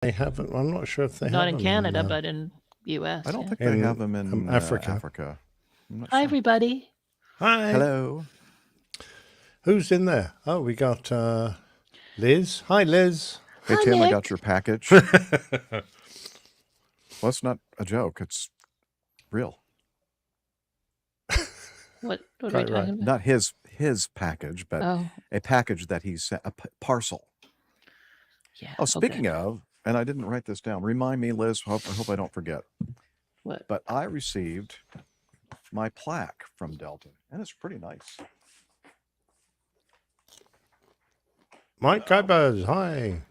They haven't. I'm not sure if they have Not in them Canada, but in U.S. I don't think they have them in Africa. I'm not Hi, sure. everybody. Hi. Hello. Who's in there? Oh, we got Liz. Hi, Liz. Hey, Hi, Tim, Nick. I got your package. Well, it's not a joke. It's real. What are we talking about? Not his package, but a package that he sent, a parcel. Yeah. Oh, speaking of, and I didn't write this down. Remind me, Liz. I hope I don't forget. What? But I received my plaque from Delta, and it's pretty nice. Mike Kuipers, hi.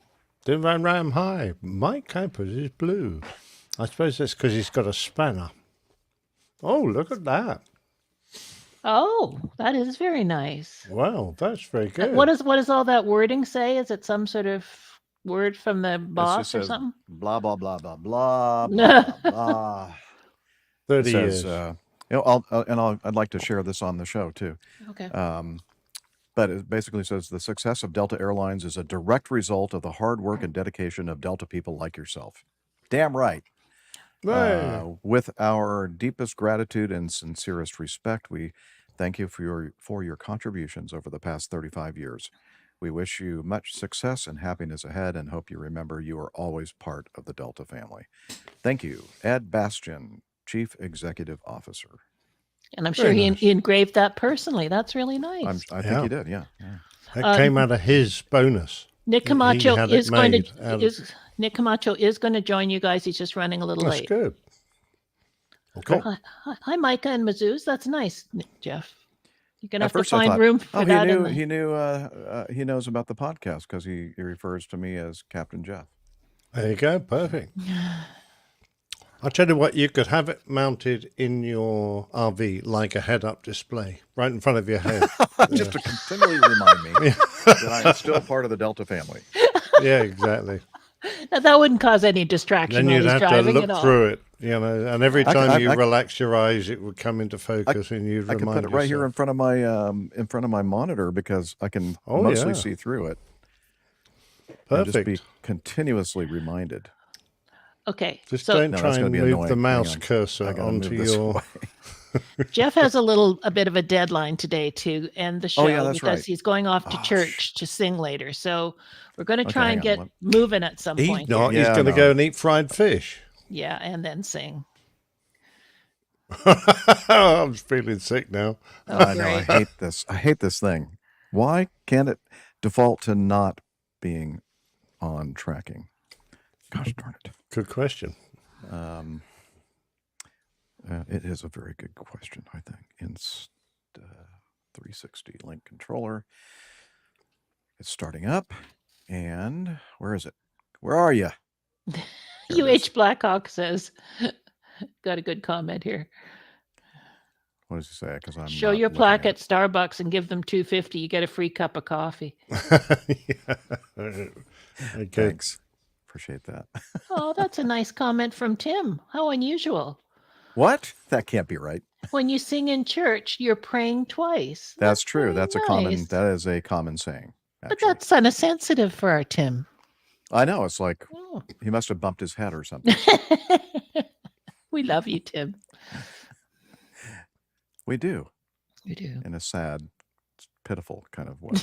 Tim Van Ram, hi. Mike Kuipers is blue. I suppose that's because he's got a spanner. Oh, look at that. Oh, that is very nice. Wow, that's very good. What does all that wording say? Is it some sort of word from the boss or something? Blah, blah, blah, blah, blah, blah, blah. 30 years. I'd like to share this on the show, too. Okay. But it basically says the success of Delta Airlines is a direct result of the hard work and dedication of Delta people like yourself. Damn right. With our deepest gratitude and sincerest respect, we thank you for your contributions over the past 35 years. We wish you much success and happiness ahead and hope you remember you are always part of the Delta family. Thank you, Ed Bastian, Chief Executive Officer. And I'm sure he engraved that personally. That's really nice. I think he did, yeah. That came out of his bonus. Nick Camacho is going to join you guys. He's just running a little late. That's good. Okay. Hi, Micah and Mazouz. That's nice, Jeff. You're gonna have to find room for that. He knows about the podcast because he refers to me as Captain Jeff. There you go. Perfect. I'll tell you what, you could have it mounted in your RV like a head-up display, right in front of your head. Just to continually remind me that I am still part of the Delta family. Yeah, exactly. Now, that wouldn't cause any distraction. Then you'd have to look through it, and every time you relax your eyes, it would come into focus, and you'd remind yourself. I can put it right here in front of my monitor because I can mostly see through it. Perfect. And just be continuously reminded. Okay. Just don't try and move the mouse cursor onto your... Jeff has a bit of a deadline today to end the show because he's going off to church to sing later. So we're going to try and get moving at some point. He's not. He's going to go and eat fried fish. Yeah, and then sing. I'm feeling sick now. I know. I hate this. I hate this thing. Why can't it default to not being on tracking? Gosh darn it. Good question. It is a very good question, I think. Inst 360 link controller. It's starting up. And where is it? Where are you? UH Blackhawk says, got a good comment here. What does he say? Because I'm show your plaque at Starbucks and give them $2.50. You get a free cup of coffee. Okay. Thanks. Appreciate that. Oh, that's a nice comment from Tim. How unusual. What? That can't be right. When you sing in church, you're praying twice. That's true. That is a common saying. Actually. But that's insensitive for our Tim. I know. It's like he must have bumped his head or something. We love you, Tim. We do. We do. In a sad, pitiful kind of way.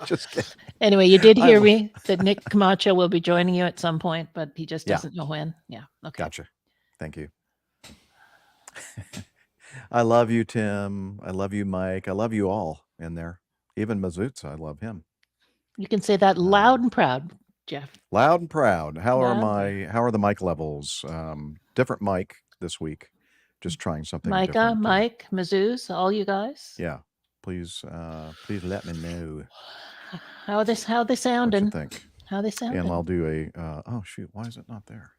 Just kidding. Anyway, you did hear me that Nick Camacho will be joining you at some point, but he just doesn't know when. Yeah. Okay. Gotcha. Thank you. I love you, Tim. I love you, Mike. I love you all in there. Even Mazouz, I love him. You can say that loud and proud, Jeff. Loud and proud. How are the mic levels? Different mic this week. Just trying something Micah, different. Mike, Mazouz, all you guys. Yeah. Please let me know. How they sounding? What you think? How they sounding? And I'll do a oh shoot, why is it not there?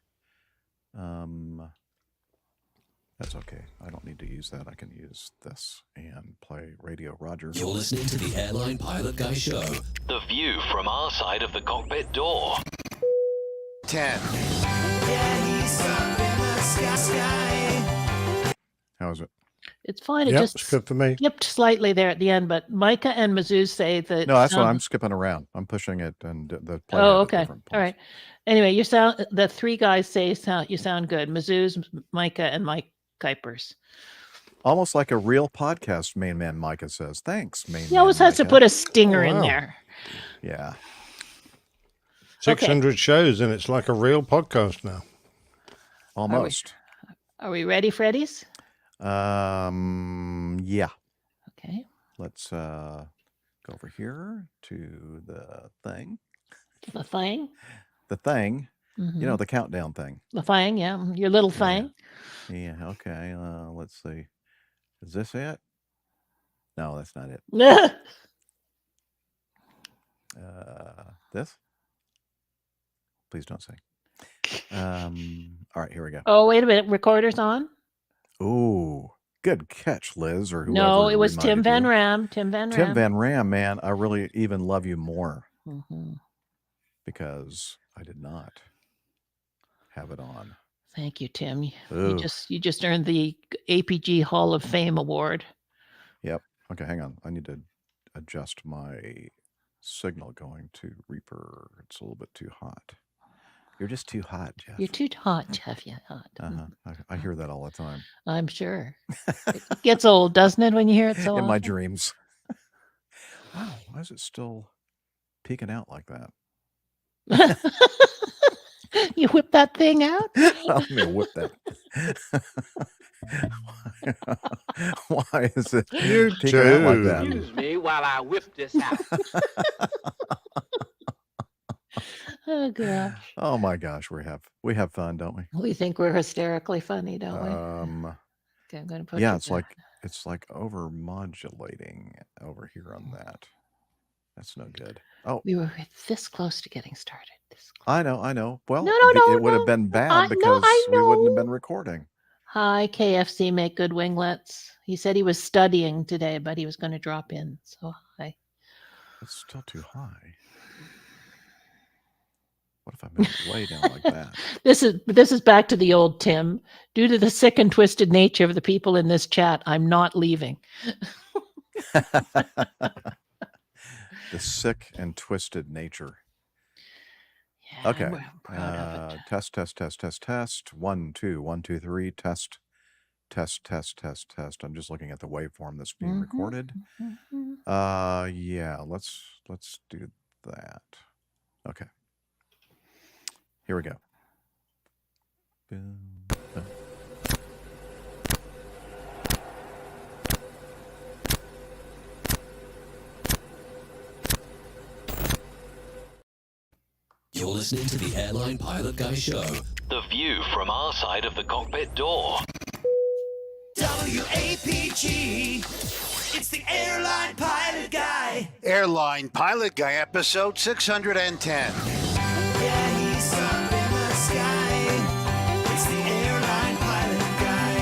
That's okay. I don't need to use that. I can use this and play Radio Roger. You're listening to the Airline Pilot Guy Show. The view from our side of the cockpit door. 10. How is it? It's fine. It Yep, just it's good for me. skipped slightly there at the end, but Micah and Mizzou say that. No, that's why I'm skipping around. I'm pushing it and the play. Oh, okay. All right. Anyway, the three guys say you sound good. Mizzou's, Micah, and Mike Kuipers. Almost like a real podcast, main man Micah says. Thanks, main man. He always has to put a stinger in there. Yeah. 600 shows, and it's like a real podcast now. Almost. Are we ready, Freddies? Yeah. Okay. Let's go over here to the thing. The thing? The thing. Mm-hmm. You know, the countdown thing. The thing, yeah. Your little thing. Yeah, okay. Let's see. Is this it? No, that's not it. This? Please don't say. All right, here we go. Oh, wait a minute. Recorder's on? Ooh, good catch, Liz, or whoever. No, it was Tim Van you. Ram. Tim Van Ram. Tim Van Ram, man, I really even love you more because I did not have it on. Thank you, Tim. Ooh. You just earned the APG Hall of Fame award. Yep. Okay, hang on. I need to adjust my signal going to Reaper. It's a little bit too hot. You're just too hot, Jeff. You're too hot, Jeff. You're hot. I hear that all the time. I'm sure. It gets old, doesn't it, when you hear it so in often? my dreams. Wow, why is it still peeking out like that? You whip that thing out? I'm gonna whip that. Why is it peeking out like that? Excuse me while I whip this out. Oh gosh. Oh my gosh, we have fun, don't we? We think we're hysterically funny, don't we? Okay, I'm gonna put it's like over modulating over here on that. That's no good. Oh, we were this close to getting started. I know. Well, no, it would have been bad because we wouldn't have been recording. Hi, KFC, make good winglets. He said he was studying today, but he was going to drop in. So hi. It's still too high. What if I made it way down like that? This is back to the old Tim. Due to the sick and twisted nature of the people in this chat, I'm not leaving. The sick and twisted nature. Yeah, okay. I'm proud of it. Test. 1, 2, 1, 2, 3. Test. I'm just looking at the waveform that's being recorded. Yeah, let's do that. Okay. Here we go. Boom. You're listening to the Airline Pilot Guy Show. The view from our side of the cockpit door. WAPG. It's the Airline Pilot Guy. Airline Pilot Guy, episode 610. Yeah, he's up in the sky. It's the Airline Pilot Guy.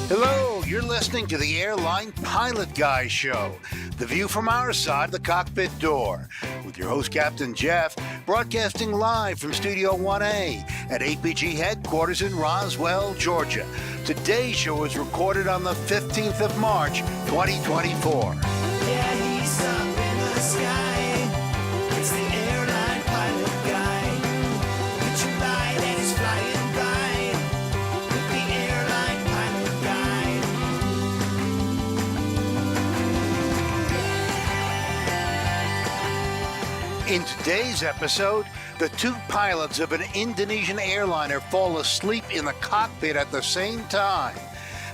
Hello, you're listening to the Airline Pilot Guy Show. The view from our side of the cockpit door. With your host, Captain Jeff, broadcasting live from Studio 1A at APG headquarters in Roswell, Georgia. Today's show was recorded on the 15th of March, 2024. Yeah, he's up in the sky. It's the Airline Pilot Guy. It's your light and he's flying by. With the Airline Pilot Guy. In today's episode, the two pilots of an Indonesian airliner fall asleep in the cockpit at the same time,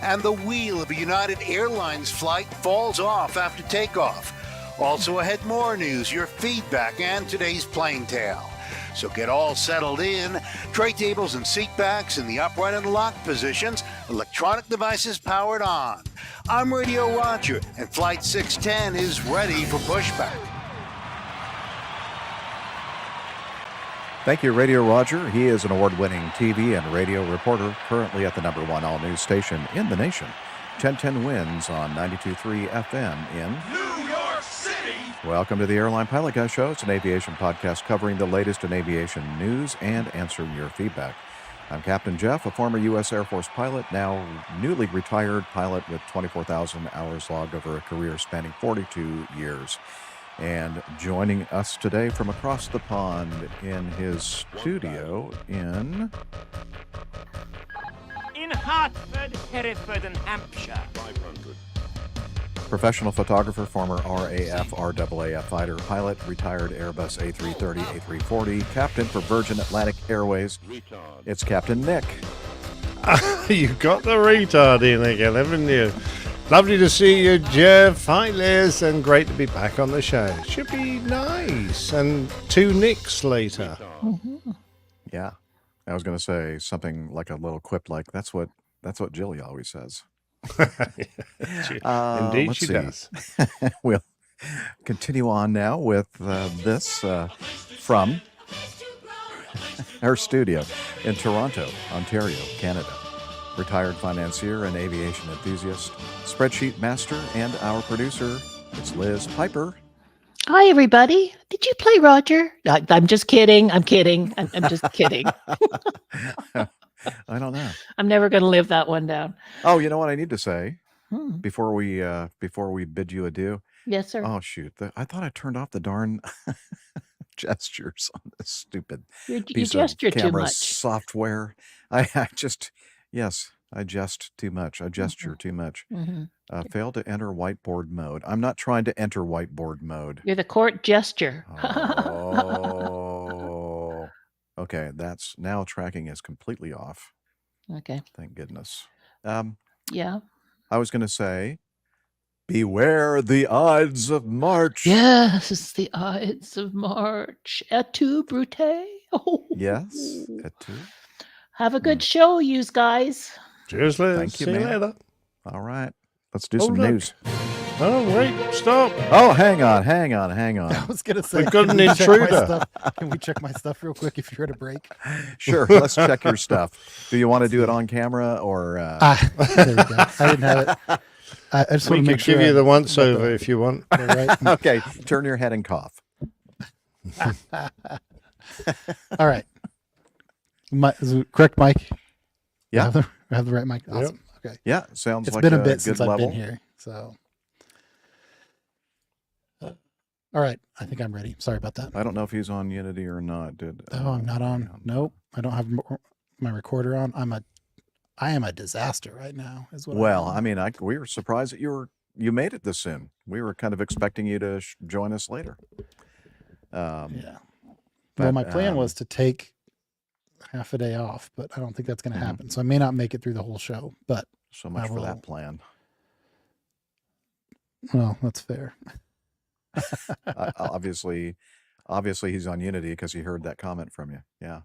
and the wheel of a United Airlines flight falls off after takeoff. Also ahead, more news, your feedback, and today's plane tale. So get all settled in, tray tables and seat backs in the upright and locked positions, electronic devices powered on. I'm Radio Roger, and Flight 610 is ready for pushback. Thank you, Radio Roger. He is an award-winning TV and radio reporter, currently at the #1 all-news station in the nation. 1010 wins on 92.3 FM in New York City. Welcome to the Airline Pilot Guy Show. It's an aviation podcast covering the latest in aviation news and answering your feedback. I'm Captain Jeff, a former U.S. Air Force pilot, now newly retired pilot with 24,000 hours logged over a career spanning 42 years. And joining us today from across the pond in his studio in Hartford, Hereford, and Hampshire. professional photographer, former RAF, RAAF fighter pilot, retired Airbus A330, A340, captain for Virgin Atlantic Airways. It's Captain Nick. You got the retard in again, haven't you? Lovely to see you, Jeff. Hi, Liz, and great to be back on the show. Should be nice. And 2 Nicks later. Yeah, I was going to say something like a little quip, like that's what Jilly always says. Indeed, she see. does. We'll continue on now with this from her studio in Toronto, Ontario, Canada. Retired financier and aviation enthusiast, spreadsheet master, and our producer, it's Liz Piper. Hi, everybody. Did you play Roger? I'm just kidding. I'm kidding. I'm just kidding. I don't know. I'm never going to live that one down. Oh, you know what I need to say before we bid you adieu? Yes, sir. Oh, shoot. I thought I turned off the darn gestures on this stupid You piece gesture of too camera much. software. I jest too much. I gesture too much. Failed to enter whiteboard mode. I'm not trying to enter whiteboard mode. You're the court gesture. Oh, okay. That's now tracking is completely off. Okay. Thank goodness. Yeah. I was going to say, beware the Ides of March. Yes, the Ides of March. Et tu, Brute? Oh. Yes. Et tu. Have a good show, yous guys. Cheers, Liz. Thank you, See you man. later. All right. Let's do Oh, some look. news. Oh, wait, stop. Oh, hang on. I was going to say, We've got can an we check my intruder. stuff? Can we check my stuff real quick if you're at a break? Sure. Let's check your stuff. Do you want to do it on camera or? There we go. I didn't have it. I just We want to could make sure give you the I once got over if you want. the right. Okay. Turn your head and cough. All right. Is it correct, Mike? Yeah. I have the right mic. Awesome. Okay. Yeah. Sounds It's like been a good bit since I've level. been here. So, all right. I think I'm ready. Sorry about that. I don't know if he's on Unity or not. Oh, I'm not on. Nope. I don't have my recorder on. I am a disaster right now. Is what. Well, I I mean, we were surprised that you made it this soon. We were kind of expecting you to join us later. yeah. but, Well, my plan was to take half a day off, but I don't think that's going to happen. So I may not make it through the whole show. But So much I for will- that plan. well, that's fair. Obviously, he's on Unity because he heard that comment from you. Yeah.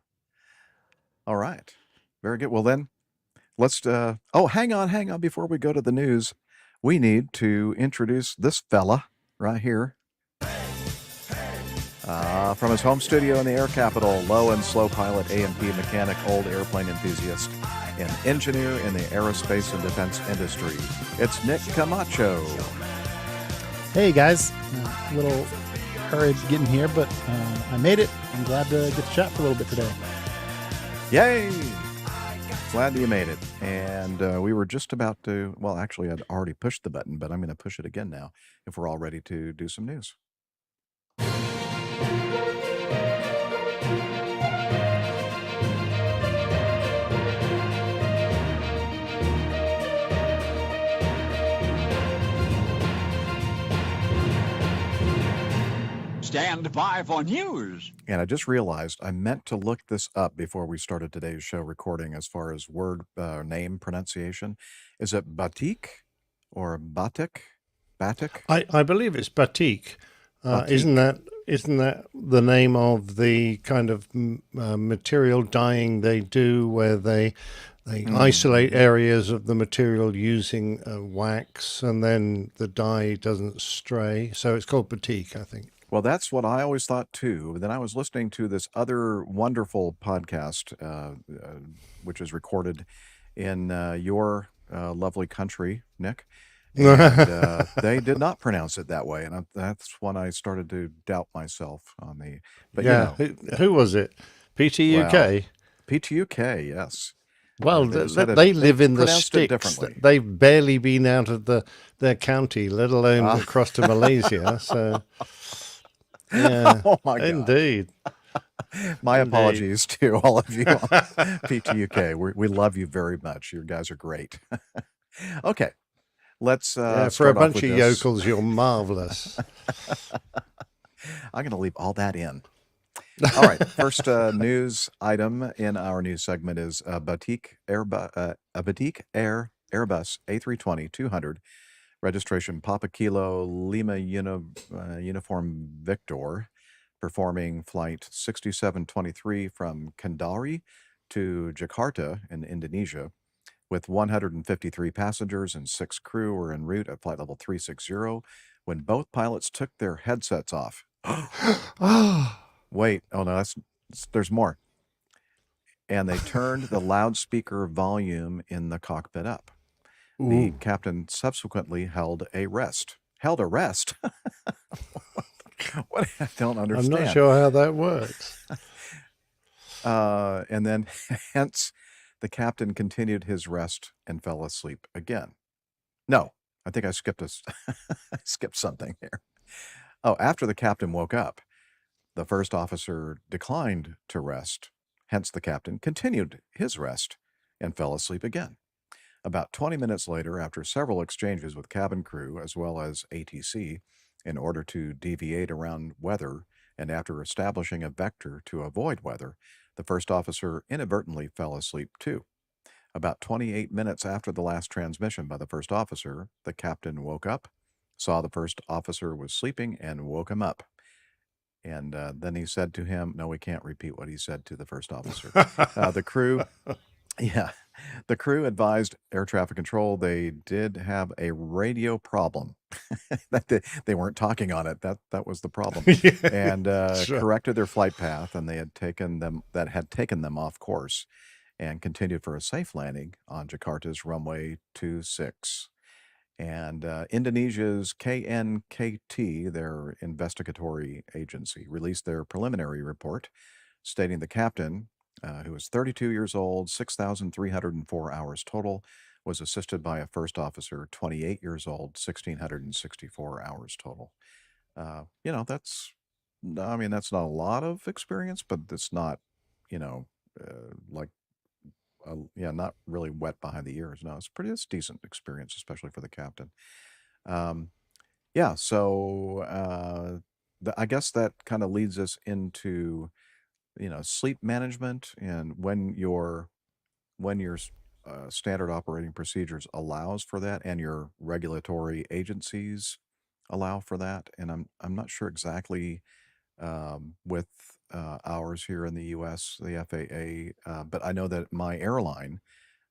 All right. Very good. Well, then let's. Hang on. Before we go to the news, we need to introduce this fella right here. From his home studio in the air capital, low and slow pilot, A&P mechanic, old airplane enthusiast, and engineer in the aerospace and defense industry. It's Nick Camacho. Hey guys, a little hurried getting here, but I made it. I'm glad to get to chat for a little bit today. Yay! Glad you made it. And we were just about to, well, actually, I'd already pushed the button, but I'm going to push it again now if we're all ready to do some news. Stand by for news. And I just realized I meant to look this up before we started today's show recording as far as word name pronunciation. Is it batik or batik? Batik? I believe it's batik. Isn't that the name of the kind of material dyeing they do, where they isolate areas of the material using wax, and then the dye doesn't stray? So it's called batik, I think. Well, that's what I always thought too. But then I was listening to this other wonderful podcast, which is recorded in your lovely country, Nick. And they did not pronounce it that way, and that's when I started to doubt myself on the. But yeah, you know, who was it? PTUK. PTUK, yes. Well, they live in the sticks. They've barely been out of their county, let alone across to Malaysia. So, yeah, oh my God. Indeed. My apologies to all of you on PTUK. We love you very much. You guys are great. Okay, let's for a bunch of yokels, you're marvelous. I'm going to leave all that in. All right, first news item in our news segment is a Batik Air Airbus A320-200, registration Papa Kilo Lima Uniform Victor, performing flight 6723 from Kendari to Jakarta in Indonesia, with 153 passengers and 6 crew were en route at flight level 360 when both pilots took their headsets off. Wait, oh no, there's more. And they turned the loudspeaker volume in the cockpit up. Ooh. The captain subsequently held a rest. Held a rest? What? I don't understand. I'm not sure how that works. And then, hence, the captain continued his rest and fell asleep again. No, I think I skipped I skipped something here. Oh, after the captain woke up, the first officer declined to rest. Hence, the captain continued his rest and fell asleep again. About 20 minutes later, after several exchanges with cabin crew as well as ATC in order to deviate around weather and after establishing a vector to avoid weather, the first officer inadvertently fell asleep too. About 28 minutes after the last transmission by the first officer, the captain woke up, saw the first officer was sleeping, and woke him up. And then he said to him, no, we can't repeat what he said to the first officer. The crew advised air traffic control they did have a radio problem. That they weren't talking on it. That was the problem. And corrected their flight path, and had taken them off course and continued for a safe landing on Jakarta's runway 26. And Indonesia's KNKT, their investigatory agency, released their preliminary report stating the captain, who was 32 years old, 6,304 hours total, was assisted by a first officer, 28 years old, 1,664 hours total. That's not a lot of experience, but it's not, not really wet behind the ears. No, it's decent experience, especially for the captain. So I guess that kind of leads us into, sleep management, and when your standard operating procedures allows for that, and your regulatory agencies allow for that. And I'm not sure exactly with ours here in the U.S., the FAA, but I know that my airline,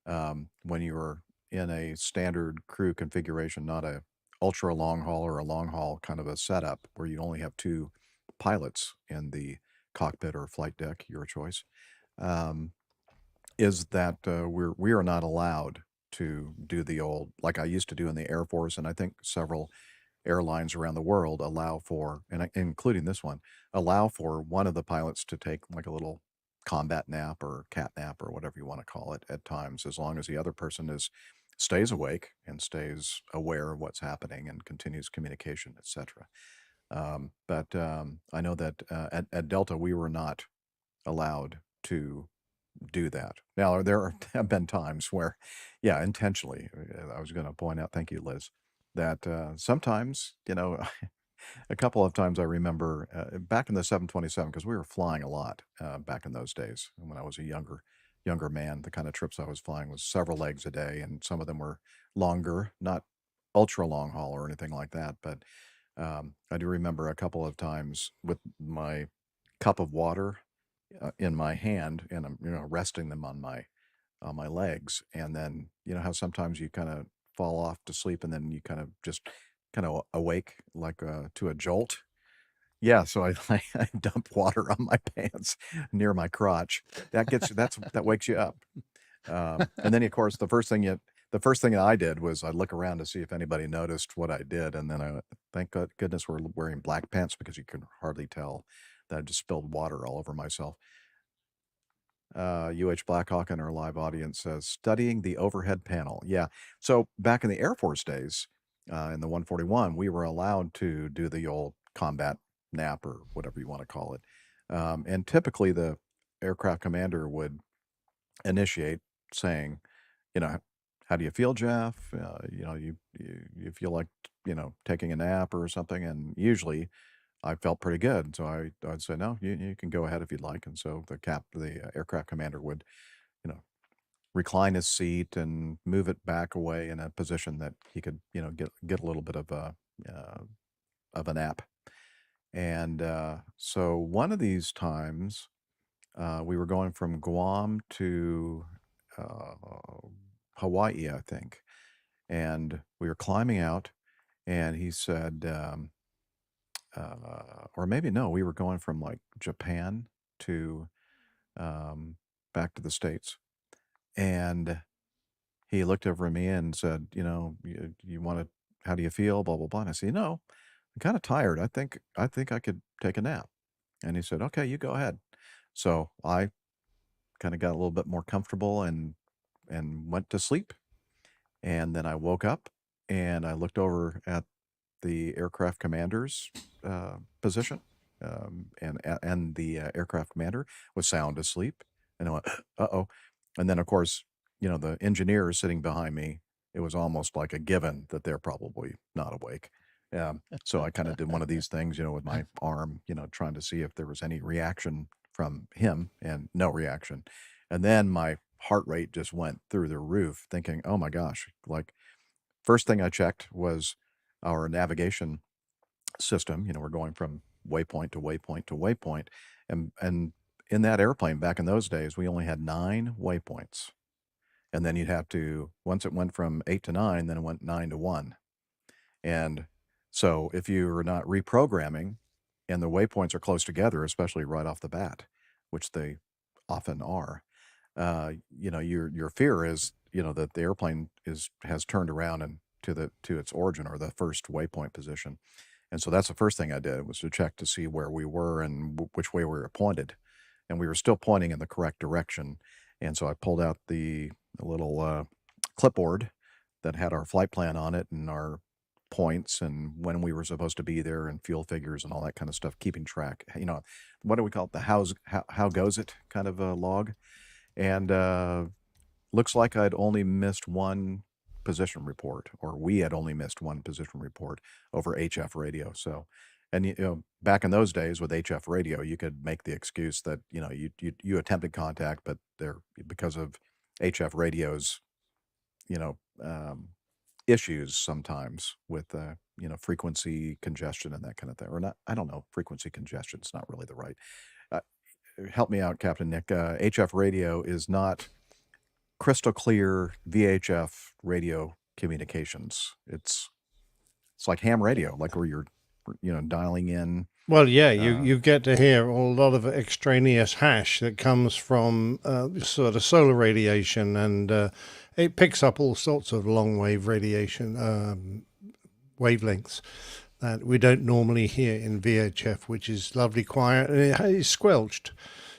when you're in a standard crew configuration, not a ultra long haul or a long haul kind of a setup where you only have 2 pilots in the cockpit or flight deck, your choice, is that we are not allowed to do the old, like I used to do in the Air Force, and I think several airlines around the world allow for, and including this one, allow for one of the pilots to take like a little combat nap or cat nap or whatever you want to call it at times, as long as the other person stays awake and stays aware of what's happening and continues communication, etc. But I know that at Delta, we were not allowed to do that. Now, there have been times where, intentionally, I was going to point out, thank you, Liz, that sometimes, a couple of times I remember back in the 727, because we were flying a lot back in those days when I was a younger man. The kind of trips I was flying was several legs a day, and some of them were longer, not ultra long haul or anything like that. But I do remember a couple of times with my cup of water in my hand, and I'm resting them on my legs, and then how sometimes you kind of fall off to sleep, and then you kind of awake like to a jolt. Yeah, so I dump water on my pants near my crotch. That wakes you up. And then of course the first thing that I did was I look around to see if anybody noticed what I did, and then I thank goodness we're wearing black pants because you can hardly tell that I just spilled water all over myself. UH Blackhawk in our live audience says, studying the overhead panel. Yeah. So back in the Air Force days, in the 141, we were allowed to do the old combat nap or whatever you want to call it. And typically the aircraft commander would initiate saying, you know, how do you feel, Jeff? You feel like, taking a nap or something. And usually I felt pretty good. So I'd say, no, you can go ahead if you'd like. And so the aircraft commander would, recline his seat and move it back away in a position that he could, get a little bit of a nap. And so one of these times, we were going from Guam to Hawaii, I think, and we were climbing out, and he said, or maybe no, we were going from like Japan to back to the States, and he looked over at me and said, you want to, how do you feel? Blah blah blah. And I said, I'm kind of tired. I think I could take a nap. And he said, okay, you go ahead. So I kind of got a little bit more comfortable and went to sleep. And then I woke up and I looked over at the aircraft commander's position, and the aircraft commander was sound asleep. And I went, uh-oh. And then, of course, the engineers sitting behind me, it was almost like a given that they're probably not awake. So I kind of did one of these things, with my arm, trying to see if there was any reaction from him, and no reaction. And then my heart rate just went through the roof, thinking, oh my gosh, like first thing I checked was our navigation system. We're going from waypoint to waypoint to waypoint. And in that airplane back in those days, we only had 9 waypoints. And then you'd have to, once it went from 8 to 9, then it went 9 to 1. And so if you're not reprogramming and the waypoints are close together, especially right off the bat, which they often are, your fear is, that the airplane has turned around and to its origin or the first waypoint position. And so that's the first thing I did, was to check to see where we were and which way we were pointed. And we were still pointing in the correct direction. And so I pulled out the little clipboard that had our flight plan on it and our points and when we were supposed to be there and fuel figures and all that kind of stuff, keeping track. What do we call it? The how goes it kind of a log. And looks like I'd only missed one position report, or we had only missed one position report over HF radio. So, and back in those days with HF radio, you could make the excuse that you attempted contact, but because of HF radios, issues sometimes with frequency congestion and that kind of thing, or not. I don't know. Frequency congestion is not really the right. Help me out, Captain Nick. HF radio is not crystal clear VHF radio communications. It's like ham radio, like where you're dialing in. Well, yeah, you get to hear a lot of extraneous hash that comes from sort of solar radiation, and it picks up all sorts of long wave radiation wavelengths that we don't normally hear in VHF, which is lovely quiet, and it is squelched,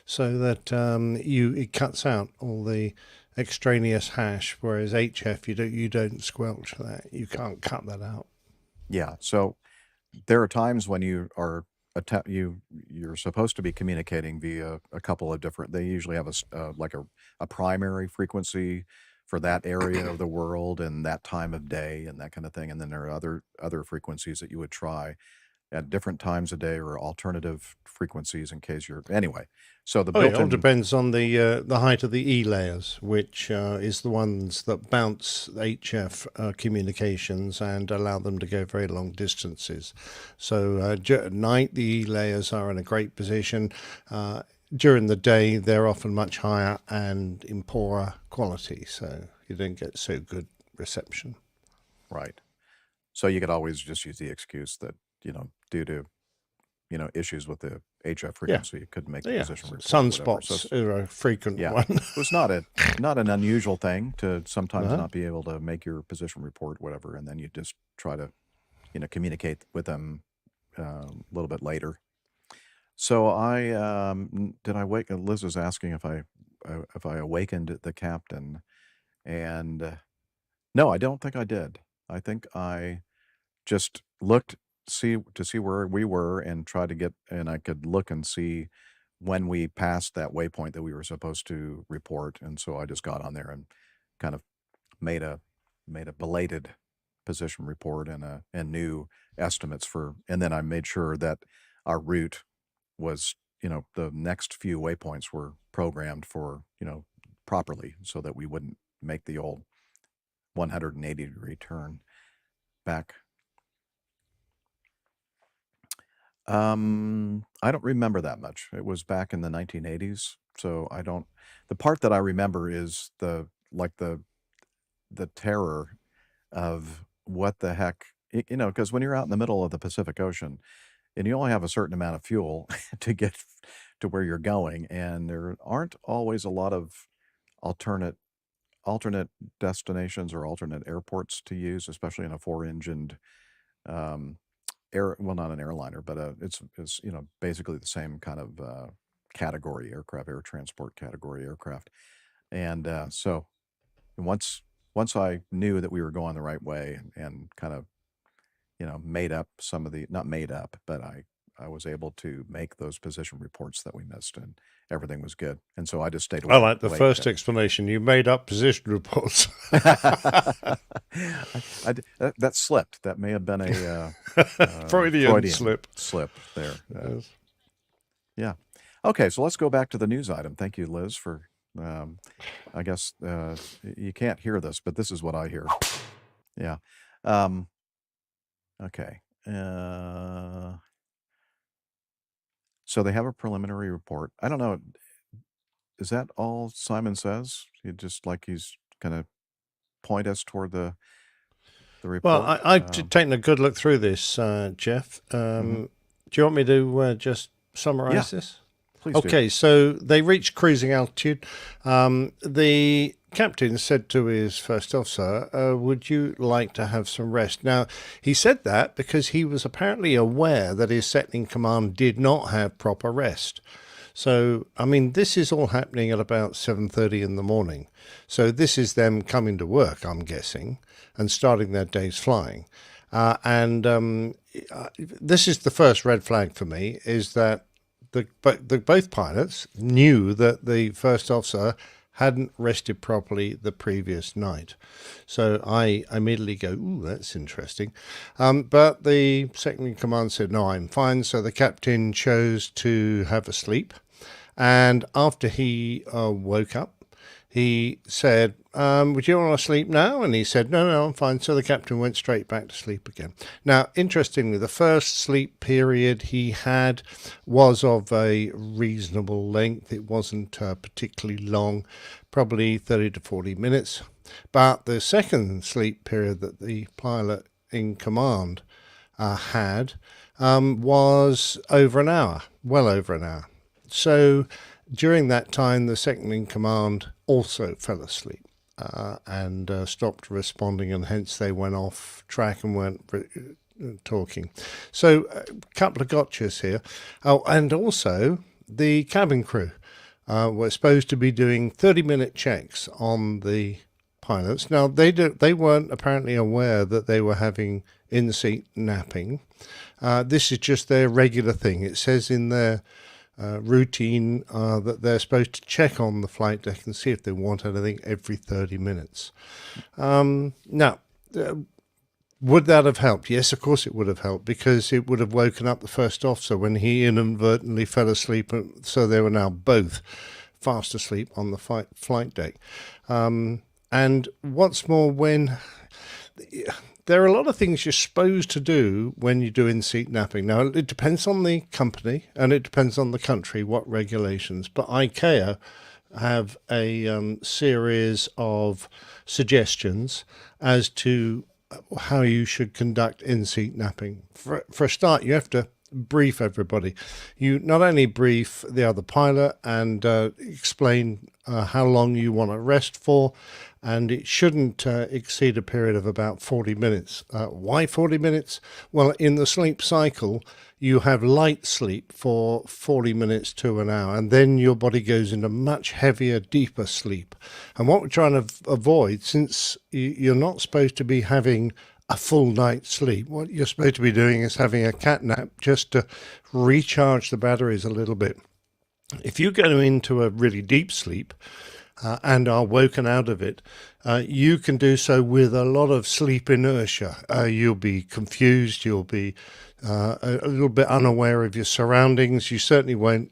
so that it cuts out all the extraneous hash, whereas HF you don't squelch that. You can't cut that out. Yeah. So there are times when you are you're supposed to be communicating via a couple of different. They usually have a primary frequency for that area of the world and that time of day and that kind of thing. And then there are other frequencies that you would try at different times of day, or alternative frequencies in case you're anyway. So the it all depends on the height of the E layers, which is the ones that bounce HF communications and allow them to go very long distances. So at night, the E layers are in a great position. During the day, they're often much higher and in poorer quality, so you don't get so good reception. Right. So you could always just use the excuse that, due to, issues with the HF frequency, could make the position report. Sunspots are a frequent one. It was not an unusual thing to sometimes not be able to make your position report, whatever, and then you just try to, communicate with them a little bit later. So did I wake? Liz was asking if I awakened the captain. And no, I don't think I did. I think I just looked to see where we were and tried to get, and I could look and see when we passed that waypoint that we were supposed to report. And so I just got on there and kind of made a belated position report and new estimates and then I made sure that our route was, the next few waypoints were programmed for, properly, so that we wouldn't make the old 180-degree turn back. I don't remember that much. It was back in the 1980s, so I don't. The part that I remember is the terror of what the heck, because when you're out in the middle of the Pacific Ocean and you only have a certain amount of fuel to get to where you're going, and there aren't always a lot of alternate destinations or alternate airports to use, especially in a 4-engined not an airliner, but it's basically the same kind of category aircraft, air transport category aircraft. And so once I knew that we were going the right way and kind of made up some of not made up, but I was able to make those position reports that we missed, and everything was good. And so I just stayed away. I like the first explanation. You made up position reports. That slipped. That may have been a Freudian slip there. Yes. Yeah. Okay, so let's go back to the news item. Thank you, Liz, for I guess you can't hear this, but this is what I hear. Yeah. Okay. So they have a preliminary report. I don't know. Is that all Simon says? He's going to point us toward the report? Well, I've taken a good look through this, Jeff. Do you want me to just summarize this? Please okay, do. So they reached cruising altitude. The captain said to his first officer, would you like to have some rest? Now, he said that because he was apparently aware that his second in command did not have proper rest. So, I mean, this is all happening at about 7:30 in the morning. So this is them coming to work, I'm guessing, and starting their day's flying. This is the first red flag for me, is that both pilots knew that the first officer hadn't rested properly the previous night. So I immediately go, ooh, that's interesting. But the second in command said, no, I'm fine. So the captain chose to have a sleep. And after he woke up, he said, would you want to sleep now? And he said, no, I'm fine. So the captain went straight back to sleep again. Now, interestingly, the first sleep period he had was of a reasonable length. It wasn't particularly long, probably 30 to 40 minutes. But the second sleep period that the pilot in command had was over an hour, well over an hour. So during that time, the second in command also fell asleep and stopped responding, and hence they went off track and weren't talking. So a couple of gotchas here. Oh, and also the cabin crew were supposed to be doing 30-minute checks on the pilots. Now, they weren't apparently aware that they were having in-seat napping. This is just their regular thing. It says in their routine that they're supposed to check on the flight deck and see if they want anything every 30 minutes. Now, would that have helped? Yes, of course it would have helped, because it would have woken up the first officer when he inadvertently fell asleep, so they were now both fast asleep on the flight deck. And what's more, there are a lot of things you're supposed to do when you're doing seat napping. Now, it depends on the company and it depends on the country, what regulations. But ICAO have a series of suggestions as to how you should conduct in-seat napping. For a start, you have to brief everybody. You not only brief the other pilot and explain how long you want to rest for, and it shouldn't exceed a period of about 40 minutes. Why 40 minutes? Well, in the sleep cycle, you have light sleep for 40 minutes to an hour, and then your body goes into much heavier, deeper sleep. And what we're trying to avoid, since you're not supposed to be having a full night's sleep, what you're supposed to be doing is having a cat nap just to recharge the batteries a little bit. If you go into a really deep sleep and are woken out of it, you can do so with a lot of sleep inertia. You'll be confused, you'll be a little bit unaware of your surroundings. You certainly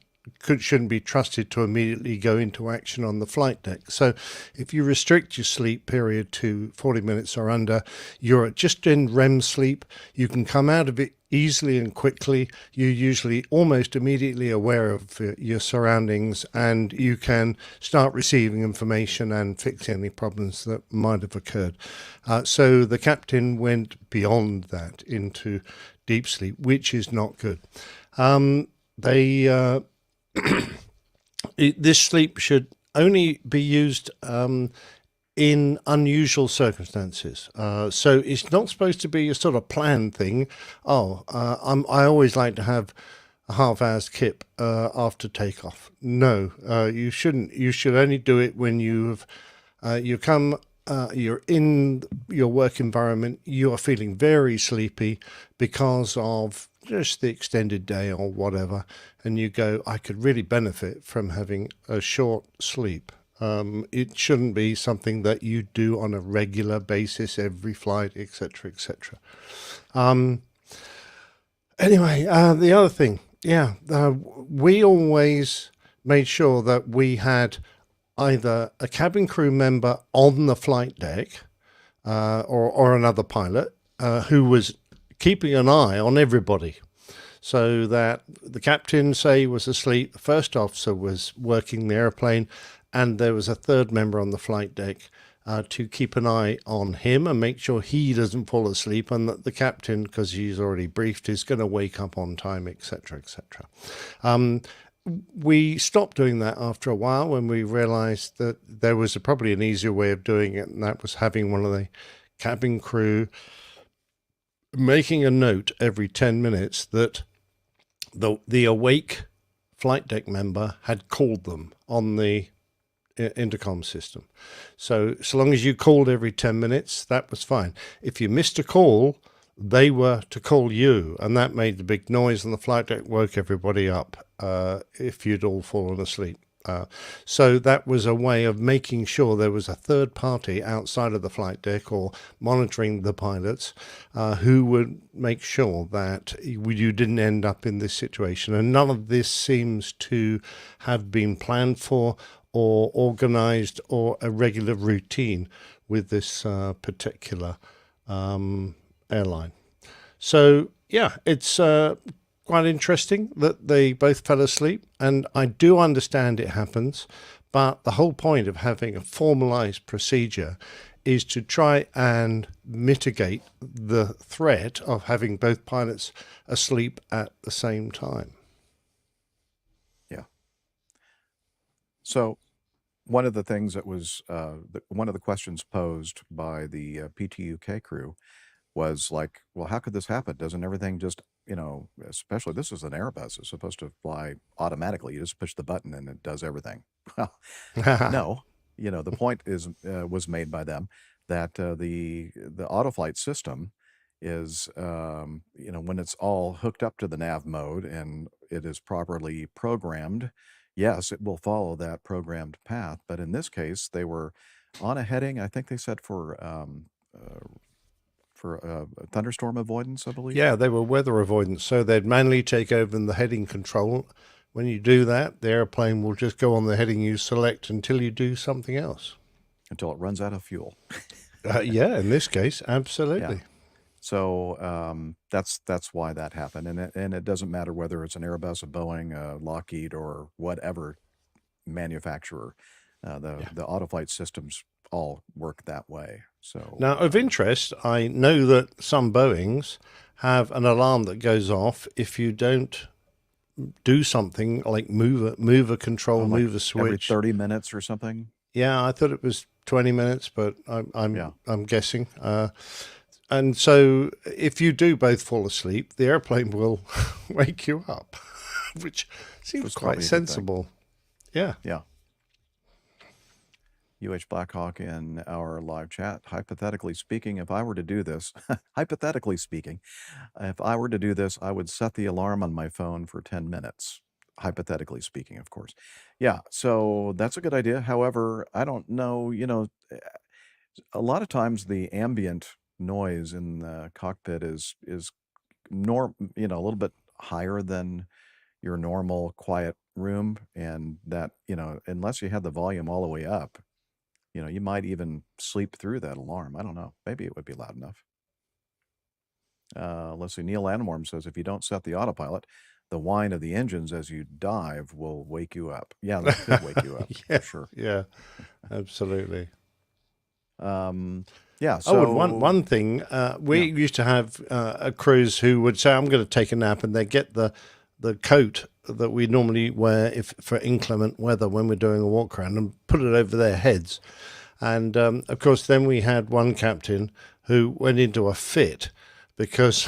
shouldn't be trusted to immediately go into action on the flight deck. So if you restrict your sleep period to 40 minutes or under, you're just in REM sleep. You can come out of it easily and quickly. You're usually almost immediately aware of your surroundings, and you can start receiving information and fix any problems that might have occurred. So the captain went beyond that into deep sleep, which is not good. This sleep should only be used in unusual circumstances. So it's not supposed to be a sort of planned thing. I always like to have a half-hour's kip after takeoff. No, you shouldn't. You should only do it when you're in your work environment, you are feeling very sleepy because of just the extended day or whatever, and you go, I could really benefit from having a short sleep. It shouldn't be something that you do on a regular basis, every flight, etc., etc. Anyway, the other thing, we always made sure that we had either a cabin crew member on the flight deck or another pilot who was keeping an eye on everybody, so that the captain, say, was asleep, the first officer was working the airplane, and there was a third member on the flight deck to keep an eye on him and make sure he doesn't fall asleep, and that the captain, because he's already briefed, is going to wake up on time, etc., etc. We stopped doing that after a while when we realized that there was probably an easier way of doing it, and that was having one of the cabin crew making a note every 10 minutes that the awake flight deck member had called them on the intercom system. So long as you called every 10 minutes, that was fine. If you missed a call, they were to call you, and that made the big noise, and the flight deck woke everybody up if you'd all fallen asleep. So that was a way of making sure there was a third party outside of the flight deck or monitoring the pilots who would make sure that you didn't end up in this situation. And none of this seems to have been planned for or organized or a regular routine with this particular airline. So, it's quite interesting that they both fell asleep, and I do understand it happens, but the whole point of having a formalized procedure is to try and mitigate the threat of having both pilots asleep at the same time. Yeah. So one of the things that was one of the questions posed by the PTUK crew was like, well, how could this happen? Doesn't everything just, especially this is an Airbus, it's supposed to fly automatically. You just push the button and it does everything. Well, no, the point was made by them that the autoflight system is, when it's all hooked up to the nav mode and it is properly programmed, yes, it will follow that programmed path. But in this case, they were on a heading, I think they said for thunderstorm avoidance, I believe. Yeah, they were weather avoidance, so they'd manually take over the heading control. When you do that, the airplane will just go on the heading you select until you do something else. Until it runs out of fuel. In this case, absolutely. Yeah. So that's why that happened, and it doesn't matter whether it's an Airbus, a Boeing, a Lockheed, or whatever manufacturer. The autoflight systems all work that way. So now, of interest, I know that some Boeings have an alarm that goes off if you don't do something like move a control, like move a switch every 30 minutes or something. Yeah, I thought it was 20 minutes, but I'm guessing. And so if you do both fall asleep, the airplane will wake you up, which seems quite sensible. Yeah. Yeah. UH Blackhawk in our live chat. Hypothetically speaking, if I were to do this, hypothetically speaking, if I were to do this, I would set the alarm on my phone for 10 minutes. Hypothetically speaking, of course. Yeah, so that's a good idea. However, I don't know, a lot of times the ambient noise in the cockpit is a little bit higher than your normal quiet room, and that, unless you had the volume all the way up, you might even sleep through that alarm. I don't know. Maybe it would be loud enough. Let's see. Neil Anwarm says, if you don't set the autopilot, the whine of the engines as you dive will wake you up. Yeah, that could wake you up for sure. Yeah, absolutely. Yeah. So and one thing, we used to have a crews who would say, I'm going to take a nap, and they get the coat that we normally wear for inclement weather when we're doing a walk around and put it over their heads. And of course, then we had one captain who went into a fit because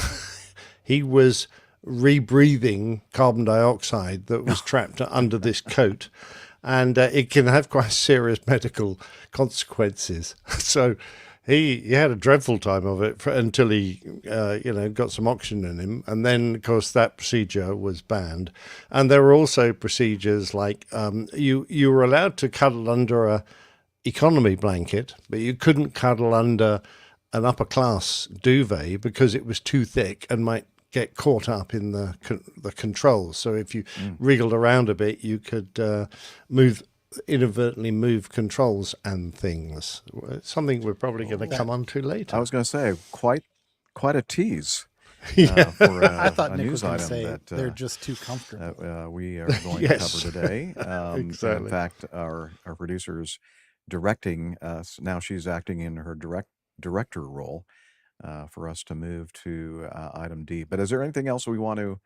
he was rebreathing carbon dioxide that was trapped under this coat. And it can have quite serious medical consequences. So he had a dreadful time of it until he, got some oxygen in him. And then, of course, that procedure was banned. And there were also procedures like you were allowed to cuddle under a economy blanket, but you couldn't cuddle under an upper class duvet because it was too thick and might get caught up in the controls. So if you wriggled around a bit, you could inadvertently move controls and things. Something we're probably going to come on to later. I was going to say, quite a tease. I thought Nick was going to say they're just too comfortable. We are going to cover today. Exactly. In fact, our producer's directing us. Now she's acting in her director role for us to move to item D. But is there anything else we want to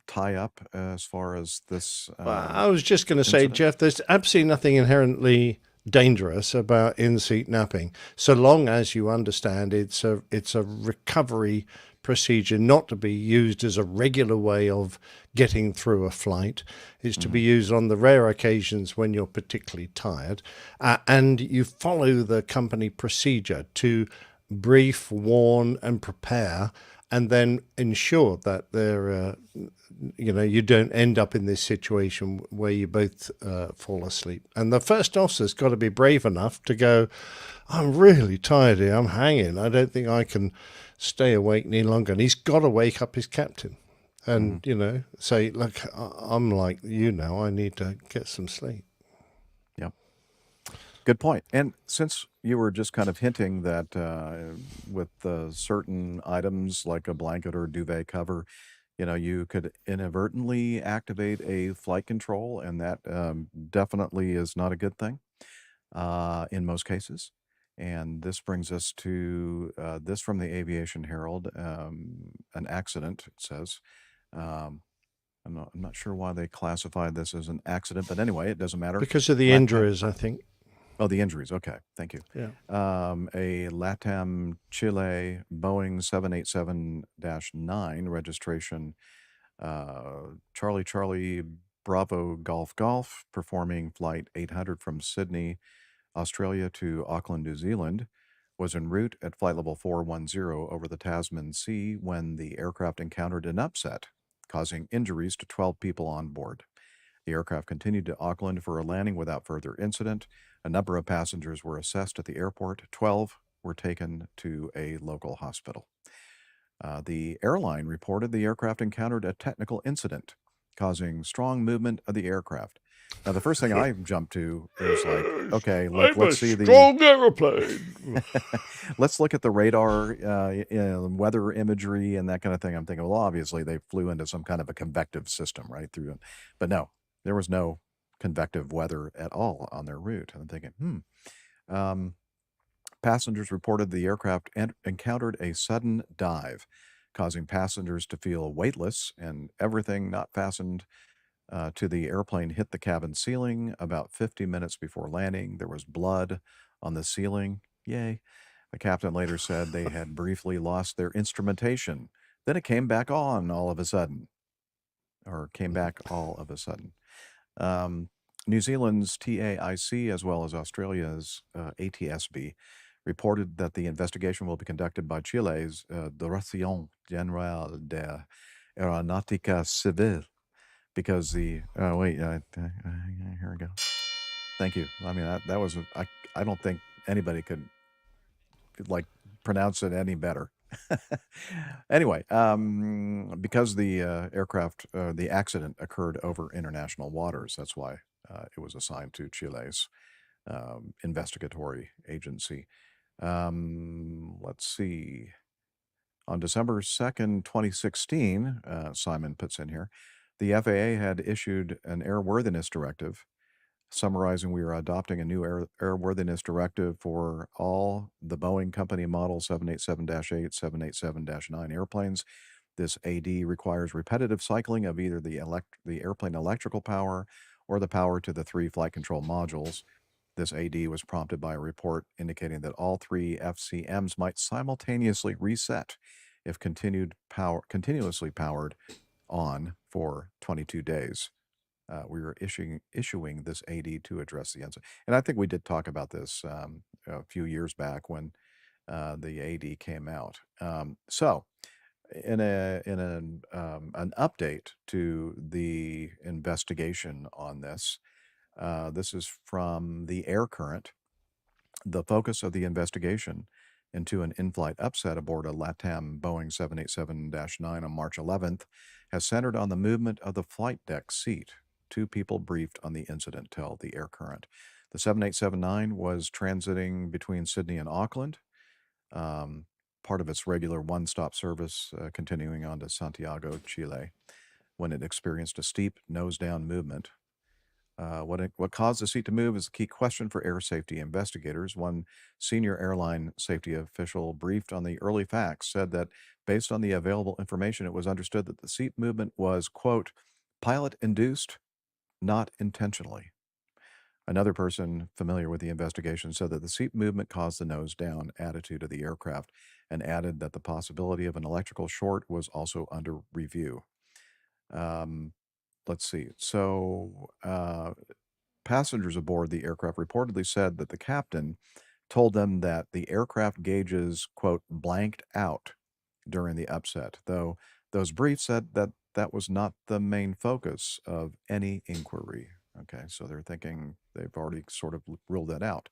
tie up as far as this? I was just going to say, Jeff, there's absolutely nothing inherently dangerous about in-seat napping, so long as you understand it's a recovery procedure, not to be used as a regular way of getting through a flight. It's to be used on the rare occasions when you're particularly tired, and you follow the company procedure to brief, warn, and prepare, and then ensure that they're you don't end up in this situation where you both fall asleep. And the first officer's got to be brave enough to go, I'm really tired here, I'm hanging, I don't think I can stay awake any longer. And he's got to wake up his captain and, say, look, I'm like you now, I need to get some sleep. Yep. Good point. And since you were just kind of hinting that with certain items like a blanket or duvet cover, you could inadvertently activate a flight control, and that definitely is not a good thing in most cases. And this brings us to this from the Aviation Herald, an accident, it says. I'm not sure why they classified this as an accident, but anyway, it doesn't matter. Because of the injuries, I think. Oh, the injuries. Okay, thank you. Yeah. A LATAM Chile Boeing 787-9 registration, Charlie Bravo Golf, performing flight 800 from Sydney, Australia to Auckland, New Zealand, was en route at flight level 410 over the Tasman Sea when the aircraft encountered an upset, causing injuries to 12 people on board. The aircraft continued to Auckland for a landing without further incident. A number of passengers were assessed at the airport. 12 were taken to a local hospital. The airline reported the aircraft encountered a technical incident, causing strong movement of the aircraft. Now, the first thing I jumped to is like, okay, let's see the strong airplane. Let's look at the radar, weather imagery, and that kind of thing. I'm thinking, well, obviously they flew into some kind of a convective system right through it, but no, there was no convective weather at all on their route. And I'm thinking, passengers reported the aircraft encountered a sudden dive, causing passengers to feel weightless, and everything not fastened to the airplane hit the cabin ceiling about 50 minutes before landing. There was blood on the ceiling. Yay. The captain later said they had briefly lost their instrumentation. Then it came back on all of a sudden, or came back all of a sudden. New Zealand's TAIC, as well as Australia's ATSB, reported that the investigation will be conducted by Chile's Dirección General de Aeronáutica Civil, because the here we go. Thank you. I mean, that was I don't think anybody could like pronounce it any better. Anyway, because the aircraft, the accident occurred over international waters, that's why it was assigned to Chile's investigatory agency. Let's see. On December 2nd, 2016, Simon puts in here, the FAA had issued an airworthiness directive summarizing, we are adopting a new airworthiness directive for all the Boeing company model 787-8, 787-9 airplanes. This AD requires repetitive cycling of either the airplane electrical power or the power to the 3 flight control modules. This AD was prompted by a report indicating that all 3 FCMs might simultaneously reset if continuously powered on for 22 days. We were issuing this AD to address the incident. And I think we did talk about this a few years back when the AD came out. So in an update to the investigation on this, this is from the Air Current. The focus of the investigation into an in-flight upset aboard a LATAM Boeing 787-9 on March 11th has centered on the movement of the flight deck seat. 2 people briefed on the incident, tell the Air Current. The 787-9 was transiting between Sydney and Auckland, part of its regular one-stop service continuing on to Santiago, Chile, when it experienced a steep nose-down movement. What caused the seat to move is a key question for air safety investigators. One senior airline safety official briefed on the early facts said that based on the available information, it was understood that the seat movement was, quote, pilot-induced, not intentionally. Another person familiar with the investigation said that the seat movement caused the nose-down attitude of the aircraft and added that the possibility of an electrical short was also under review. Let's see. So passengers aboard the aircraft reportedly said that the captain told them that the aircraft gauges, quote, blanked out during the upset, though those briefs said that that was not the main focus of any inquiry. Okay, so they're thinking they've already sort of ruled that out.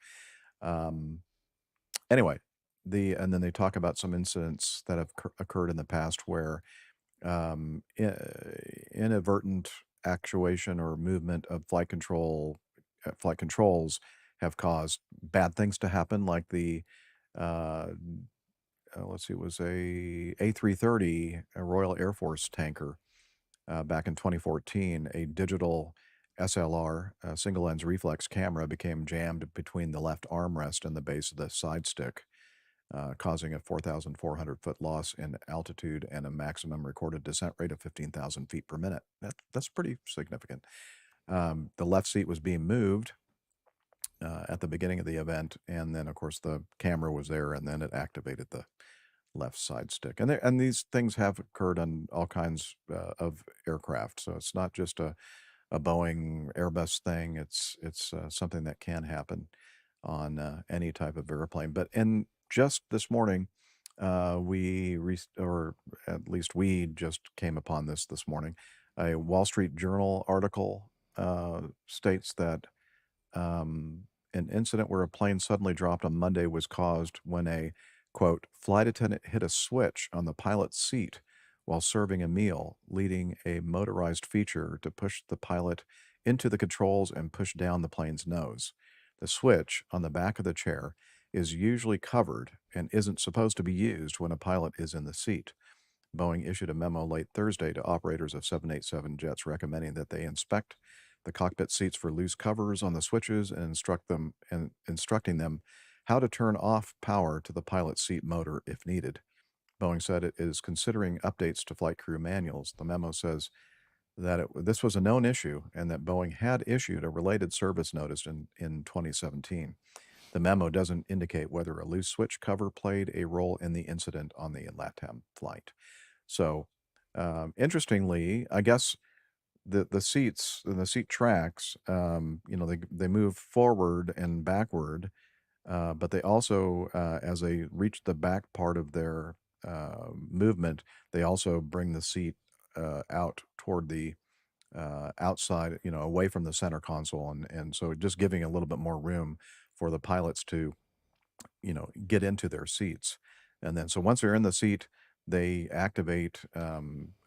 Anyway, and then they talk about some incidents that have occurred in the past where inadvertent actuation or movement of flight controls have caused bad things to happen, like the let's see, it was a A330, a Royal Air Force tanker back in 2014. A digital SLR, single lens reflex camera, became jammed between the left armrest and the base of the side stick, causing a 4,400 foot loss in altitude and a maximum recorded descent rate of 15,000 feet per minute. That's pretty significant. The left seat was being moved at the beginning of the event, and then of course the camera was there, and then it activated the left side stick. And these things have occurred on all kinds of aircraft, so it's not just a Boeing Airbus thing. It's something that can happen on any type of airplane. But just this morning, or at least we just came upon this morning. A Wall Street Journal article states that an incident where a plane suddenly dropped on Monday was caused when a, quote, flight attendant hit a switch on the pilot's seat while serving a meal, leading a motorized feature to push the pilot into the controls and push down the plane's nose. The switch on the back of the chair is usually covered and isn't supposed to be used when a pilot is in the seat. Boeing issued a memo late Thursday to operators of 787 jets recommending that they inspect the cockpit seats for loose covers on the switches and instructing them how to turn off power to the pilot's seat motor if needed. Boeing said it is considering updates to flight crew manuals. The memo says that this was a known issue and that Boeing had issued a related service notice in 2017. The memo doesn't indicate whether a loose switch cover played a role in the incident on the LATAM flight. So, interestingly, I guess the seats and the seat tracks, they move forward and backward, but they also, as they reach the back part of their movement, they also bring the seat out toward the outside, away from the center console, and so just giving a little bit more room for the pilots to, get into their seats. And then, so once they're in the seat, they activate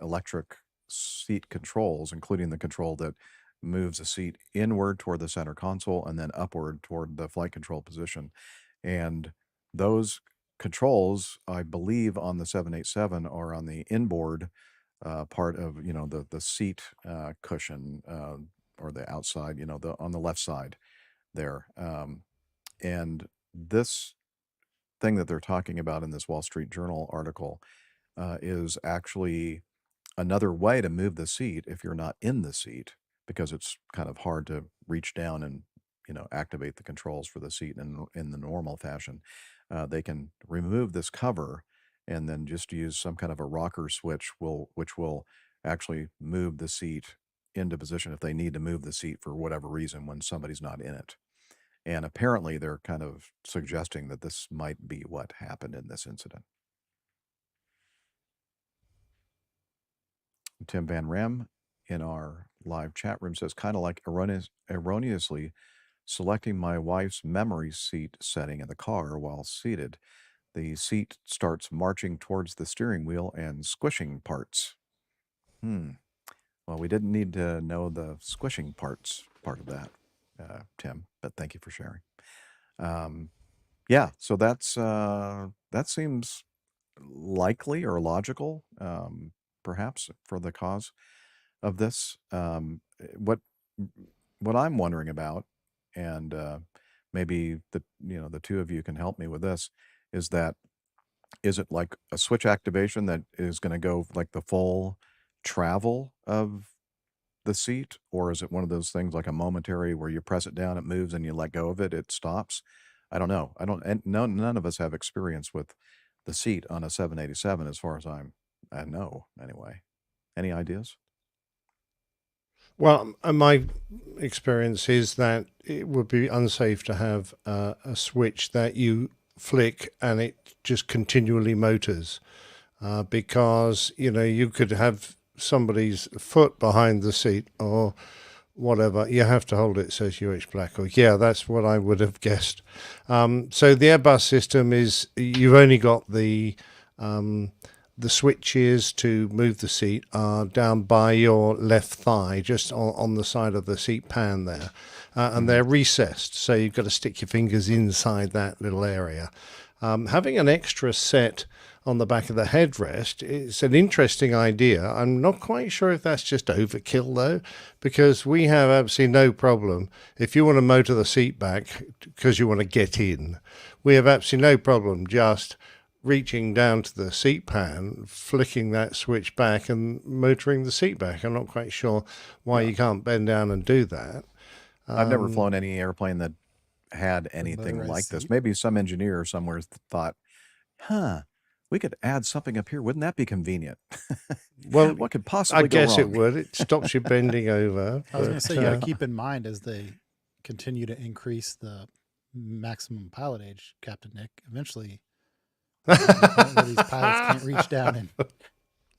electric seat controls, including the control that moves the seat inward toward the center console and then upward toward the flight control position. And those controls, I believe, on the 787 are on the inboard part of, the seat cushion, or the outside, on the left side there. And this thing that they're talking about in this Wall Street Journal article is actually another way to move the seat if you're not in the seat, because it's kind of hard to reach down and activate the controls for the seat in the normal fashion. They can remove this cover and then just use some kind of a rocker switch which will actually move the seat into position if they need to move the seat for whatever reason when somebody's not in it. And apparently they're kind of suggesting that this might be what happened in this incident. Tim Van Ram in our live chat room says, kind of like erroneously selecting my wife's memory seat setting in the car while seated. The seat starts marching towards the steering wheel and squishing parts. Well, we didn't need to know the squishing parts part of that, Tim, but thank you for sharing. Yeah, so that seems likely or logical, perhaps, for the cause of this. What I'm wondering about, and maybe the two of you can help me with this, is it like a switch activation that is going to go like the full travel of the seat, or is it one of those things like a momentary where you press it down, it moves, and you let go of it, it stops? I don't know. None of us have experience with the seat on a 787 as far as I know anyway. Any ideas? Well, my experience is that it would be unsafe to have a switch that you flick and it just continually motors, because you could have somebody's foot behind the seat or whatever. You have to hold it, says UH Blackhawk. Yeah, that's what I would have guessed. So the Airbus system is, you've only got the switches to move the seat are down by your left thigh, just on the side of the seat pan there. And they're recessed, so you've got to stick your fingers inside that little area. Having an extra set on the back of the headrest, it's an interesting idea. I'm not quite sure if that's just overkill, though, because we have absolutely no problem. If you want to motor the seat back because you want to get in, we have absolutely no problem just reaching down to the seat pan, flicking that switch back and motoring the seat back. I'm not quite sure why you can't bend down and do that. I've never flown any airplane that had anything like this. Maybe some engineer somewhere thought, we could add something up here. Wouldn't that be convenient? Well, what could possibly go wrong? I guess it would. It stops you bending over. I was going to say, you got to keep in mind as they continue to increase the maximum pilot age, Captain Nick, eventually where these pilots can't reach down and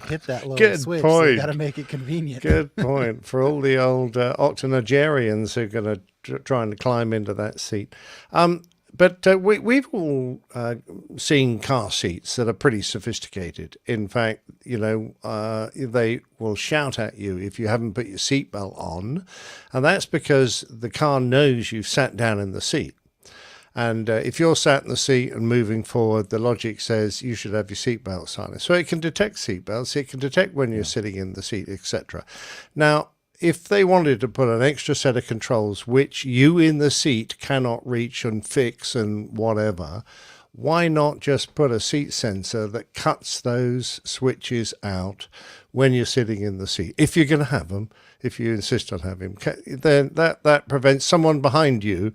hit that low switch. So you got to make it convenient. Good point. For all the old octogenarians who are going to try and climb into that seat. But we've all seen car seats that are pretty sophisticated. In fact, they will shout at you if you haven't put your seatbelt on. And that's because the car knows you've sat down in the seat. And if you're sat in the seat and moving forward, the logic says you should have your seatbelts on. So it can detect seatbelts, it can detect when you're sitting in the seat, etc. Now, if they wanted to put an extra set of controls which you in the seat cannot reach and fix and whatever, why not just put a seat sensor that cuts those switches out when you're sitting in the seat? If you're going to have them, if you insist on having them, then that prevents someone behind you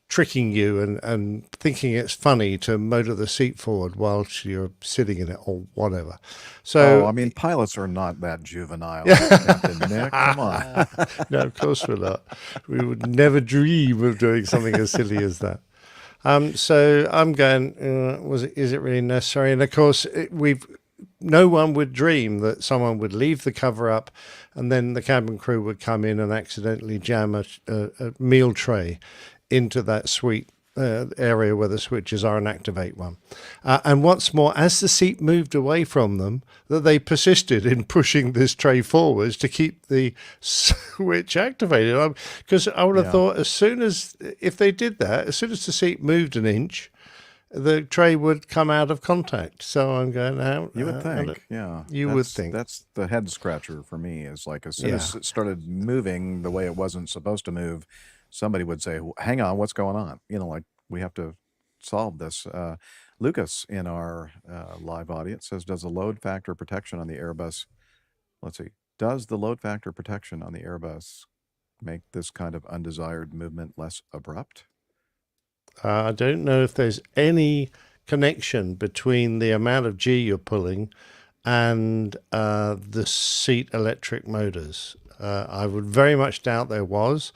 tricking you and thinking it's funny to motor the seat forward whilst you're sitting in it or whatever. So, I mean, pilots are not that juvenile, Captain Nick. Come on. No, of course we're not. We would never dream of doing something as silly as that. So I'm going, is it really necessary? And of course, no one would dream that someone would leave the cover up and then the cabin crew would come in and accidentally jam a meal tray into that suite area where the switches are and activate one. And what's more, as the seat moved away from them, that they persisted in pushing this tray forwards to keep the switch activated. Because I would have thought if they did that, as soon as the seat moved an inch, the tray would come out of contact. So I'm going out. You would think, yeah. You would think. That's the head scratcher for me, is like as soon as it started moving the way it wasn't supposed to move, somebody would say, hang on, what's going on? Like we have to solve this. Lucas in our live audience says, does the load factor protection on the Airbus, does the load factor protection on the Airbus make this kind of undesired movement less abrupt? I don't know if there's any connection between the amount of G you're pulling and the seat electric motors. I would very much doubt there was.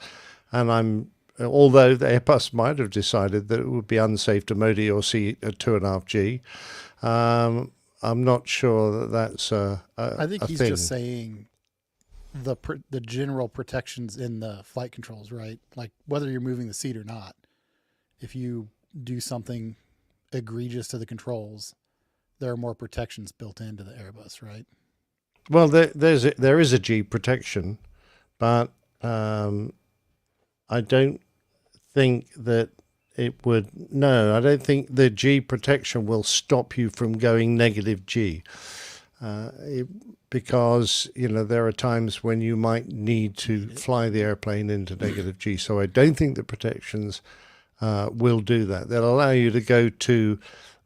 And although the Airbus might have decided that it would be unsafe to motor your seat at 2.5G, I'm not sure that that's I think he's thing. just saying the general protections in the flight controls, right? Like whether you're moving the seat or not, if you do something egregious to the controls, there are more protections built into the Airbus, right? Well, there is a G protection, but I don't think that it would. No, I don't think the G protection will stop you from going negative G, because there are times when you might need to fly the airplane into negative G. So I don't think the protections will do that. They'll allow you to go to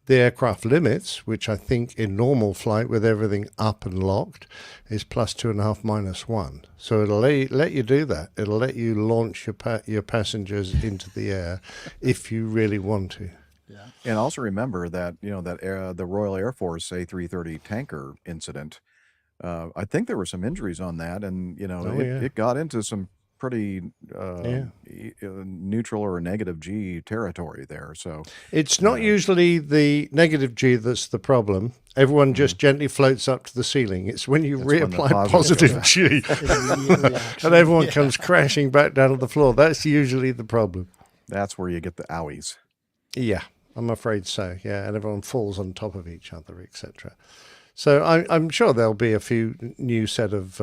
the aircraft limits, which I think in normal flight with everything up and locked is +2.5, -1. So it'll let you do that. It'll let you launch your passengers into the air if you really want to. Yeah. And also remember that, the Royal Air Force A330 tanker incident, I think there were some injuries on that, and, it got into some pretty neutral or negative G territory there. So it's not usually the negative G that's the problem. Everyone just gently floats up to the ceiling. It's when you reapply positive G and everyone comes crashing back down to the floor. That's usually the problem. That's where you get the owies. Yeah, I'm afraid so. Yeah, and everyone falls on top of each other, etc. So I'm sure there'll be a few new set of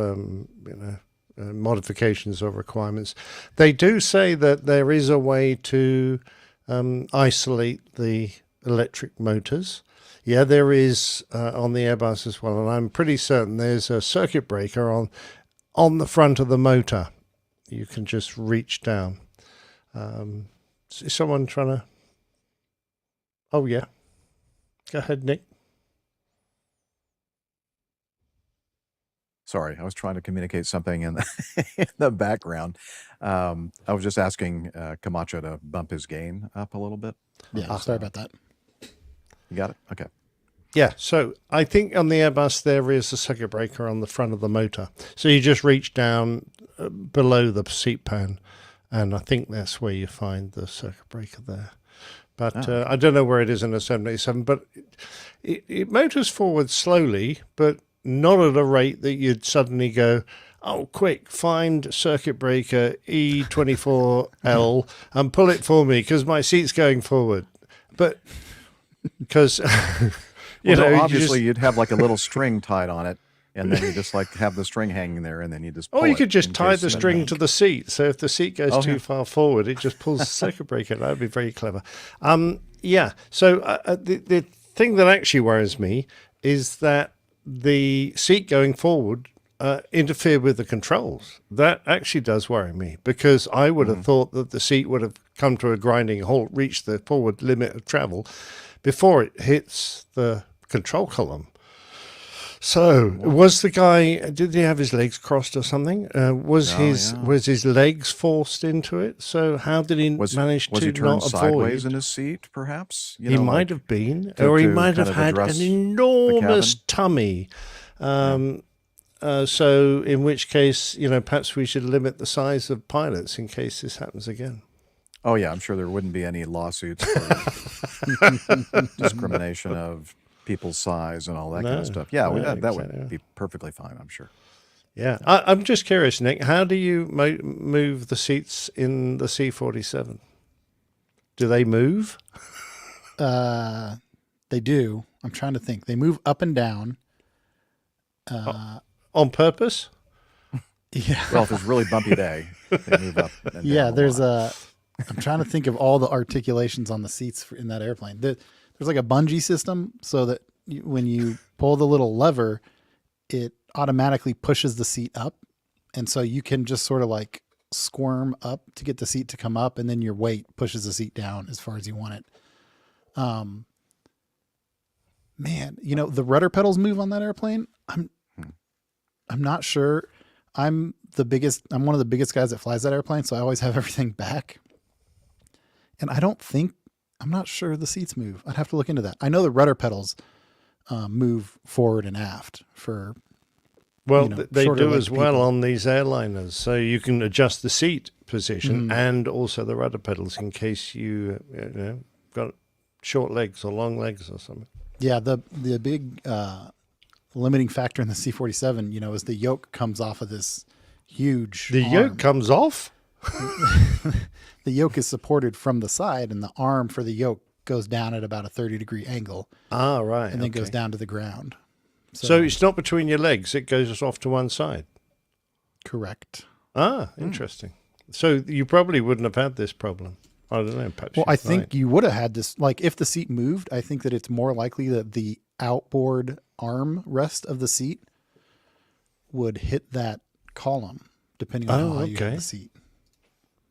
modifications or requirements. They do say that there is a way to isolate the electric motors. Yeah, there is on the Airbus as well, and I'm pretty certain there's a circuit breaker on the front of the motor. You can just reach down. Is someone trying to... Oh, yeah. Go ahead, Nick. Sorry, I was trying to communicate something in the background. I was just asking Camacho to bump his gain up a little bit. Yeah, sorry about that. You got it? Okay. Yeah, so I think on the Airbus there is a circuit breaker on the front of the motor. So you just reach down below the seat pan, and I think that's where you find the circuit breaker there. But I don't know where it is in a 787, but it motors forward slowly, but not at a rate that you'd suddenly go, oh, quick, find circuit breaker E24L and pull it for me because my seat's going forward. But because, obviously you'd have like a little string tied on it, and then you just have the string hanging there, and then you just pull Or you could just in tie case the of string anything. to the seat. So if the seat goes too far forward, it just pulls the circuit breaker. That would be very clever. Yeah. So the thing that actually worries me is that the seat going forward interfere with the controls. That actually does worry me, because I would have thought that the seat would have come to a grinding halt, reached the forward limit of travel before it hits the control column. So was the guy? Did he have his legs crossed or something? Was his legs forced into it? So how did he manage to turn not sideways avoid? in his seat? Perhaps He might have been, or he might have had an enormous tummy. So in which case, perhaps we should limit the size of pilots in case this happens again. Oh yeah, I'm sure there wouldn't be any lawsuits for discrimination of people's size and all that kind of stuff. Yeah, that would be perfectly fine, I'm sure. Yeah, I'm just curious, Nick. How do you move the seats in the C-47? Do they move? They do. I'm trying to think. They move up and down. On purpose? Yeah. Well, if it's really bumpy day, they move up and down. Yeah, I'm trying to think of all the articulations on the seats in that airplane. There's like a bungee system so that when you pull the little lever, it automatically pushes the seat up. And so you can just sort of like squirm up to get the seat to come up, and then your weight pushes the seat down as far as you want it. Man, the rudder pedals move on that airplane. I'm not sure. I'm one of the biggest guys that flies that airplane, so I always have everything back. And I'm not sure the seats move. I'd have to look into that. I know the rudder pedals move forward and aft for. Well, they do as well on these airliners, so you can adjust the seat position and also the rudder pedals in case you got short legs or long legs or something. Yeah, the big limiting factor in the C-47, is the yoke comes off of this huge. The yoke comes off? The yoke is supported from the side, and the arm for the yoke goes down at about a 30-degree angle. Ah, right. And then goes down to the ground. So it's not between your legs. It goes off to one side. Correct. Ah, interesting. So you probably wouldn't have had this problem. I don't know. Well, I think you would have had this. Like, if the seat moved, I think that it's more likely that the outboard arm rest of the seat would hit that column, depending on how you have the seat.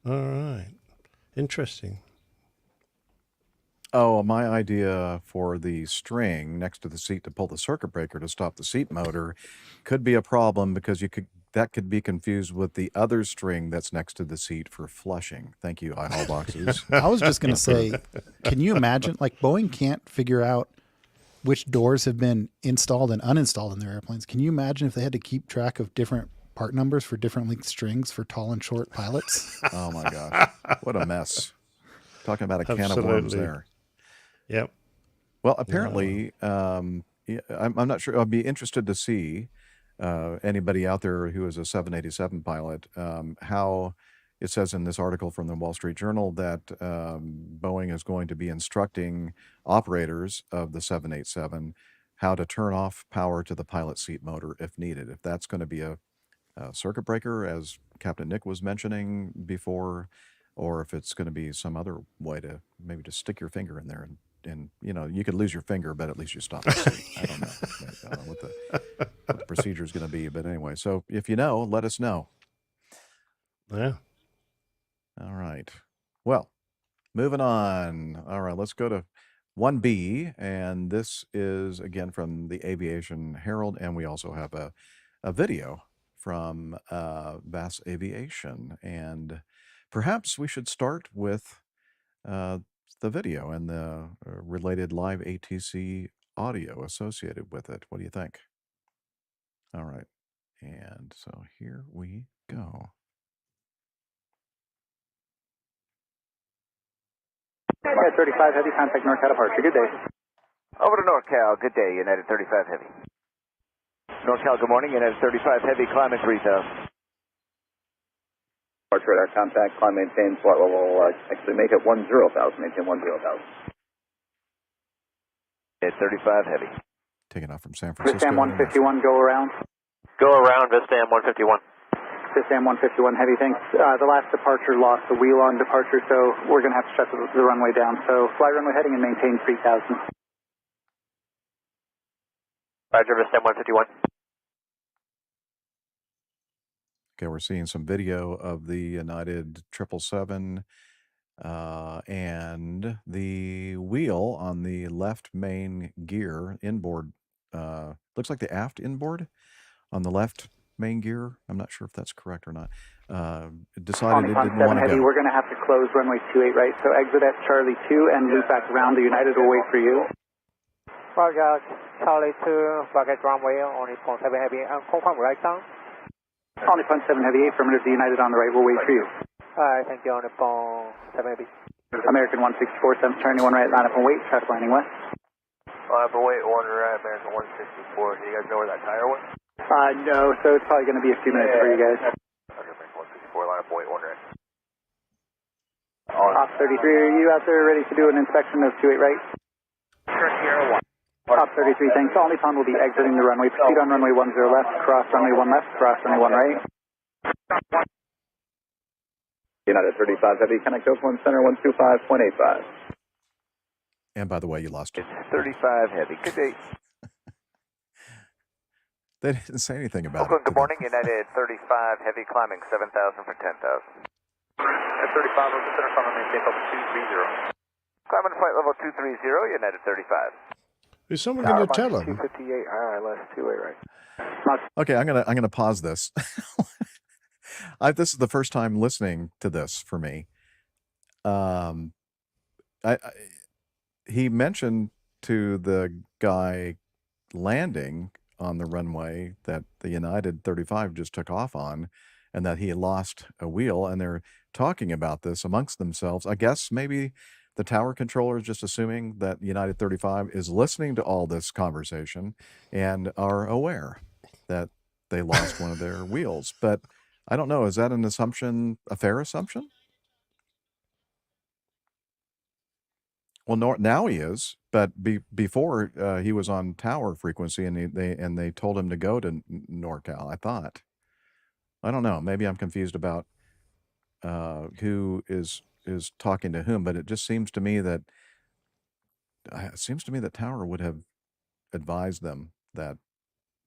All right. Interesting. Oh, my idea for the string next to the seat to pull the circuit breaker to stop the seat motor could be a problem because that could be confused with the other string that's next to the seat for flushing. Thank you, iHall boxes. I was just going to say, can you imagine, like, Boeing can't figure out which doors have been installed and uninstalled in their airplanes. Can you imagine if they had to keep track of different part numbers for different length strings for tall and short pilots? Oh my gosh, what a mess. Talking about a can of worms there. Yep. Well, apparently, I'm not sure. I'll be interested to see anybody out there who is a 787 pilot, how it says in this article from the Wall Street Journal that Boeing is going to be instructing operators of the 787 how to turn off power to the pilot seat motor if needed. If that's going to be a circuit breaker, as Captain Nick was mentioning before, or if it's going to be some other way to maybe just stick your finger in there and you could lose your finger, but at least you stop the seat. I don't know what the procedure is going to be, but anyway. So if you know, let us know. Yeah. All right. Well, moving on. All right, let's go to 1B, and this is again from the Aviation Herald, and we also have a video from Bass Aviation, and perhaps we should start with the video and the related live ATC audio associated with it. What do you think? All right, and so here we go. United 35 Heavy, contact NorCal departure. Good day. Over to NorCal. Good day, United 35 Heavy. NorCal, good morning. United 35 Heavy, climb at 3,000. Departure radar contact, climb maintain, flight level, actually make it 10,000, maintain 10,000. United 35 Heavy. Taking off from San Francisco. Vistam 151, go around. Go around, Vistam 151. Vistam 151 Heavy, thanks. The last departure lost the wheel on departure, so we're going to have to shut the runway down. So fly runway heading and maintain 3,000. Roger, Vistam 151. Okay, we're seeing some video of the United 777 And the wheel on the left main gear inboard, looks like the aft inboard on the left main gear. I'm not sure if that's correct or not. Decided it didn't want to go. We're going to have to close runway 28 right, so exit at Charlie 2 and loop back around. The United will wait for you. Roger, Charlie 2, back runway, only point 7 heavy, and confirm right down. Only point 7 heavy, affirmative, the United on the right will wait for you. Alright, thank you, only point 7 heavy. American 164, 7 turning 1 right, line up and wait, traffic landing west. Line up and wait, 1 right, American 164. Do you guys know where that tire was? No, so it's probably going to be a few minutes for you guys. Okay, American 164, line up and wait, 1 right. Op 33, are you out there ready to do an inspection of 28 right? Sure, Sierra 1. Top 33, thanks. Only Pond will be exiting the runway. Proceed on runway 10 left, cross runway 1 left, cross runway 1 right. United 35 Heavy, connect Oakland Center 125.85. And by the way, you lost it. 35 Heavy, good day. They didn't say anything about Oakland, it. good morning. United 35 Heavy, climbing 7,000 for 10,000. At 35, Oakland Center, climbing maintain level 230. Climbing flight level 230, United 35. Is someone going to tell him? 258, ILS 2A right. Okay, I'm gonna pause this. This is the first time listening to this for me. He mentioned to the guy landing on the runway that the United 35 just took off on, and that he had lost a wheel, and they're talking about this amongst themselves. I guess maybe the tower controller is just assuming that United 35 is listening to all this conversation and are aware that they lost one of their wheels. But I don't know. Is that an assumption, a fair assumption? Well, now he is, but before he was on tower frequency, and they told him to go to NorCal. I thought. I don't know. Maybe I'm confused about who is talking to whom, but it just seems to me that Tower would have advised them that.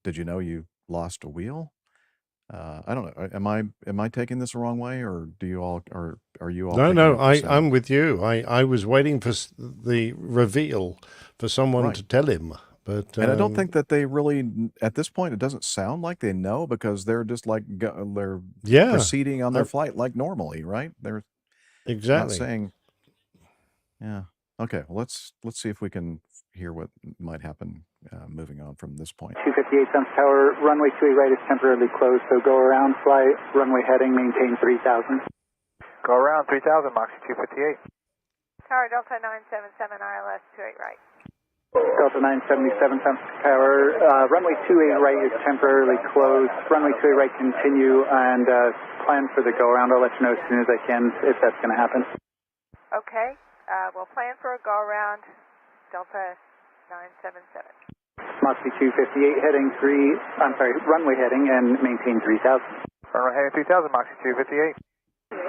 Did you know you lost a wheel? I don't know. Am I taking this the wrong way, or do you all are you all? No. I'm with you. I was waiting for the reveal for someone to tell him, but and I don't think that they really at this point. It doesn't sound like they know, because they're just like they're proceeding on their flight like normally, right? They're exactly not saying. Yeah. Okay. Well, let's see if we can hear what might happen moving on from this point. 258 Sun's Tower, runway 28 right is temporarily closed, so go around, fly runway heading, maintain 3000. Go around 3,000, Moxie 258. Tower Delta 977, ILS 28 right. Delta 977 Sun's Tower, runway 28 right is temporarily closed. Runway 28 right continue, and plan for the go around. I'll let you know as soon as I can if that's going to happen. Okay, we'll plan for a go around Delta 977. Moxie 258 heading runway heading and maintain 3000. Runway heading 3000, Moxie 258.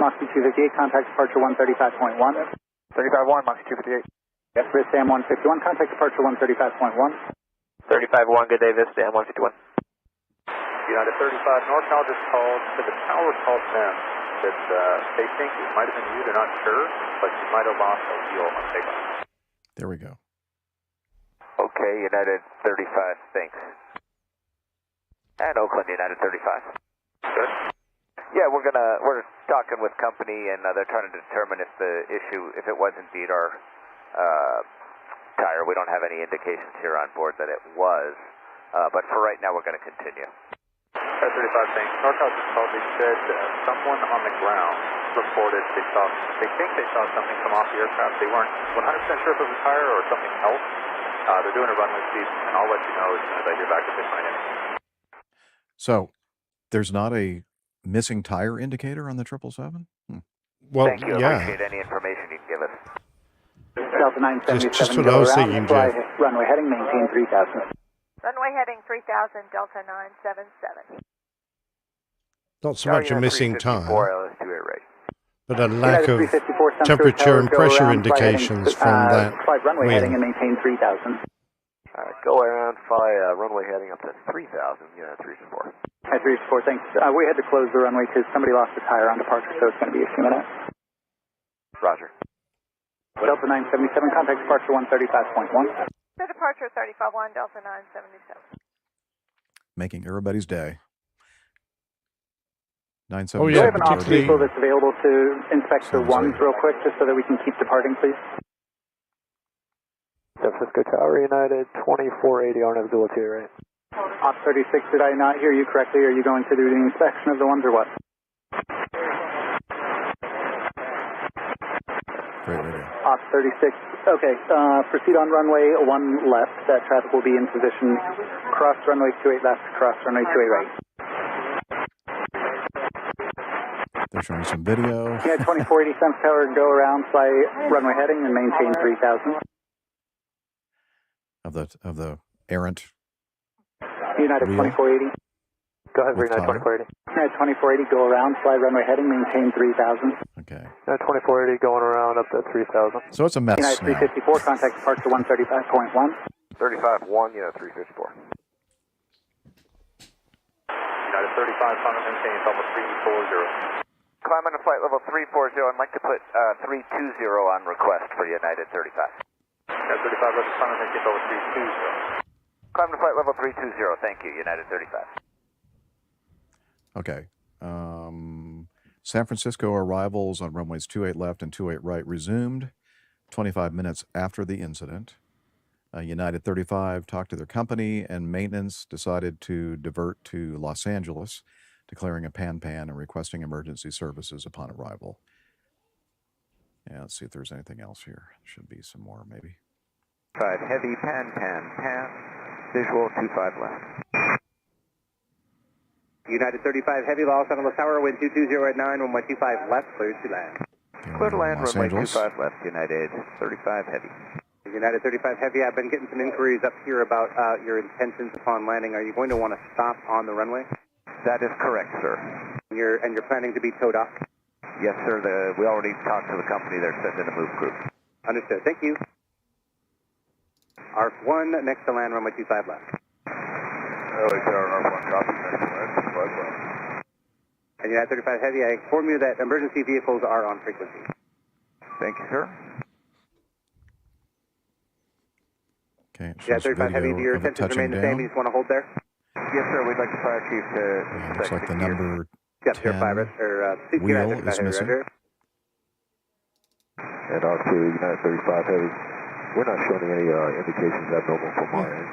Moxie 258, contact departure 135.1. 35-1, Moxie 258. Yes, Vista M151, contact departure 135.1. 35-1, good day, Vista M151. United 35, NorCal just called, said the tower called them, that they think it might have been you, they're not sure, but you might have lost a wheel on takeoff. There we go. Okay, United 35, thanks. And Oakland, United 35. Good. Yeah, we're talking with company, and they're trying to determine if if it was indeed our tire. We don't have any indications here on board that it was, but for right now, we're going to continue. 35, thanks. NorCal just called. They said someone on the ground reported they think they saw something come off the aircraft. They weren't 100% sure if it was a tire or something else. They're doing a runway sweep, and I'll let you know as soon as I hear back if they find anything. So, there's not a missing tire indicator on the 777? Well, thank you. I appreciate any information you can give us. Delta 977, just what I was thinking, Jeff. Runway heading, maintain 3000. Runway heading 3000, Delta 977. Not so much a missing tire, ILS 2A right. but a lack of temperature and pressure indications from that runway wheel. heading and maintain 3000. Go around, fly runway heading up to 3,000, Unit 364. At 364, thanks. We had to close the runway because somebody lost a tire on departure, so it's going to be a few minutes. Roger. Delta 977, contact departure 135.1. The departure 35-1, Delta 977. Making everybody's day. Oh, 977. yeah, Do we have an ops vehicle that's available to inspect the ones real quick, just so that we can keep departing, please? San Francisco Tower, United 2480 on Abdullah 2, right? Ops 36, did I not hear you correctly? Are you going to do the inspection of the ones or what? Great radio. Ops 36, okay, proceed on runway 1 left. That traffic will be in position. Cross runway 28 left, cross runway 28 right. They're showing some video. Yeah, 2480 San Tower, go around, fly runway heading, and maintain 3000. Of the errant. United 2480. Go ahead, United 2480. United 2480, go around, fly runway heading, maintain 3000. Okay. United 2480 going around up to 3000. So it's a mess United 354, contact departure 135.1. 35-1, United 354. United 35, final maintain, level 340. Climbing to flight level 340, I'd like to put 320 on request for United 35. United 35, let's final maintain, level 320. Climb to flight level 320, thank you, United 35. Okay. San Francisco arrivals on runways 28 left and 28 right resumed 25 minutes after the incident. United 35 talked to their company, and maintenance decided to divert to Los Angeles, declaring a pan-pan and requesting emergency services upon arrival. Yeah, let's see if there's anything else here. Should be some more, maybe. 5 heavy, pan, visual 25 left. United 35 heavy, Los Angeles Tower, wind 220 at 9, 125 left, clear to land. Clear to land, Los runway Angeles. 25 left, United 35 heavy. United 35 heavy, I've been getting some inquiries up here about your intentions upon landing. Are you going to want to stop on the runway? That is correct, sir. You're planning to be towed off? Yes, sir. We already talked to the company. They're sending a move crew. Understood. Thank you. ARC 1, next to land, runway 25 left. LA Tower, ARC 1, copy. Next to land, 25 left. And United 35 heavy, I inform you that emergency vehicles are on frequency. Thank you, sir. Okay. United 35 heavy, do your intentions remain the same? You just want to hold there? Yes, sir. We'd like the fire chief to Looks like the number Yep, 10 here, 5, wheel is missing. And ARC 2, United 35 heavy. We're not showing any indications abnormal from our end.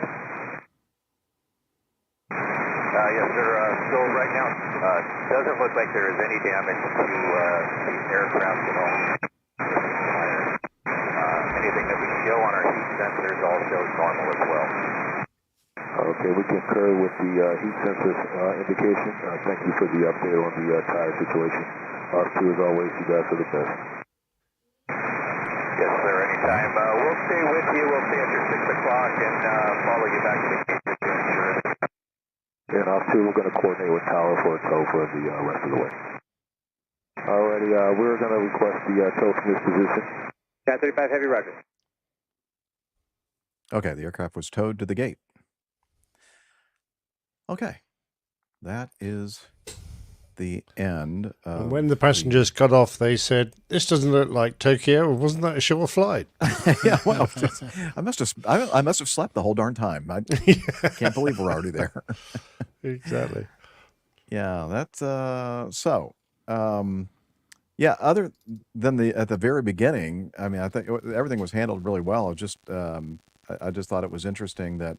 Yes, sir. So right now, doesn't look like there is any damage to the aircraft at all. Anything that we show on our heat sensors all shows normal as well. Okay, we concur with the heat sensor indication. Thank you for the update on the tire situation. ARC 2, as always, you guys are the best. Yes, sir. Anytime. We'll stay with you. We'll stay after 6 o'clock and follow you back to the gate. And ARC 2, we're going to coordinate with Tower for a tow for the rest of the way. Alrighty, we're going to request the tow from this position. United 35 heavy, roger. Okay, the aircraft was towed to the gate. Okay, that is the end. And when the passengers got off, they said, "This doesn't look like Tokyo. Wasn't that a short flight?" Yeah, well, I must have slept the whole darn time. I can't believe we're already there. Exactly. Yeah, that's so. Yeah, other than at the very beginning, I mean, I think everything was handled really well. It just, I just thought it was interesting that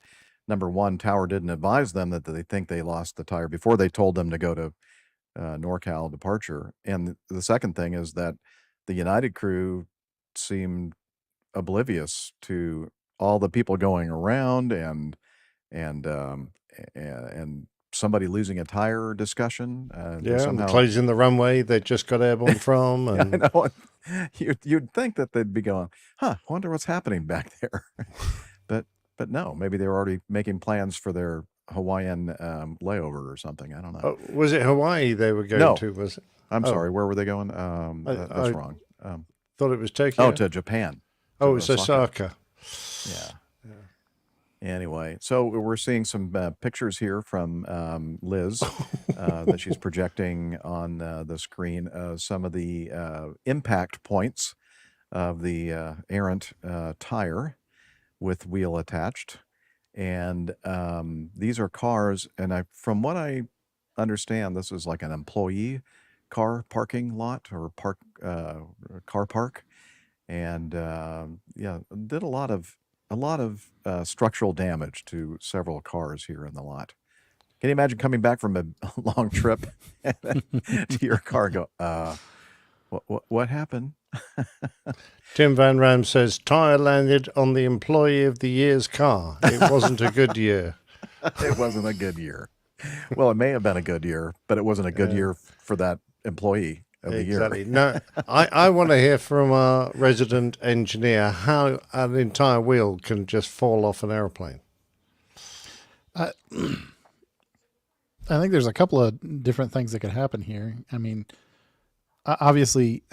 number one, Tower didn't advise them that they think they lost the tire before they told them to go to NorCal departure. And the second thing is that the United crew seemed oblivious to all the people going around and somebody losing a tire discussion. Yeah, somehow closing the runway they just got airborne from. And I know. You'd think that they'd be going, I wonder what's happening back there. But no, maybe they were already making plans for their Hawaiian layover or something. I don't know. Oh, was it Hawaii they were going to? Was it? I'm sorry. Where were they going? That's wrong. Thought it was Tokyo. Oh, to Japan. Oh, it's Osaka. Yeah. Anyway, so we're seeing some pictures here from Liz that she's projecting on the screen. Some of the impact points of the errant tire with wheel attached. And these are cars, and from what I understand, this is like an employee car parking lot or car park, and yeah, did a lot of structural damage to several cars here in the lot. Can you imagine coming back from a long trip to your car? Go, what happened? Tim Van Ram says tire landed on the Employee of the Year's car. It wasn't a good year. It wasn't a good year. Well, it may have been a good year, but it wasn't a good year for that employee of the year. Exactly. No, I want to hear from our resident engineer how an entire wheel can just fall off an airplane. I think there's a couple of different things that could happen here. I mean, obviously,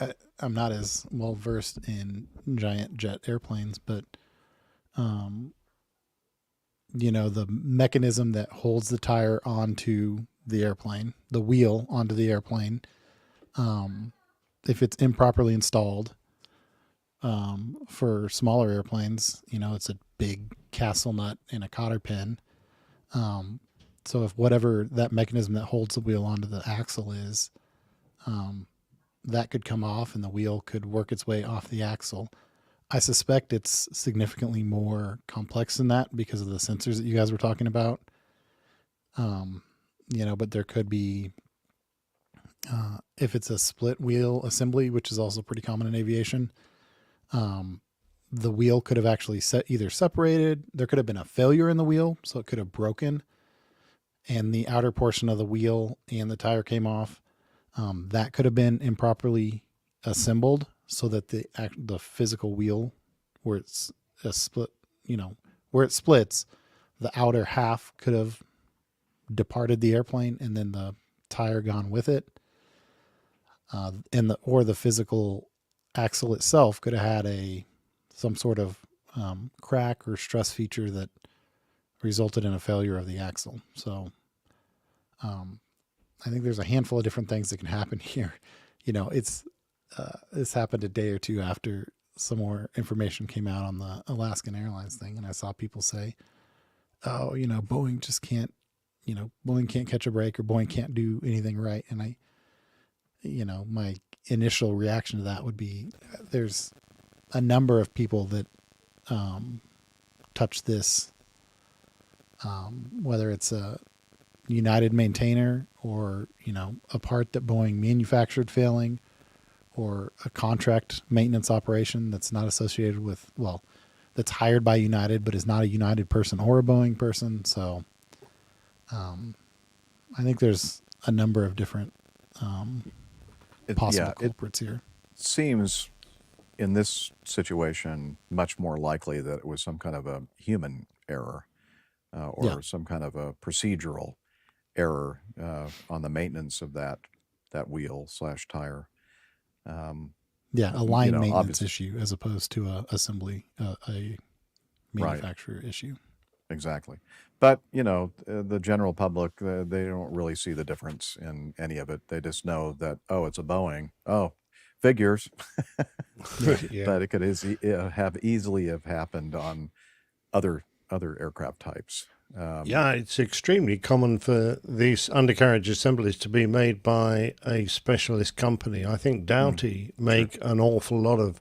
I'm not as well versed in giant jet airplanes, but the mechanism that holds the tire onto the airplane, the wheel onto the airplane, if it's improperly installed, for smaller airplanes, it's a big castle nut in a cotter pin. So if whatever that mechanism that holds the wheel onto the axle is, that could come off and the wheel could work its way off the axle. I suspect it's significantly more complex than that because of the sensors that you guys were talking about. But there could be, if it's a split wheel assembly, which is also pretty common in aviation, the wheel could have actually either separated. There could have been a failure in the wheel, so it could have broken, and the outer portion of the wheel and the tire came off. That could have been improperly assembled so that the physical wheel, where it's a split, where it splits, the outer half could have departed the airplane and then the tire gone with it. Or the physical axle itself could have had some sort of crack or stress feature that resulted in a failure of the axle. So I think there's a handful of different things that can happen here. This happened a day or two after some more information came out on the Alaskan Airlines thing, and I saw people say, "Oh, Boeing just can't, Boeing can't catch a break, or Boeing can't do anything right." And my initial reaction to that would be, there's a number of people that touch this, whether it's a United maintainer or, a part that Boeing manufactured failing, or a contract maintenance operation that's not associated with, that's hired by United, but is not a United person or a Boeing person. So I think there's a number of different possible culprits here. Seems in this situation much more likely that it was some kind of a human error or some kind of a procedural error on the maintenance of that wheel / tire. A line maintenance issue as opposed to a assembly, a manufacturer issue. Exactly. But, the general public, they don't really see the difference in any of it. They just know that, it's a Boeing. Oh, figures. But it could easily have happened on other aircraft types. It's extremely common for these undercarriage assemblies to be made by a specialist company. I think Doughty make an awful lot of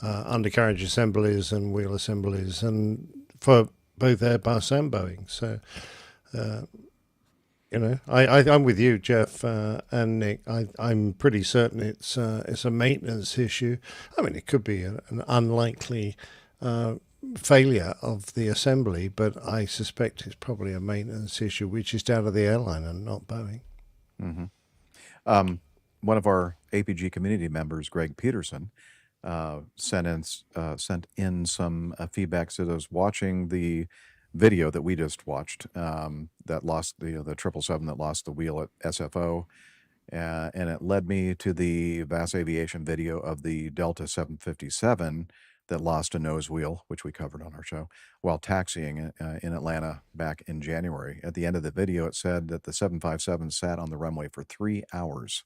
undercarriage assemblies and wheel assemblies, and for both Airbus and Boeing. So, I'm with you, Jeff and Nick. I'm pretty certain it's a maintenance issue. I mean, it could be an unlikely failure of the assembly, but I suspect it's probably a maintenance issue, which is down to the airline and not Boeing. Mm-hmm. One of our APG community members, Greg Peterson, sent in some feedback. So I was watching the video that we just watched that lost the 777 that lost the wheel at SFO, and it led me to the VAS Aviation video of the Delta 757 that lost a nose wheel, which we covered on our show, while taxiing in Atlanta back in January. At the end of the video, it said that the 757 sat on the runway for 3 hours.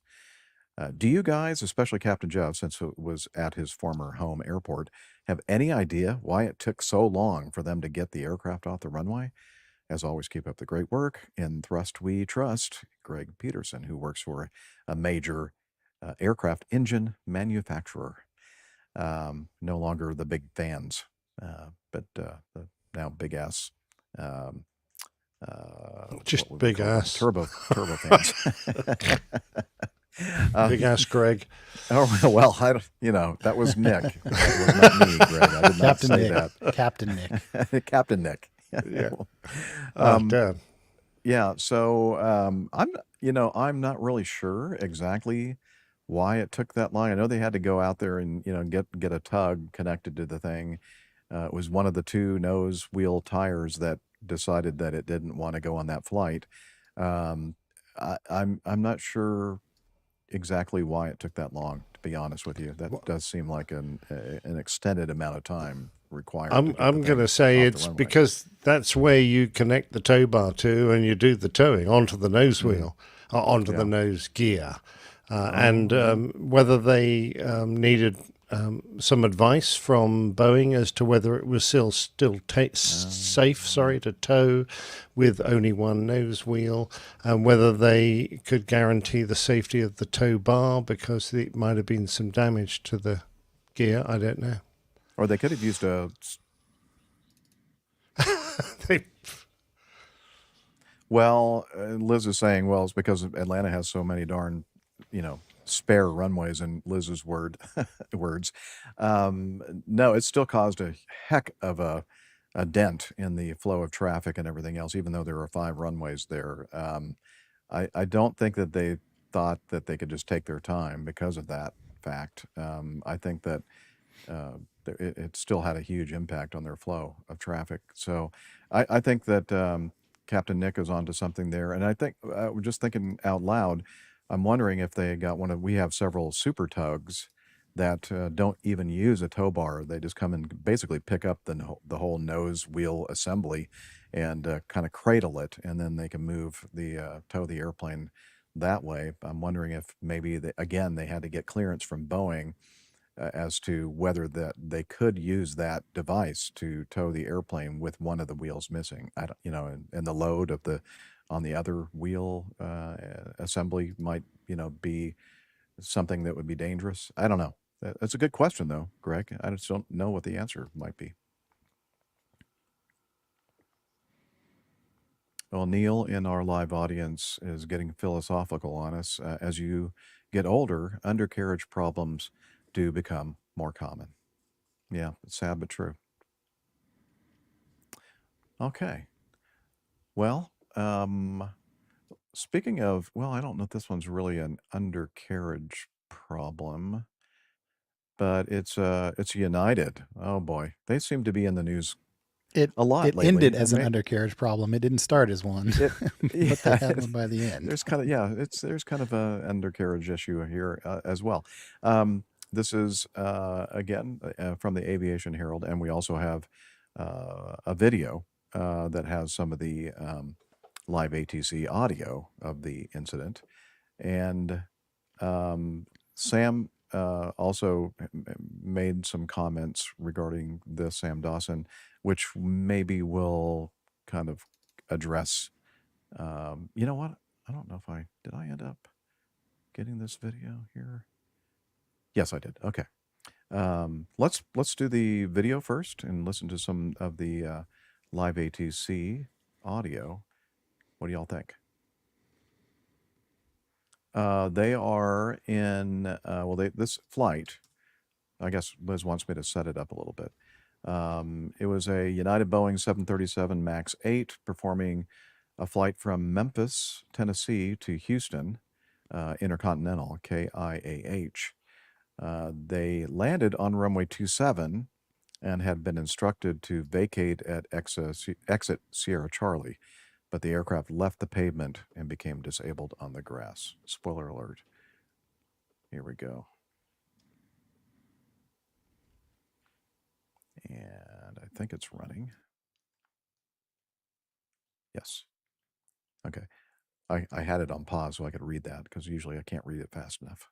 Do you guys, especially Captain Jeff, since it was at his former home airport, have any idea why it took so long for them to get the aircraft off the runway? As always, keep up the great work. In thrust we trust, Greg Peterson, who works for a major aircraft engine manufacturer. No longer the big fans, but now big ass. Just big ass. Turbo fans. Big ass Greg. Oh well, that was Nick. That was not me, Greg. I did not Captain say Nick. that. Captain Nick. Captain Nick. Yeah. Damn. Yeah. So I'm not really sure exactly why it took that long. I know they had to go out there and get a tug connected to the thing. It was one of the two nose wheel tires that decided that it didn't want to go on that flight. I'm not sure exactly why it took that long, to be honest with you. That does seem like an extended amount of time required. I'm going to say it's because that's where you connect the tow bar to, and you do the towing onto the nose wheel, or onto the nose gear. And whether they needed some advice from Boeing as to whether it was still safe, to tow with only one nose wheel, and whether they could guarantee the safety of the tow bar because it might have been some damage to the gear. I don't know. Or they could have used a. Well, Liz is saying, well, it's because Atlanta has so many darn, spare runways, in Liz's words. No, it still caused a heck of a dent in the flow of traffic and everything else, even though there are 5 runways there. I don't think that they thought that they could just take their time because of that fact. I think that it still had a huge impact on their flow of traffic. So I think that Captain Nick is onto something there. And I think, we're just thinking out loud, I'm wondering if they got we have several super tugs that don't even use a tow bar. They just come and basically pick up the whole nose wheel assembly and kind of cradle it, and then they can tow the airplane that way. I'm wondering if maybe, they had to get clearance from Boeing as to whether that they could use that device to tow the airplane with one of the wheels missing. I don't, and the load of on the other wheel assembly might, be something that would be dangerous. I don't know. That's a good question, though, Greg. I just don't know what the answer might be. Well, Neil in our live audience is getting philosophical on us. As you get older, undercarriage problems do become more common. Yeah, it's sad but true. Okay. Well, speaking of, I don't know if this one's really an undercarriage problem, but it's United. Oh boy, they seem to be in the news a lot It lately. ended as an undercarriage problem. It didn't start as one, but they had one by the end. There's kind of a undercarriage issue here as well. This is again from the Aviation Herald, and we also have a video that has some of the live ATC audio of the incident, and Sam also made some comments regarding this, Sam Dawson, which maybe will kind of address. You know what? I don't know if did I end up getting this video here? Yes, I did. Okay. Let's do the video first and listen to some of the live ATC audio. What do y'all think? They are in, this flight, I guess Liz wants me to set it up a little bit. It was a United Boeing 737 MAX 8 performing a flight from Memphis, Tennessee to Houston, Intercontinental, KIAH. They landed on runway 27 and had been instructed to vacate at exit Sierra Charlie, but the aircraft left the pavement and became disabled on the grass. Spoiler alert. Here we go. And I think it's running. Yes. Okay. I had it on pause so I could read that, because usually I can't read it fast enough.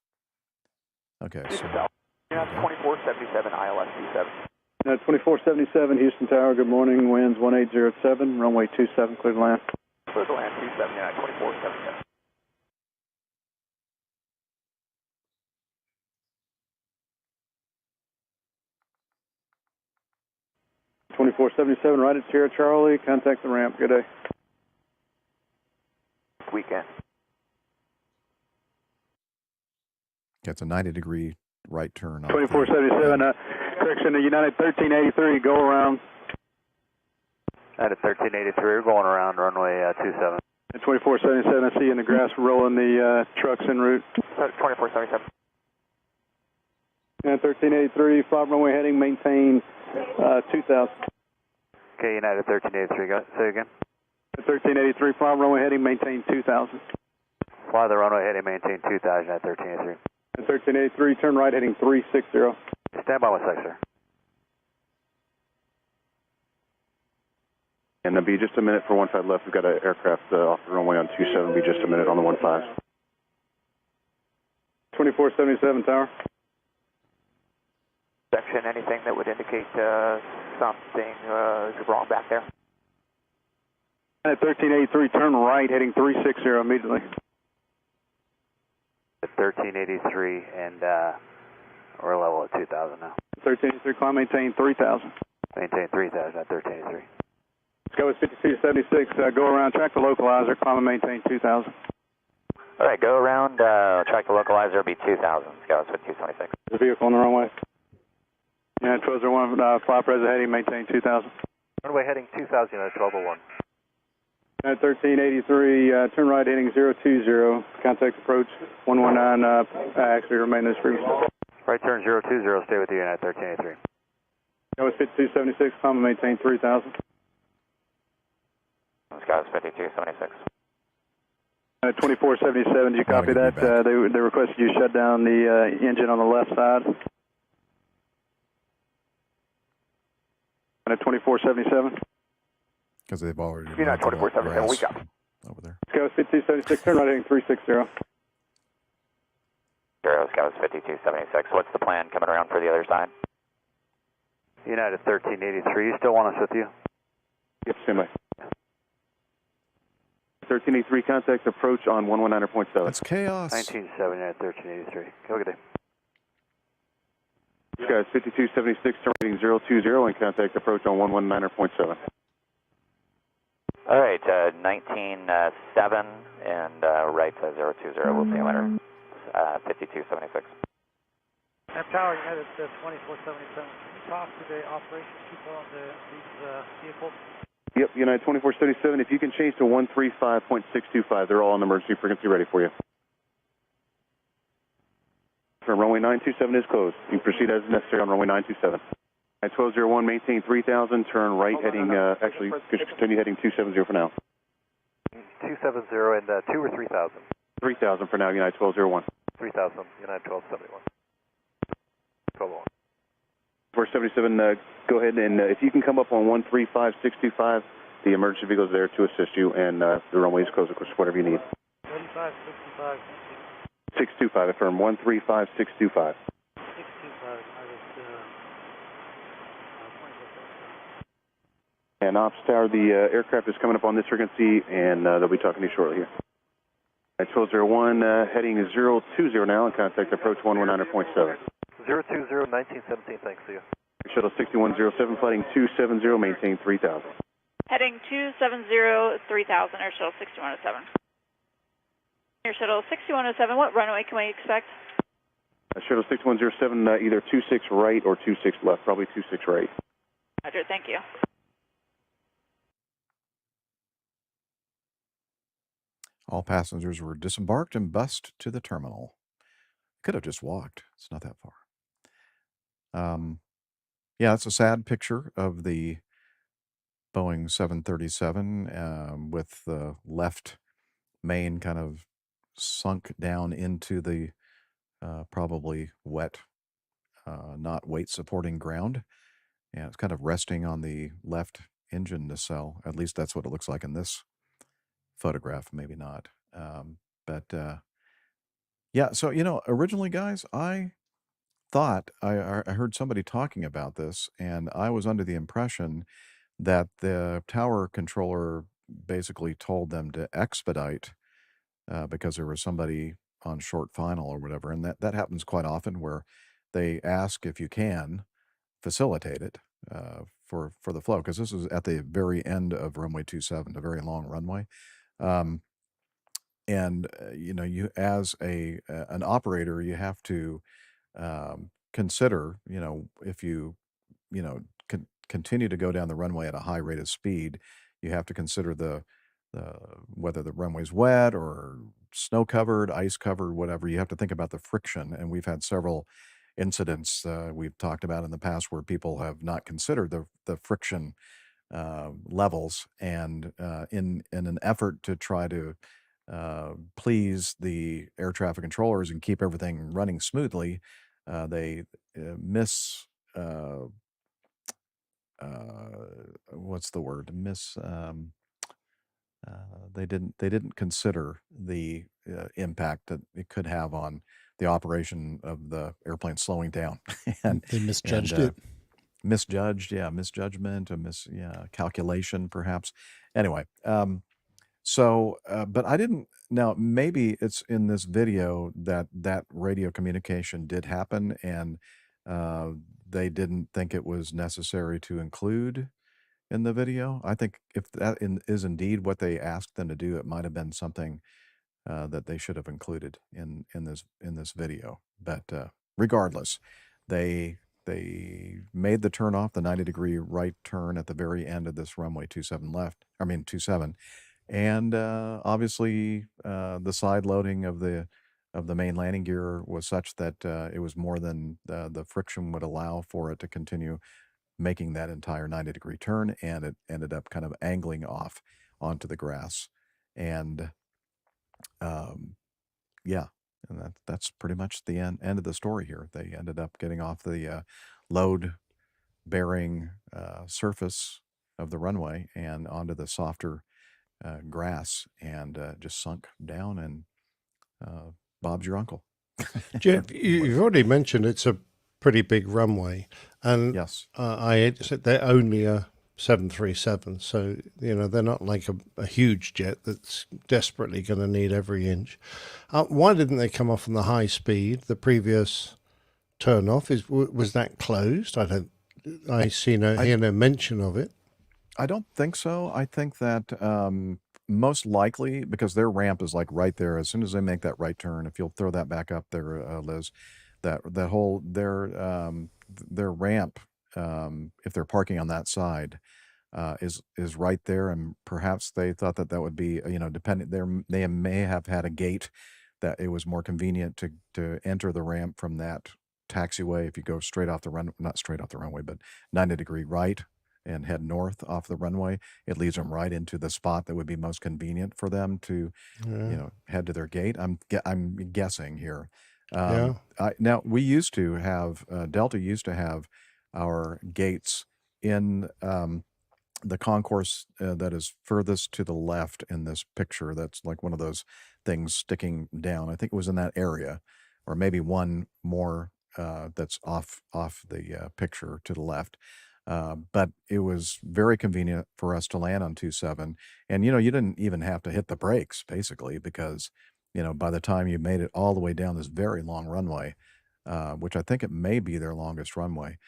Okay, This so is Al. 2477 ILS 27. 2477 Houston Tower, good morning. Winds 1807, runway 27, clear to land. Clear to land 27, 2477. 2477, right at Sierra Charlie, contact the ramp, good day. Weekend. it's a 90-degree right turn. 2477, correction to United 1383, go around. United 1383, we're going around runway 27. At 2477, I see you in the grass rolling the trucks en route. 2477. And 1383, 5 runway heading, maintain 2000. Okay, United 1383, go, say again. At 1383, 5 runway heading, maintain 2000. Fly the runway heading, maintain 2000 at 1383. At 1383, turn right heading 360. Stand by 1 sec, sir. And it'll be just a minute for 15 left. We've got an aircraft off the runway on 27. Be just a minute on the 15. 2477 tower. Section, anything that would indicate something is wrong back there? At 1383, turn right heading 360 immediately. At 1383, and we're level at 2000 now. 1383, climb, maintain 3000. Maintain 3000 at 1383. Sky was 5276, go around, track the localizer, climb and maintain 2000. All right, go around, track the localizer, be 2000. Sky was 5276. There's a vehicle on the runway. Yeah, 1201, fly present heading, maintain 2000. Runway heading 2000, United 1201. At 1383, turn right heading 020, contact approach 119, actually remain this frequency. Right turn 020, stay with you, United 1383. Sky was 5276, climb and maintain 3000. Sky was 5276. 2477, did you copy that? They requested you shut down the engine on the left side. At 2477. Because they've already. United 2477, we got over there. Sky was 5276, turn right heading 360. Sky was 5276. What's the plan coming around for the other side? United 1383, you still want us with you? Yes, stand by. 1383, contact approach on 119.7. That's chaos. 197 at 1383. Have a good day. Sky is 5276, turning 020 and contact approach on 119.7. All right, 197 and right 020. We'll see you later. 5276. Tower United 2477. Can you talk to the operations people on these vehicles? Yep, United 2477. If you can change to 135.625, they're all on emergency frequency ready for you. Runway 927 is closed. You proceed as necessary on runway 927. At 1201, maintain 3000, turn right heading, actually, continue heading 270 for now. 270 and 2 or 3000? 3000 for now, United 1201. 3000, United 1271. 1201. 477, go ahead and if you can come up on 135.625, the emergency vehicle is there to assist you, and the runway is closed, of course, whatever you need. 3565. 625, affirm 135.625. 625. And Ops Tower, the aircraft is coming up on this frequency, and they'll be talking to you shortly here. At 1201, heading 020 now, and contact approach 119.7. 020, 1917, thanks, see you. Shuttle 6107, flighting 270, maintain 3000. Heading 270, 3000, Air Shuttle 6107. Air Shuttle 6107, what runway can we expect? Shuttle 6107, either 26 right or 26 left, probably 26 right. Roger, thank you. All passengers were disembarked and bused to the terminal. Could have just walked. It's not that far. Yeah, it's a sad picture of the Boeing 737 with the left main kind of sunk down into the probably wet, not weight-supporting ground. Yeah, it's kind of resting on the left engine nacelle. At least that's what it looks like in this photograph. Maybe not. Yeah, so, originally, guys, I thought I heard somebody talking about this, and I was under the impression that the tower controller basically told them to expedite because there was somebody on short final or whatever, and that happens quite often where they ask if you can facilitate it for the flow, because this is at the very end of runway 27, a very long runway. And you as an operator, you have to consider, if you continue to go down the runway at a high rate of speed, you have to consider the whether the runway's wet or snow covered, ice covered, whatever. You have to think about the friction, and we've had several incidents we've talked about in the past where people have not considered the friction levels, and in an effort to try to please the air traffic controllers and keep everything running smoothly, they miss what's the word? They didn't consider the impact that it could have on the operation of the airplane slowing down, and they misjudged it. Misjudgment, calculation, perhaps. Anyway, but I didn't. Now, maybe it's in this video that radio communication did happen, and they didn't think it was necessary to include in the video. I think if that is indeed what they asked them to do, it might have been something that they should have included in this video. But regardless, they made the turn off, the 90-degree right turn at the very end of this runway 27 and obviously the side loading of the main landing gear was such that it was more than the friction would allow for it to continue making that entire 90-degree turn, and it ended up kind of angling off onto the grass. And and that's pretty much the end of the story here. They ended up getting off the load-bearing surface of the runway and onto the softer grass, and just sunk down, and Bob's your uncle. Jeff, you've already mentioned it's a pretty big runway, and yes, I said they're only a 737, so they're not like a huge jet that's desperately going to need every inch. Why didn't they come off on the high speed? The previous turn off was that closed? I hear no mention of it. I don't think so. I think that most likely, because their ramp is like right there, as soon as they make that right turn, if you'll throw that back up there, Liz, that whole their ramp, if they're parking on that side, is right there, and perhaps they thought that would be dependent. They may have had a gate that it was more convenient to enter the ramp from that taxiway. If you go straight off the run, not straight off the runway, but 90-degree right and head north off the runway, it leads them right into the spot that would be most convenient for them to head to their gate. I'm guessing here. Now we used to have Delta used to have our gates in the concourse that is furthest to the left in this picture. That's like one of those things sticking down. I think it was in that area, or maybe one more that's off the picture to the left. But it was very convenient for us to land on 27, and you didn't even have to hit the brakes basically, because by the time you made it all the way down this very long runway, which I think it may be their longest runway,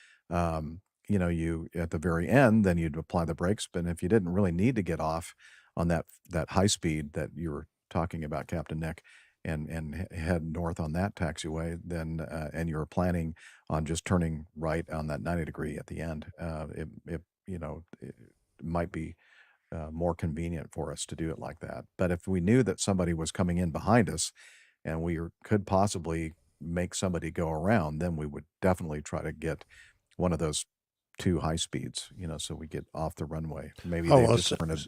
you at the very end, then you'd apply the brakes. But if you didn't really need to get off on that high speed that you were talking about, Captain Nick, and head north on that taxiway, then and you're planning on just turning right on that 90-degree at the end, it might be more convenient for us to do it like that. But if we knew that somebody was coming in behind us and we could possibly make somebody go around, then we would definitely try to get one of those two high speeds, so we get off the runway. Maybe they just printed.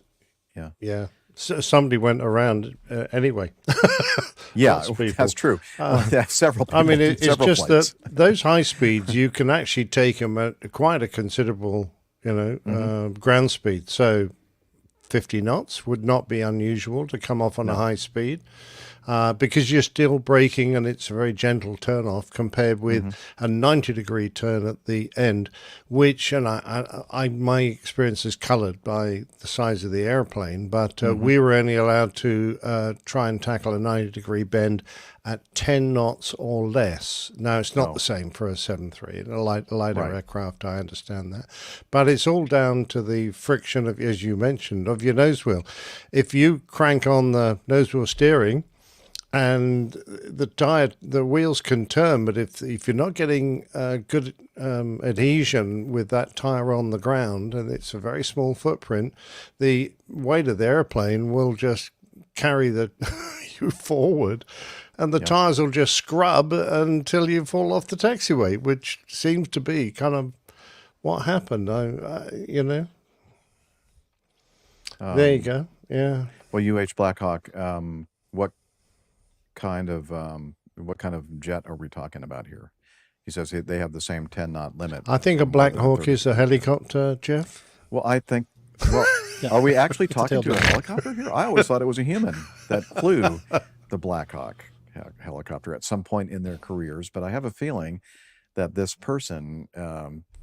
Yeah. So somebody went around anyway. Yeah, that's true. Several people. I mean, it's just flights. that those high speeds, you can actually take them at quite a considerable, ground speed. So 50 knots would not be unusual to come off on a high speed. because you're still braking and it's a very gentle turn off compared with a 90-degree turn at the end, which, and my experience is colored by the size of the airplane, but we were only allowed to try and tackle a 90-degree bend at 10 knots or less. Now, it's not the same for a 7.3, a lighter aircraft, I understand that. But it's all down to the friction, of, as you mentioned, of your nose wheel. If you crank on the nose wheel steering and the wheels can turn, but if you're not getting good adhesion with that tire on the ground, and it's a very small footprint, the weight of the airplane will just carry you forward, and the tires will just scrub until you fall off the taxiway, which seems to be kind of what happened. There you go. Yeah. Well, Blackhawk, what kind of jet are we talking about here? He says they have the same 10-knot limit. I think a Black Hawk is a helicopter, Jeff. Well, I think. Well, are we actually talking to a helicopter here? I always thought it was a human that flew the Black Hawk helicopter at some point in their careers, but I have a feeling that this person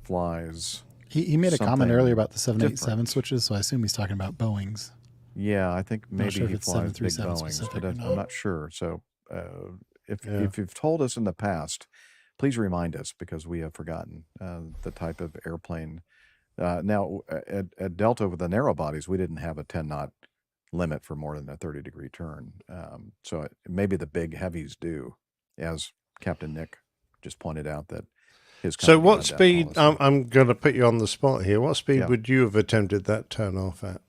flies. He made a comment earlier about the 787 switches, so I assume he's talking about Boeings. Yeah, I think maybe he flies big Boeings, specific, but I'm not sure. So if you've told us in the past, please remind us, because we have forgotten the type of airplane. Now, at Delta with the narrow bodies, we didn't have a 10-knot limit for more than a 30-degree turn. So maybe the big heavies do, as Captain Nick just pointed out that his company. So what speed, I'm going to put you on the spot here, what speed would you have attempted that turn off at?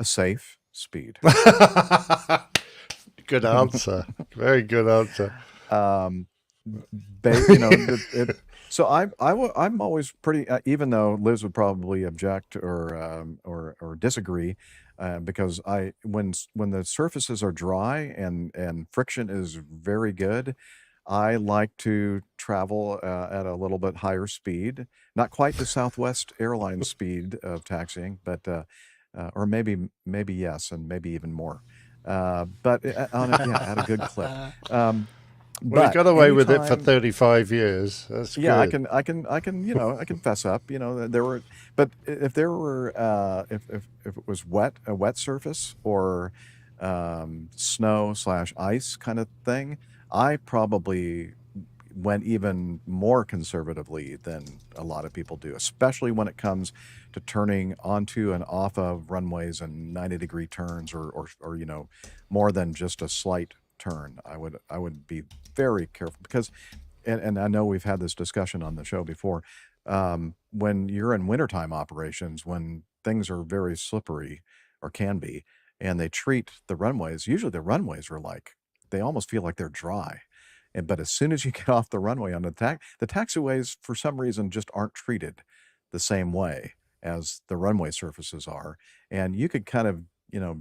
A safe speed. Good answer. Very good answer. So I'm always pretty, even though Liz would probably object or disagree, because when the surfaces are dry and friction is very good, I like to travel at a little bit higher speed, not quite the Southwest Airlines speed of taxiing, but or maybe yes, and maybe even more. But at a good clip. Well, you got away with it for 35 years. That's good. Yeah, I can I can fess up. There were, but if there were, if it was a wet surface or snow/ice kind of thing, I probably went even more conservatively than a lot of people do, especially when it comes to turning onto and off of runways and 90-degree turns or more than just a slight turn. I would be very careful because, and I know we've had this discussion on the show before, when you're in wintertime operations, when things are very slippery or can be, and they treat the runways, usually the runways are they almost feel like they're dry. But as soon as you get off the runway on the taxiways, for some reason, just aren't treated the same way as the runway surfaces are. And you could kind of,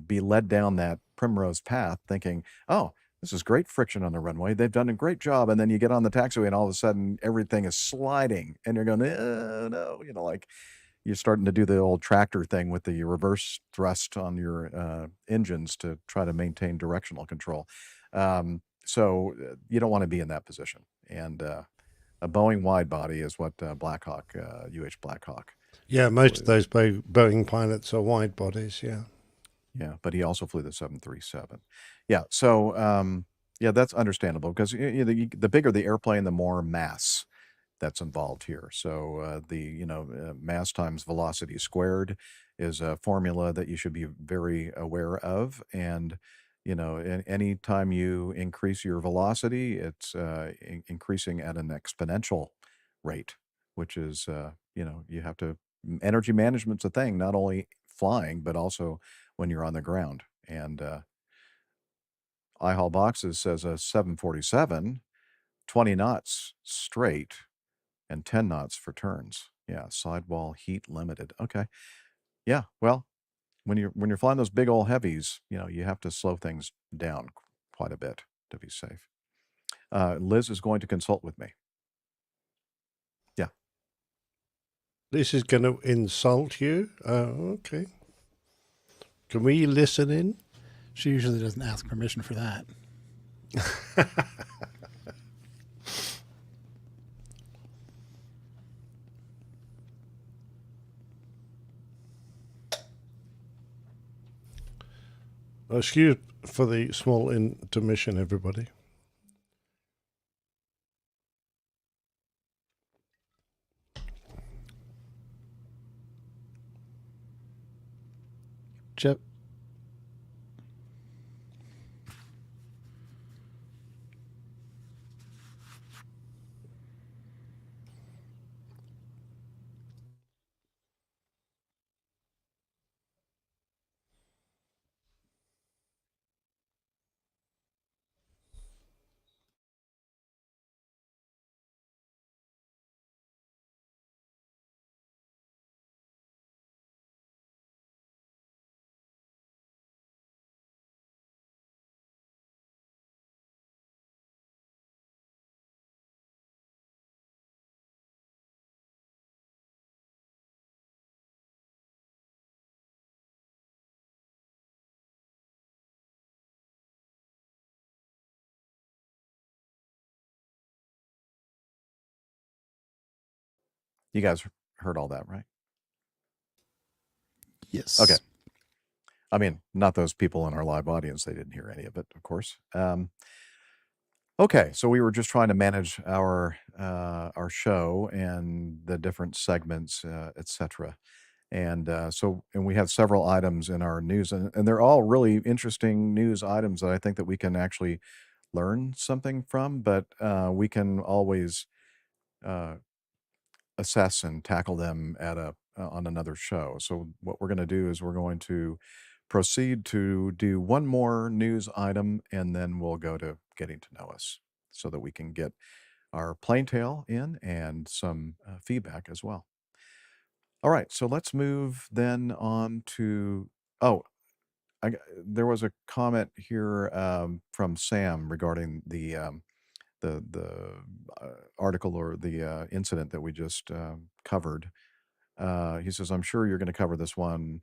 be led down that primrose path thinking, oh, this is great friction on the runway. They've done a great job. And then you get on the taxiway and all of a sudden everything is sliding and you're going, no, you're starting to do the old tractor thing with the reverse thrust on your engines to try to maintain directional control. So you don't want to be in that position. And a Boeing wide body is what Blackhawk, Blackhawk. Yeah, most of those Boeing pilots are wide bodies, yeah. Yeah, but he also flew the 737. Yeah, so that's understandable because the bigger the airplane, the more mass that's involved here. So mass times velocity squared is a formula that you should be very aware of. And any time you increase your velocity, it's increasing at an exponential rate, which is you have to. Energy management's a thing, not only flying but also when you're on the ground. And iHaul Boxes says a 747, 20 knots straight and 10 knots for turns. Yeah, sidewall heat limited. Okay. Yeah, well, when you're flying those big old heavies, you have to slow things down quite a bit to be safe. Liz is going to consult with me. Yeah. This is going to insult you? Okay. Can we listen in? She usually doesn't ask permission for that. Excuse for the small intermission, everybody. Jeff. You guys heard all that, right? Yes. Okay. I mean, not those people in our live audience. They didn't hear any of it, of course. Okay, so we were just trying to manage our show and the different segments, etc. And we have several items in our news, and they're all really interesting news items that I think that we can actually learn something from, but we can always assess and tackle them at on another show. So what we're going to do is we're going to proceed to do one more news item, and then we'll go to getting to know us so that we can get our plain tale in and some feedback as well. All right, so let's move then on to, there was a comment here from Sam regarding the article or the incident that we just covered. He says, I'm sure you're going to cover this one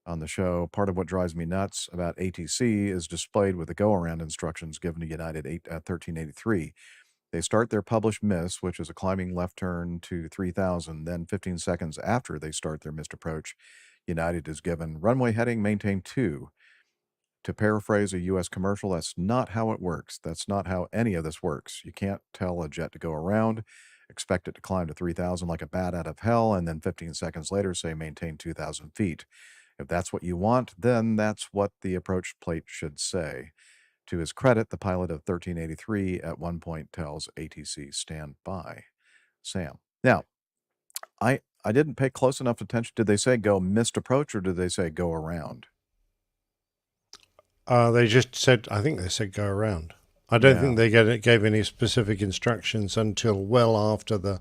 on the show. Part of what drives me nuts about ATC is displayed with the go-around instructions given to United 1383. They start their published miss, which is a climbing left turn to 3000. Then 15 seconds after they start their missed approach, United is given runway heading, maintain 2. To paraphrase a U.S. commercial, that's not how it works. That's not how any of this works. You can't tell a jet to go around, expect it to climb to 3,000 like a bat out of hell, and then 15 seconds later say maintain 2,000 feet. If that's what you want, then that's what the approach plate should say. To his credit, the pilot of 1383 at one point tells ATC, stand by. Sam. Now, I didn't pay close enough attention. Did they say go missed approach or did they say go around? They just said, I think they said go around. I don't think they gave any specific instructions until well after the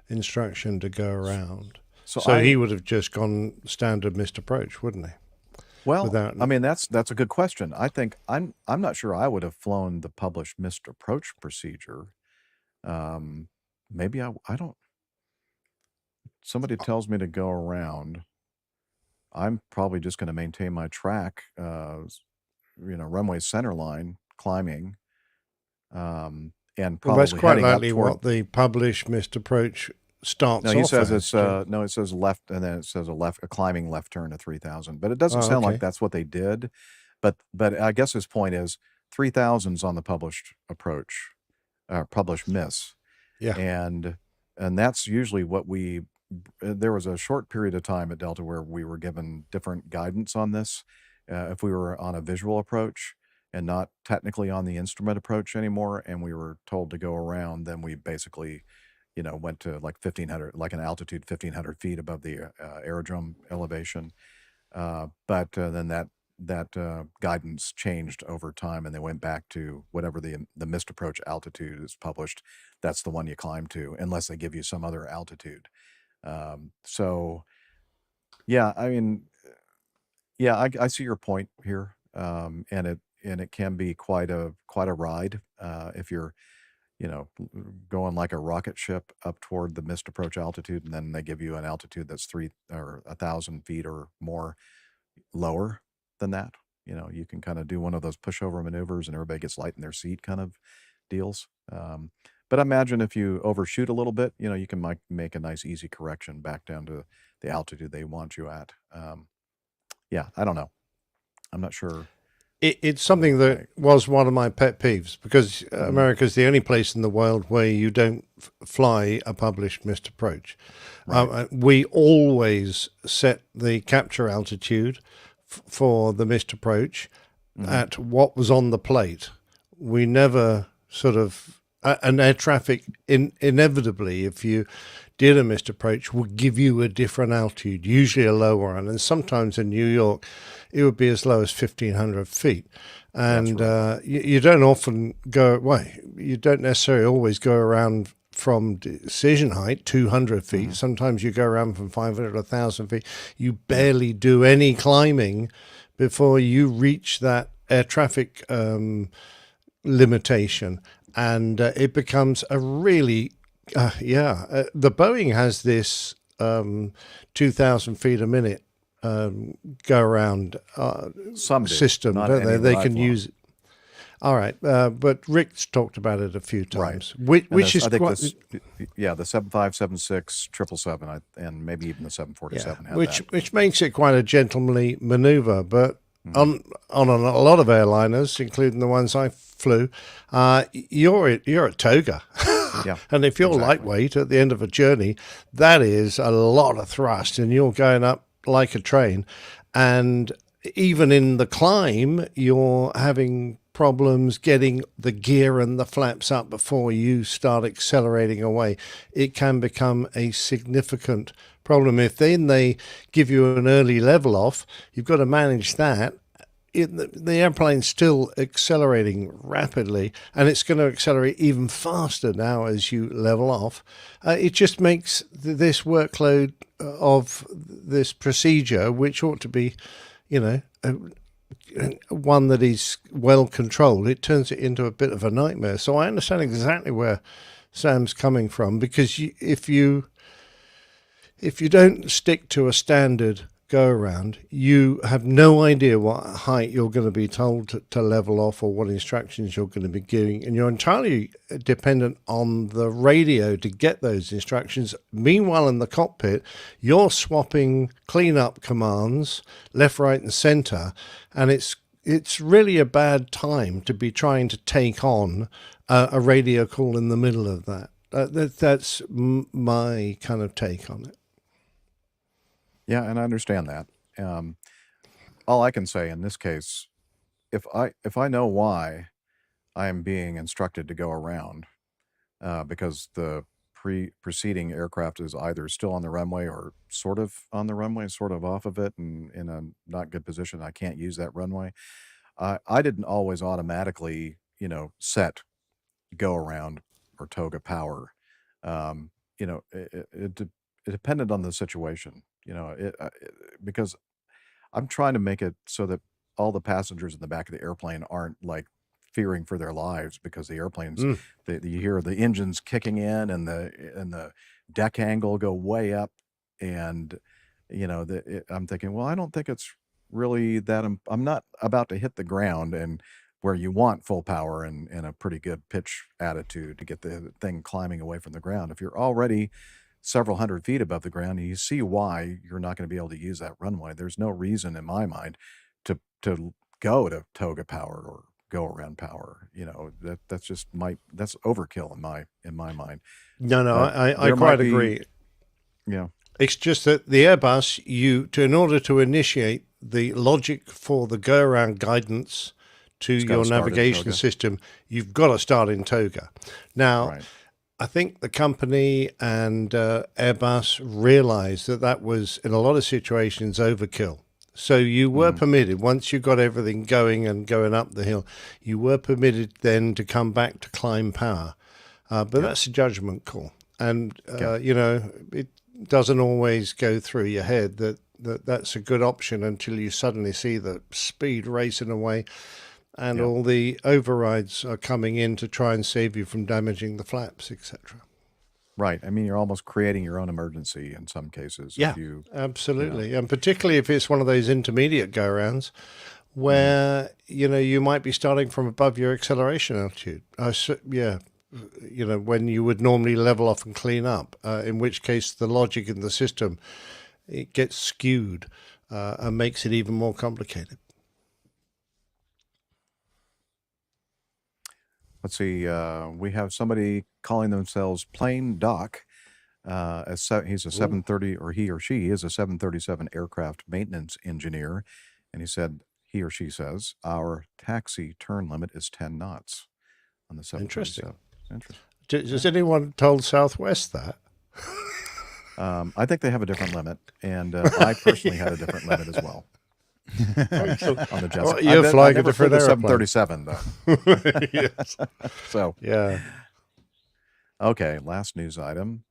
instruction to go around. So he would have just gone standard missed approach, wouldn't he? Well, I mean, that's a good question. I think I'm not sure I would have flown the published missed approach procedure. Maybe I don't. Somebody tells me to go around. I'm probably just going to maintain my track, runway center line climbing, and probably that's quite heading likely up toward, what the published missed approach starts. No, he off says as, it's no. It says left, and then it says a climbing left turn to 3000. But it doesn't sound like that's what they did. But I guess his point is 3000's on the published approach, published miss. Yeah, and that's usually what we. There was a short period of time at Delta where we were given different guidance on this. If we were on a visual approach and not technically on the instrument approach anymore, and we were told to go around, then we basically, went to like 1,500, like an altitude 1,500 feet above the aerodrome elevation. But then that guidance changed over time, and they went back to whatever the missed approach altitude is published. That's the one you climb to, unless they give you some other altitude. So, yeah, I mean, yeah, I see your point here, and it can be quite a ride if you're going like a rocket ship up toward the missed approach altitude, and then they give you an altitude that's 3 or 1,000 feet or more lower than that. You can kind of do one of those pushover maneuvers and everybody gets light in their seat kind of deals. But imagine if you overshoot a little bit, you can make a nice easy correction back down to the altitude they want you at. Yeah, I don't know. I'm not sure. It's something that was one of my pet peeves, because America's the only place in the world where you don't fly a published missed approach. Right. We always set the capture altitude for the missed approach at what was on the plate. We never sort of, and air traffic inevitably, if you did a missed approach, would give you a different altitude, usually a lower one, and sometimes in New York it would be as low as 1,500 feet. And right. You don't often go, you don't necessarily always go around from decision height, 200 feet. Sometimes you go around from 500 to 1,000 feet. You barely do any climbing before you reach that air traffic limitation. And it becomes a really, the Boeing has this 2,000 feet a minute go around system, don't they? They can use it. All right, but Rick's talked about it a few times, right. which is quite... the 75, 76, 777, and maybe even the 747 had which makes it quite a gentlemanly maneuver. But on a lot of airliners, including the ones I flew, you're at toga. And if you're lightweight at the end of a journey, that is a lot of thrust, and you're going up like a train. And even in the climb, you're having problems getting the gear and the flaps up before you start accelerating away. It can become a significant problem. If then they give you an early level off, you've got to manage that. The airplane's still accelerating rapidly, and it's going to accelerate even faster now as you level off. It just makes this workload of this procedure, which ought to be, one that is well controlled, it turns it into a bit of a nightmare. So I understand exactly where Sam's coming from, because if you don't stick to a standard go around, you have no idea what height you're going to be told to level off or what instructions you're going to be giving, and you're entirely dependent on the radio to get those instructions. Meanwhile, in the cockpit, you're swapping cleanup commands left, right, and center, and it's really a bad time to be trying to take on a radio call in the middle of that. That's my kind of take on it. Yeah, and I understand that. All I can say in this case, if I know why I am being instructed to go around, because the preceding aircraft is either still on the runway or sort of on the runway, sort of off of it, and in a not good position, I can't use that runway. I didn't always automatically, set go around or toga power. It depended on the situation. Because I'm trying to make it so that all the passengers in the back of the airplane aren't like fearing for their lives because the airplanes, you hear the engines kicking in and the deck angle go way up, and I'm thinking, well, I don't think it's really that. I'm not about to hit the ground, and where you want full power and a pretty good pitch attitude to get the thing climbing away from the ground. If you're already several hundred feet above the ground, and you see why you're not going to be able to use that runway. There's no reason in my mind to go to toga power or go around power. That's just that's overkill in my mind. No, I quite agree. Yeah. It's just that the Airbus, in order to initiate the logic for the go around guidance to your navigation system, you've got to start in toga. Now, right. I think the company and Airbus realized that was, in a lot of situations, overkill. So you were permitted, once you got everything going and going up the hill, you were permitted then to come back to climb power. But that's a judgment call. And, it doesn't always go through your head that's a good option until you suddenly see the speed racing away. And all the overrides are coming in to try and save you from damaging the flaps, etc. Right. I mean, you're almost creating your own emergency in some cases. Yeah, absolutely. And particularly if it's one of those intermediate go-rounds where you might be starting from above your acceleration altitude. When you would normally level off and clean up, in which case the logic in the system, it gets skewed and makes it even more complicated. Let's see. We have somebody calling themselves Plain Doc. He's a 730, or he or she is a 737 aircraft maintenance engineer, and he or she says our taxi turn limit is 10 knots on the 737. Interesting. Has anyone told Southwest that? I think they have a different limit, and I personally had a different limit as well. On the jet. Well, you're flying a different airplane. 737 though. Yes. So yeah. Okay, last news item.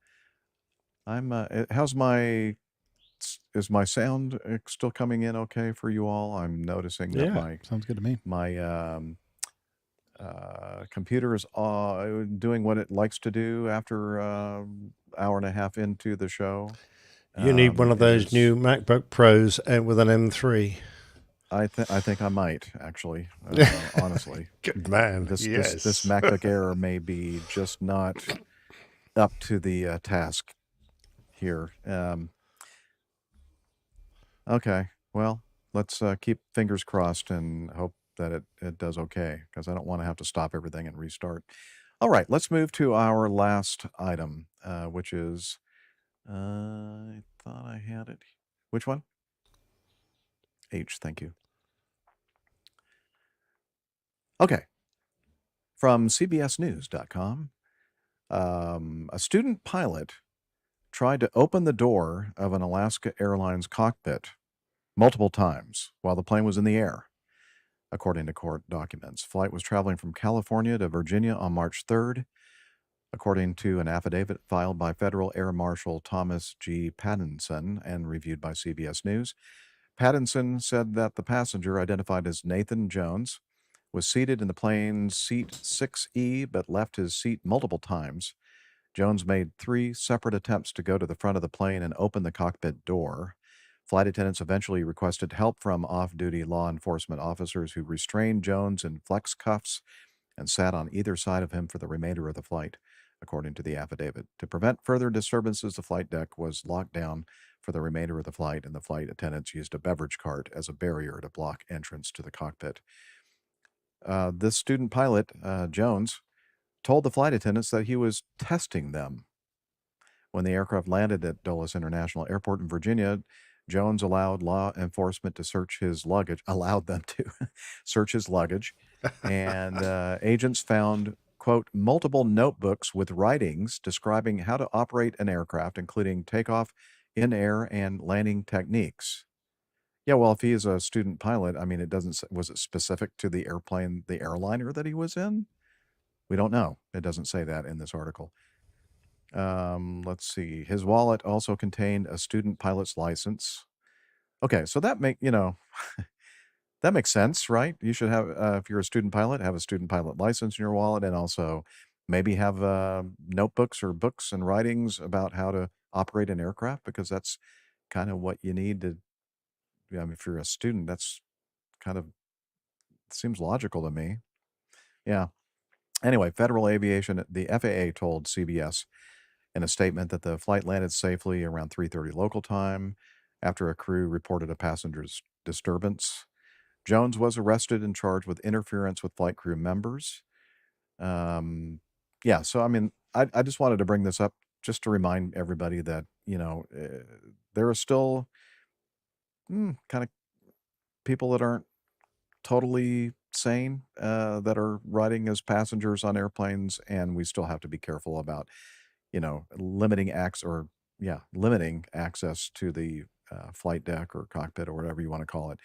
Is my sound still coming in okay for you all? I'm noticing that sounds good to me. My computer is doing what it likes to do after hour and a half into the show. You need one of those new MacBook Pros and with an M3. I think I might actually, honestly. Good man. This MacBook Air may be just not up to the task here. Okay, well, let's keep fingers crossed and hope that it does okay, because I don't want to have to stop everything and restart. All right, let's move to our last item, which is, I thought I had it. Which one? H, thank you. Okay. From CBSNews.com, a student pilot tried to open the door of an Alaska Airlines cockpit multiple times while the plane was in the air, according to court documents. Flight was traveling from California to Virginia on March 3rd, according to an affidavit filed by Federal Air Marshal Thomas G. Pattinson and reviewed by CBS News. Pattinson said that the passenger, identified as Nathan Jones, was seated in the plane's seat 6E but left his seat multiple times. Jones made 3 separate attempts to go to the front of the plane and open the cockpit door. Flight attendants eventually requested help from off-duty law enforcement officers who restrained Jones in flex cuffs and sat on either side of him for the remainder of the flight, according to the affidavit. To prevent further disturbances, the flight deck was locked down for the remainder of the flight, and the flight attendants used a beverage cart as a barrier to block entrance to the cockpit. This student pilot, Jones, told the flight attendants that he was testing them. When the aircraft landed at Dulles International Airport in Virginia, Jones allowed law enforcement to search his luggage, and agents found, quote, multiple notebooks with writings describing how to operate an aircraft, including takeoff, in-air, and landing techniques. Yeah, well, if he is a student pilot, I mean, was it specific to the airplane, the airliner that he was in? We don't know. It doesn't say that in this article. Let's see. His wallet also contained a student pilot's license. Okay, so that that makes sense, right? You should have, if you're a student pilot, have a student pilot license in your wallet, and also maybe have notebooks or books and writings about how to operate an aircraft, because that's kind of what you need to. I mean, if you're a student, that's kind of seems logical to me. Yeah. Anyway, Federal Aviation, the FAA told CBS in a statement that the flight landed safely around 3:30 local time after a crew reported a passenger's disturbance. Jones was arrested and charged with interference with flight crew members. Yeah, so I mean, I just wanted to bring this up just to remind everybody that, there are still kind of people that aren't totally sane that are riding as passengers on airplanes, and we still have to be careful about, limiting access to the flight deck or cockpit or whatever you want to call it,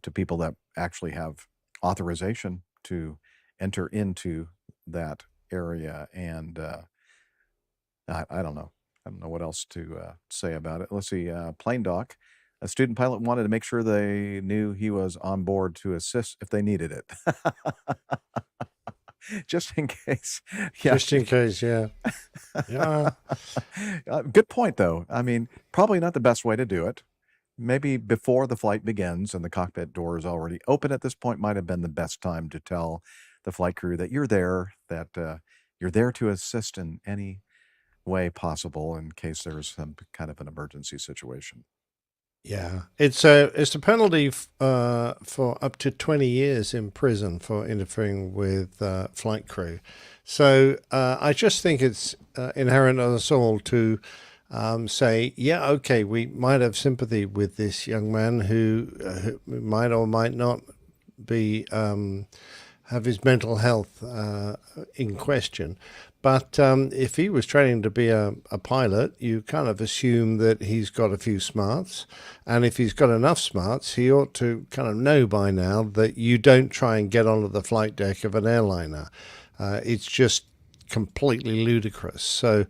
to people that actually have authorization to enter into that area. And I don't know. I don't know what else to say about it. Let's see. Plane dock. A student pilot wanted to make sure they knew he was on board to assist if they needed it. Just in case. Yeah. Just in case, yeah. Yeah. Good point, though. I mean, probably not the best way to do it, maybe before the flight begins and the cockpit door is already open at this point might have been the best time to tell the flight crew that you're there, that you're there to assist in any way possible in case there's some kind of an emergency situation. Yeah, it's a penalty for up to 20 years in prison for interfering with flight crew. So I just think it's inherent on us all to say, yeah, okay, we might have sympathy with this young man who might or might not be have his mental health in question. But if he was training to be a pilot, you kind of assume that he's got a few smarts. And if he's got enough smarts, he ought to kind of know by now that you don't try and get onto the flight deck of an airliner. It's just completely ludicrous. So,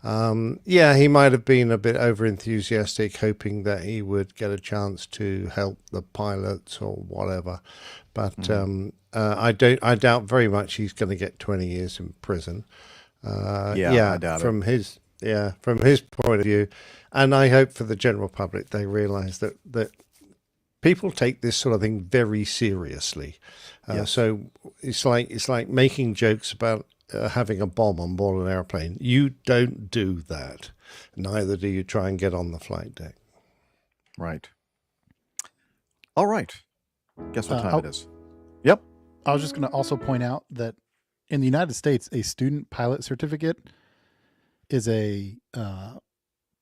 yeah, he might have been a bit over-enthusiastic, hoping that he would get a chance to help the pilots or whatever. But I doubt very much he's going to get 20 years in prison. I doubt from his point of view, and I hope for the general public they realise that people take this sort of thing very seriously. Yes. So it's like making jokes about having a bomb on board an airplane. You don't do that. Neither do you try and get on the flight deck. Right. All right. Guess what time it is? Yep. I was just going to also point out that in the United States, a student pilot certificate is a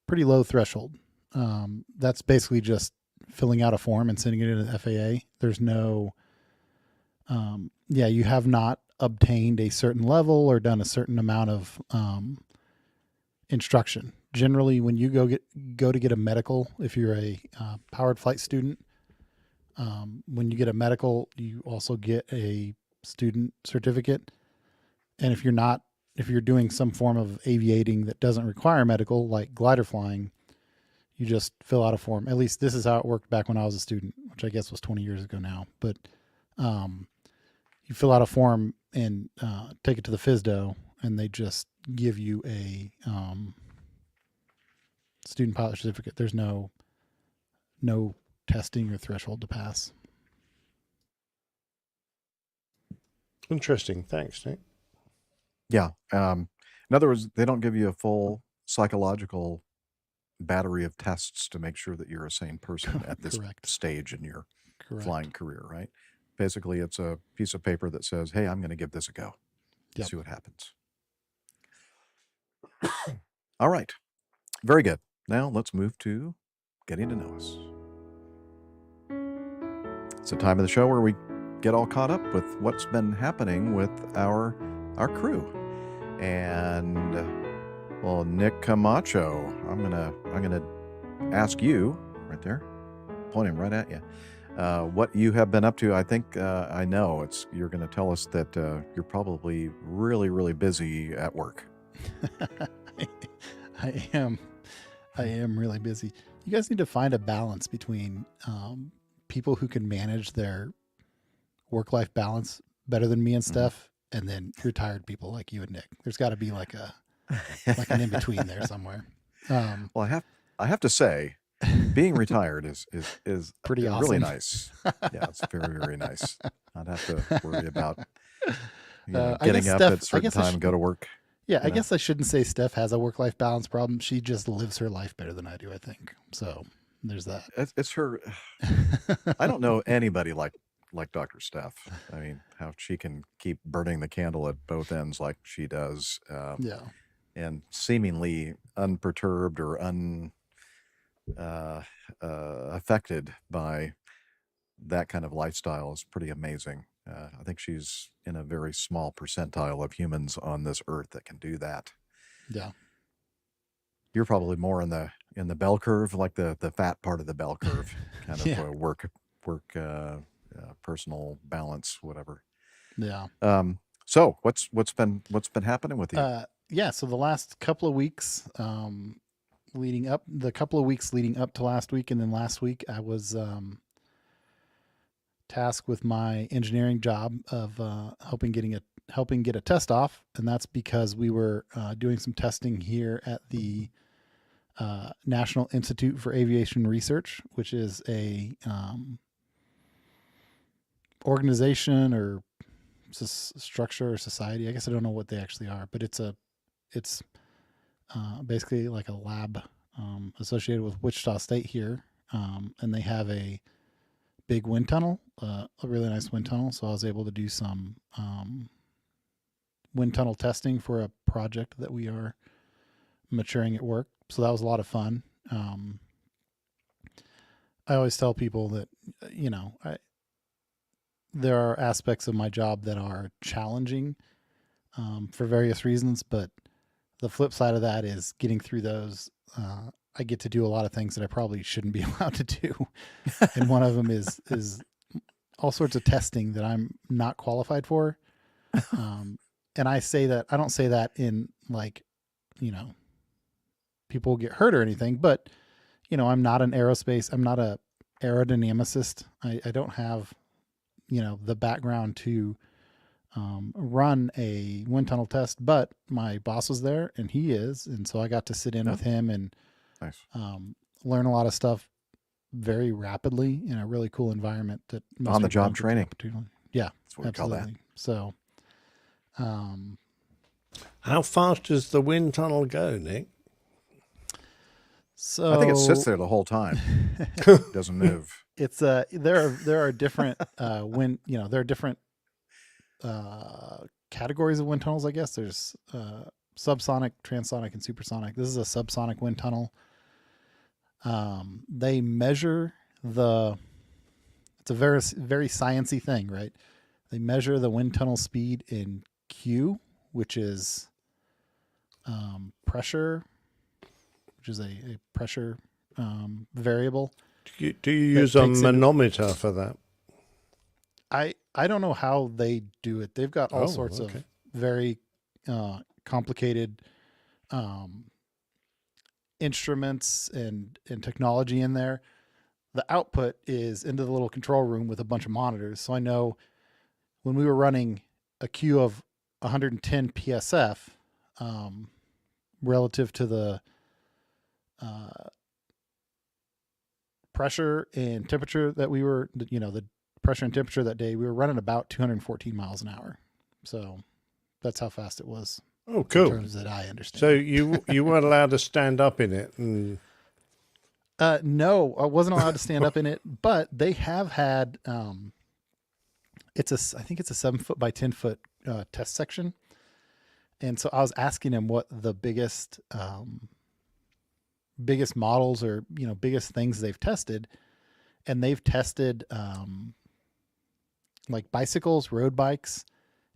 pretty low threshold. That's basically just filling out a form and sending it to the FAA. There's no, you have not obtained a certain level or done a certain amount of instruction. Generally, when you go to get a medical, if you're a powered flight student, when you get a medical, you also get a student certificate. And if you're doing some form of aviating that doesn't require medical, like glider flying, you just fill out a form. At least this is how it worked back when I was a student, which I guess was 20 years ago now. But you fill out a form and take it to the FSDO, and they just give you a student pilot certificate. There's no testing or threshold to pass. Interesting. Thanks, Nick. Yeah. In other words, they don't give you a full psychological battery of tests to make sure that you're a sane person at this stage in your flying career, right? Basically, it's a piece of paper that says, hey, I'm going to give this a go. Yep. See what happens. All right. Very good. Now let's move to getting to know us. It's the time of the show where we get all caught up with what's been happening with our crew. And well, Nick Camacho, I'm gonna ask you right there, pointing right at you, what you have been up to. I think I know you're going to tell us that you're probably really, really busy at work. I am really busy. You guys need to find a balance between people who can manage their work-life balance better than me and Steph, and then retired people like you and Nick. There's got to be like an in-between there somewhere. Well, I have to say, being retired is pretty awesome. Really nice. Yeah, it's very, very nice. Not have to worry about getting up at a certain time and go to work. Yeah, I guess I shouldn't say Steph has a work-life balance problem. She just lives her life better than I do, I think. So there's that. It's her. I don't know anybody like Dr. Steph. I mean, how she can keep burning the candle at both ends like she does. And seemingly unperturbed or affected by that kind of lifestyle is pretty amazing. I think she's in a very small percentile of humans on this earth that can do that. Yeah. You're probably more in the bell curve, like the fat part of the bell curve, kind of work, personal balance, whatever. Yeah. So what's been happening with you? So the last couple of weeks, leading up to last week, and then last week I was tasked with my engineering job of helping get a test off, and that's because we were doing some testing here at the National Institute for Aviation Research, which is a organization or structure or society. I guess I don't know what they actually are, but it's basically like a lab associated with Wichita State here, and they have a big wind tunnel, a really nice wind tunnel. So I was able to do some wind tunnel testing for a project that we are maturing at work. So that was a lot of fun. I always tell people that, there are aspects of my job that are challenging for various reasons, but the flip side of that is getting through those. I get to do a lot of things that I probably shouldn't be allowed to do. And one of them is all sorts of testing that I'm not qualified for. And I don't say that in like, people get hurt or anything, but I'm not I'm not a aerodynamicist. I don't have, the background to run a wind tunnel test, but my boss was there and he is. And so I got to sit in with him and learn a lot of stuff very rapidly in a really cool environment that on the job training. Yeah, that's what absolutely. We call that. So, how fast does the wind tunnel go, Nick? So I think it sits there the whole time. It doesn't move. It's there are different wind, there are different categories of wind tunnels, I guess. There's subsonic, transonic, and supersonic. This is a subsonic wind tunnel. They measure it's a very, very sciencey thing, right? They measure the wind tunnel speed in Q, which is pressure, which is a pressure variable. Do you use a manometer for that? I don't know how they do it. They've got all sorts of very complicated instruments and technology in there. The output is into the little control room with a bunch of monitors. So I know when we were running a Q of 110 PSF relative to the pressure and temperature that we were, the pressure and temperature that day, we were running about 214 miles an hour. So that's how fast it was. Oh, cool. In terms that I understand. So you weren't allowed to stand up in it? And... no, I wasn't allowed to stand up in it, but they have had, I think it's a 7 foot by 10 foot test section. And so I was asking him what the biggest models or, biggest things they've tested. And they've tested like bicycles, road bikes,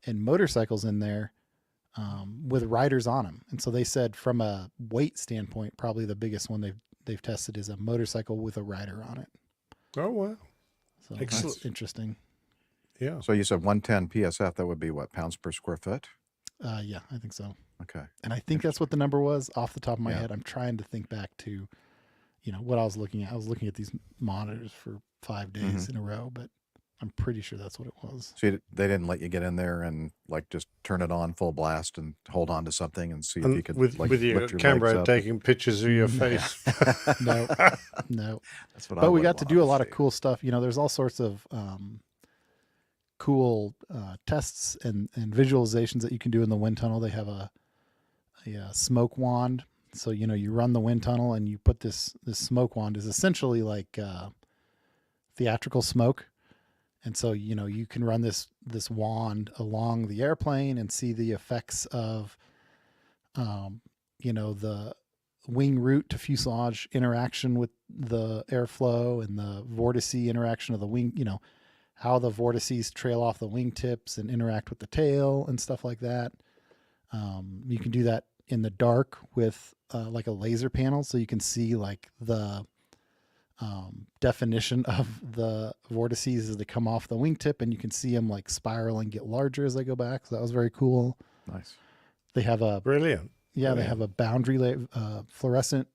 and motorcycles in there with riders on them. And so they said from a weight standpoint, probably the biggest one they've tested is a motorcycle with a rider on it. Oh, wow. So that's interesting. Yeah. So you said 110 PSF, that would be what, pounds per square foot? Yeah, I think so. Okay. And I think that's what the number was off the top of my head. I'm trying to think back to, what I was looking at. I was looking at these monitors for 5 days in a row, but I'm pretty sure that's what it was. So they didn't let you get in there and like just turn it on full blast and hold on to something and see if you could with your lift your camera legs up. taking pictures of your face. No. That's what. But we got to do a lot of cool stuff. There's all sorts of cool tests and visualizations that you can do in the wind tunnel. They have a smoke wand. So, you run the wind tunnel and you put this smoke wand is essentially like theatrical smoke. And so, you can run this wand along the airplane and see the effects of, the wing root to fuselage interaction with the airflow and the vortice interaction of the wing, how the vortices trail off the wingtips and interact with the tail and stuff like that. You can do that in the dark with like a laser panel. So you can see like the definition of the vortices as they come off the wingtip, and you can see them like spiral and get larger as they go back. So that was very cool. Nice. They have a brilliant. Yeah, they have a boundary fluorescent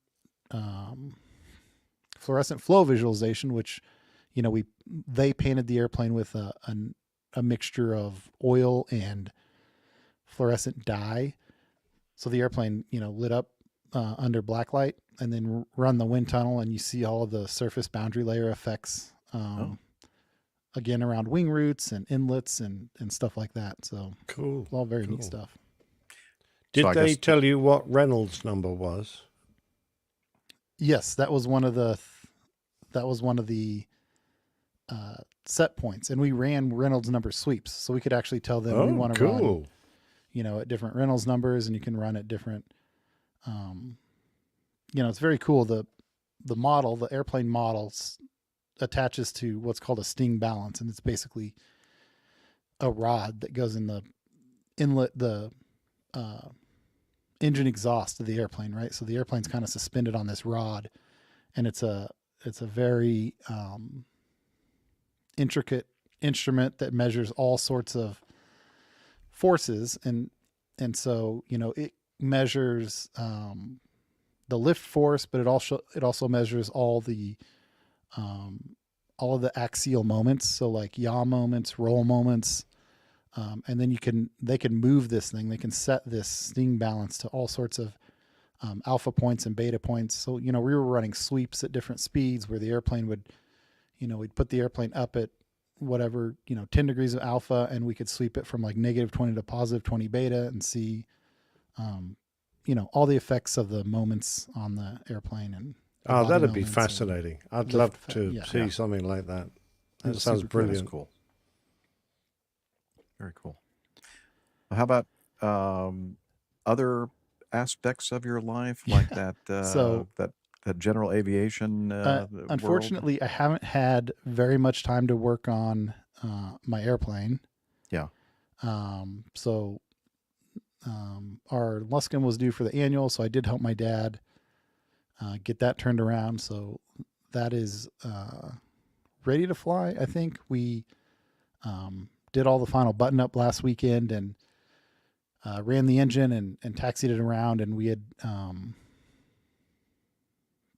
flow visualization, which they painted the airplane with a mixture of oil and fluorescent dye. So the airplane lit up under blacklight, and then run the wind tunnel, and you see all of the surface boundary layer effects. Again, around wing roots and inlets and stuff like that. So cool. All very neat stuff. Did they tell you what Reynolds number was? Yes, that was one of the set points, and we ran Reynolds number sweeps, so we could actually tell them we want to run, at different Reynolds numbers, and you can run at different. It's very cool. The model, the airplane models, attaches to what's called a sting balance, and it's basically a rod that goes in the inlet, the engine exhaust of the airplane, right? So the airplane's kind of suspended on this rod, and it's a very intricate instrument that measures all sorts of forces, and so it measures the lift force, but it also measures all of the axial moments, so like yaw moments, roll moments, and then they can move this thing. They can set this sting balance to all sorts of alpha points and beta points. So we were running sweeps at different speeds where the airplane would, we'd put the airplane up at whatever 10 degrees of alpha, and we could sweep it from like -20 to +20 beta and see all the effects of the moments on the airplane. And that'd be fascinating. I'd love to see something like that. That sounds brilliant. That's cool. Very cool. Well, how about other aspects of your life, like that that general aviation unfortunately, world? I haven't had very much time to work on my airplane. Yeah. Our Luskin was due for the annual, so I did help my dad get that turned around. So that is ready to fly. I think we did all the final button up last weekend and ran the engine and taxied it around, and we had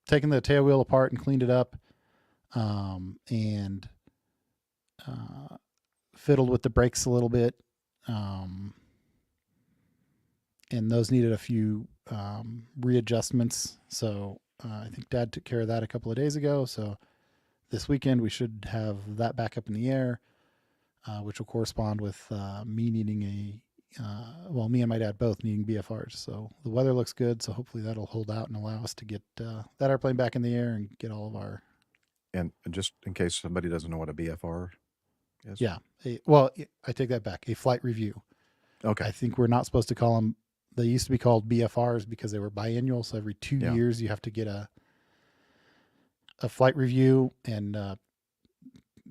taken the tail wheel apart and cleaned it up, and fiddled with the brakes a little bit, and those needed a few readjustments. So I think Dad took care of that a couple of days ago. So this weekend we should have that back up in the air, which will correspond with me needing me and my dad both needing BFRs. So the weather looks good, so hopefully that'll hold out and allow us to get that airplane back in the air and get all of our... And just in case somebody doesn't know what a BFR is. Yeah. I take that back. A flight review. Okay. I think we're not supposed to call them... They used to be called BFRs because they were biannual, so every 2 years you have to get a flight review, and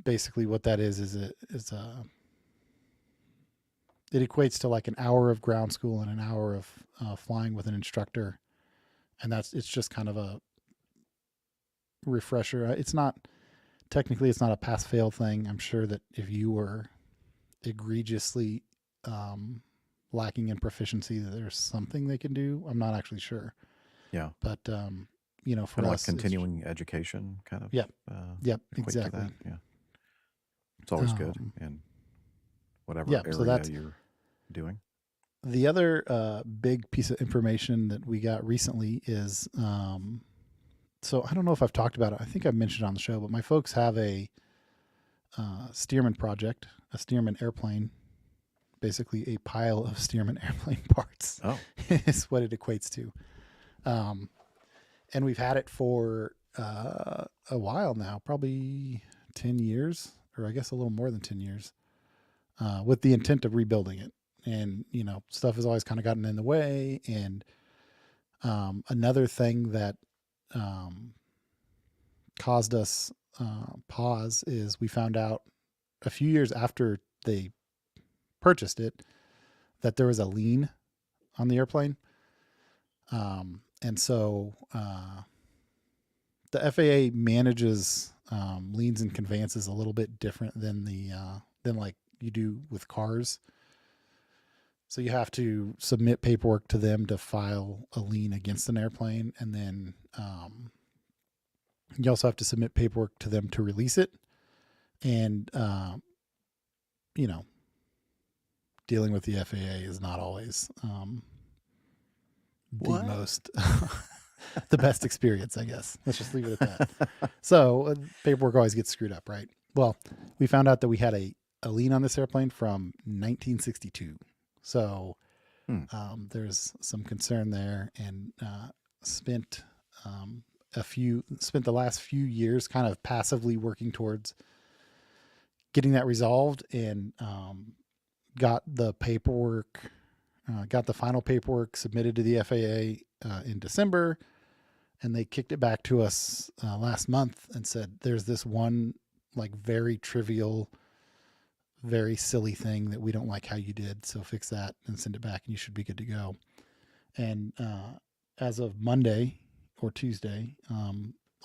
basically what that is it equates to like an hour of ground school and an hour of flying with an instructor, and it's just kind of a refresher. It's not a pass-fail thing. I'm sure that if you were egregiously lacking in proficiency, that there's something they can do. I'm not actually sure. Yeah. But for kind of us, like continuing education, kind of. Yep. Equate Exactly. to that. Yeah. It's always good in whatever area you're doing. The other big piece of information that we got recently is, so I don't know if I've talked about it. I think I've mentioned it on the show, but my folks have a Stearman project, a Stearman airplane, basically a pile of Stearman airplane parts. Oh. Is what it equates to. And we've had it for a while now, probably 10 years, or I guess a little more than 10 years, with the intent of rebuilding it. And, stuff has always kind of gotten in the way. And another thing that caused us pause is we found out a few years after they purchased it that there was a lien on the airplane. And so the FAA manages liens and conveyances a little bit different than than like you do with cars. So you have to submit paperwork to them to file a lien against an airplane, and then you also have to submit paperwork to them to release it. And dealing with the FAA is not always the best experience, I guess. Let's just leave it at that. So paperwork always gets screwed up, right? Well, we found out that we had a lien on this airplane from 1962. So there's some concern there, and spent the last few years kind of passively working towards getting that resolved, and got the final paperwork submitted to the FAA in December, and they kicked it back to us last month and said, there's this one like very trivial, very silly thing that we don't like how you did, so fix that and send it back and you should be good to go. And as of Monday or Tuesday,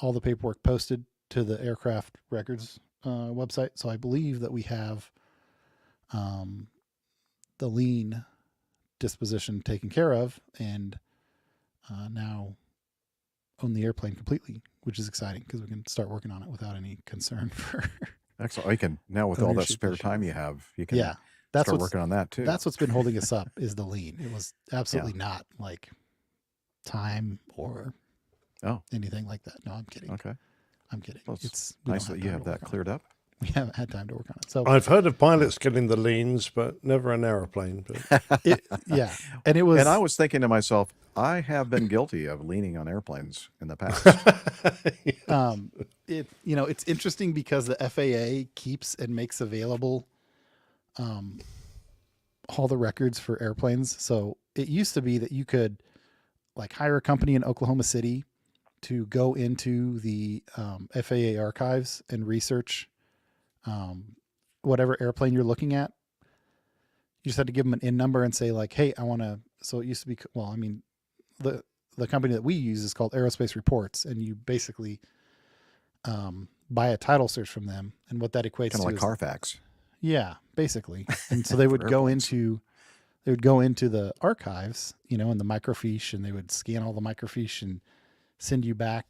all the paperwork posted to the aircraft records website. So I believe that we have the lien disposition taken care of, and now own the airplane completely, which is exciting because we can start working on it without any concern for. Excellent. You can now, with all that spare time you have, you can start working on that too. That's what's been holding us up is the lien. It was absolutely not like time or anything like that. No, I'm kidding. Okay. I'm kidding. Well, it's nice that you have that cleared up. We haven't had time to work on it. So I've heard of pilots getting the liens, but never an airplane. But and it was. And I was thinking to myself, I have been guilty of leaning on airplanes in the past. It's interesting because the FAA keeps and makes available all the records for airplanes. So it used to be that you could like hire a company in Oklahoma City to go into the FAA archives and research whatever airplane you're looking at. You just had to give them an IN number and say like, hey, I want to, so it used to be, the company that we use is called Aerospace Reports, and you basically buy a title search from them, and what that equates to like is Carfax. Yeah, basically. And so they would go into the archives, in the microfiche, and they would scan all the microfiche and send you back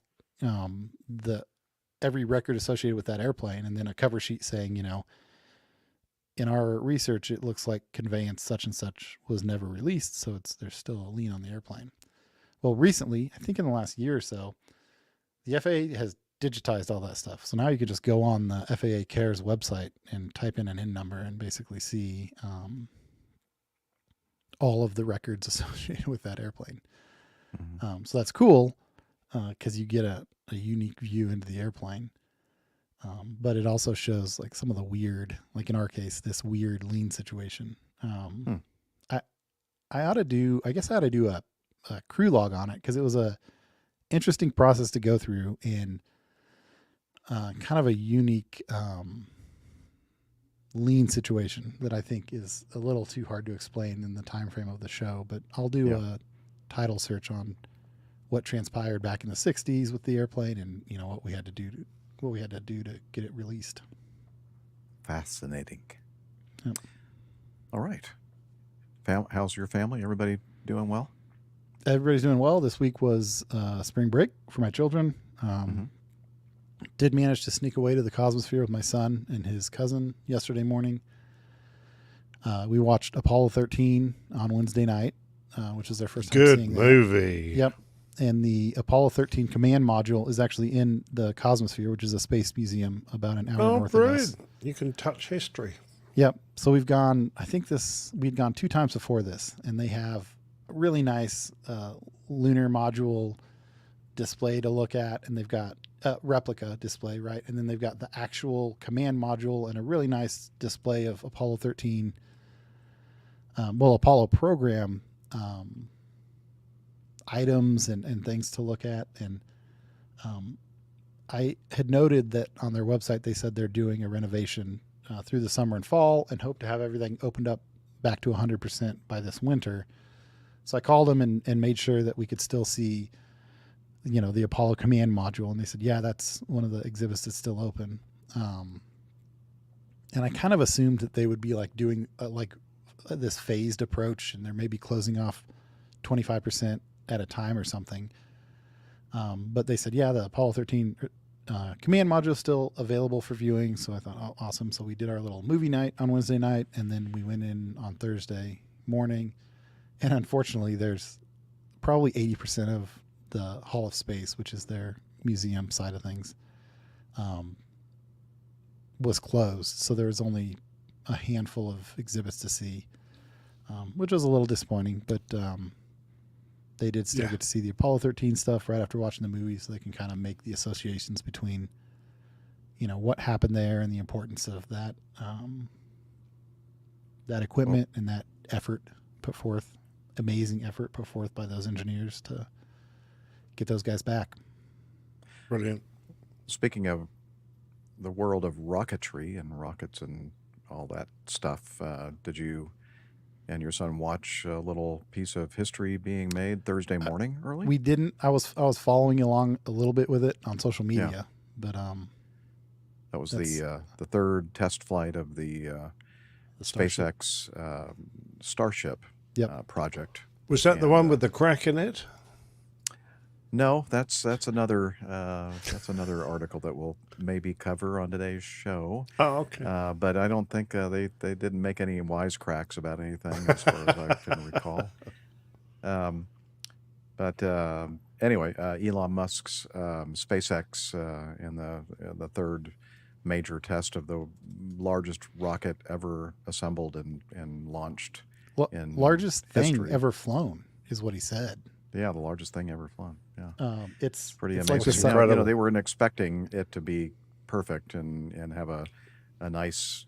every record associated with that airplane, and then a cover sheet saying, in our research, it looks like conveyance such and such was never released, so there's still a lien on the airplane. Well, recently, I think in the last year or so, the FAA has digitized all that stuff. So now you could just go on the FAA Cares website and type in an IN number and basically see all of the records associated with that airplane. Mm-hmm. So that's cool because you get a unique view into the airplane. But it also shows like some of the weird, like in our case, this weird lien situation. I ought to do a crew log on it because it was a interesting process to go through and kind of a unique lien situation that I think is a little too hard to explain in the time frame of the show. But I'll do a title search on what transpired back in the 60s with the airplane, and what we had to do to get it released. Fascinating. Yep. All right. How's your family? Everybody doing well? Everybody's doing well. This week was spring break for my children. Did manage to sneak away to the Cosmosphere with my son and his cousin yesterday morning. We watched Apollo 13 on Wednesday night, which is their first time seeing that. Good movie. Yep. And the Apollo 13 command module is actually in the Cosmosphere, which is a space museum about an hour north of us. You can touch history. Yep. So we've gone, we'd gone 2 times before this, and they have a really nice lunar module display to look at, and they've got a replica display, right? And then they've got the actual command module and a really nice display of Apollo 13, Apollo program items and things to look at. And I had noted that on their website they said they're doing a renovation through the summer and fall and hope to have everything opened up back to 100% by this winter. So I called them and made sure that we could still see the Apollo command module, and they said, yeah, that's one of the exhibits that's still open. And I kind of assumed that they would be like doing this phased approach, and they're maybe closing off 25% at a time or something. But they said, yeah, the Apollo 13 command module is still available for viewing. So I thought, oh, awesome. So we did our little movie night on Wednesday night, and then we went in on Thursday morning. And unfortunately, there's probably 80% of the Hall of Space, which is their museum side of things, was closed. So there was only a handful of exhibits to see, which was a little disappointing, but they did still get to see the Apollo 13 stuff right after watching the movie, so they can kind of make the associations between, what happened there and the importance of that that equipment and that effort put forth, amazing effort put forth by those engineers to get those guys back. Brilliant. Speaking of the world of rocketry and rockets and all that stuff, did you and your son watch a little piece of history being made Thursday morning early? We didn't. I was following along a little bit with it on social media, but that was the third test flight of the SpaceX Starship project. Was that the one with the crack in it? No, that's another article that we'll maybe cover on today's show. Oh, okay. But I don't think they didn't make any wisecracks about anything as far as I can recall. But anyway, Elon Musk's SpaceX in the third major test of the largest rocket ever assembled and launched. In largest history. thing ever flown is what he said. Yeah, the largest thing ever flown. Yeah, it's pretty it's amazing. Like they weren't expecting it to be perfect and have a nice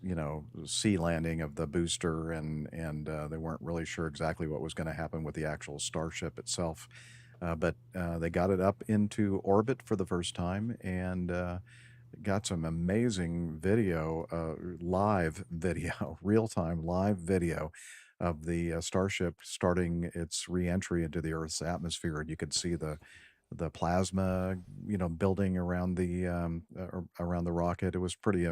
sea landing of the booster, and they weren't really sure exactly what was going to happen with the actual Starship itself. But they got it up into orbit for the first time and got some amazing video, live video, real-time live video of the Starship starting its re-entry into the Earth's atmosphere, and you could see the plasma, building around the rocket. It was pretty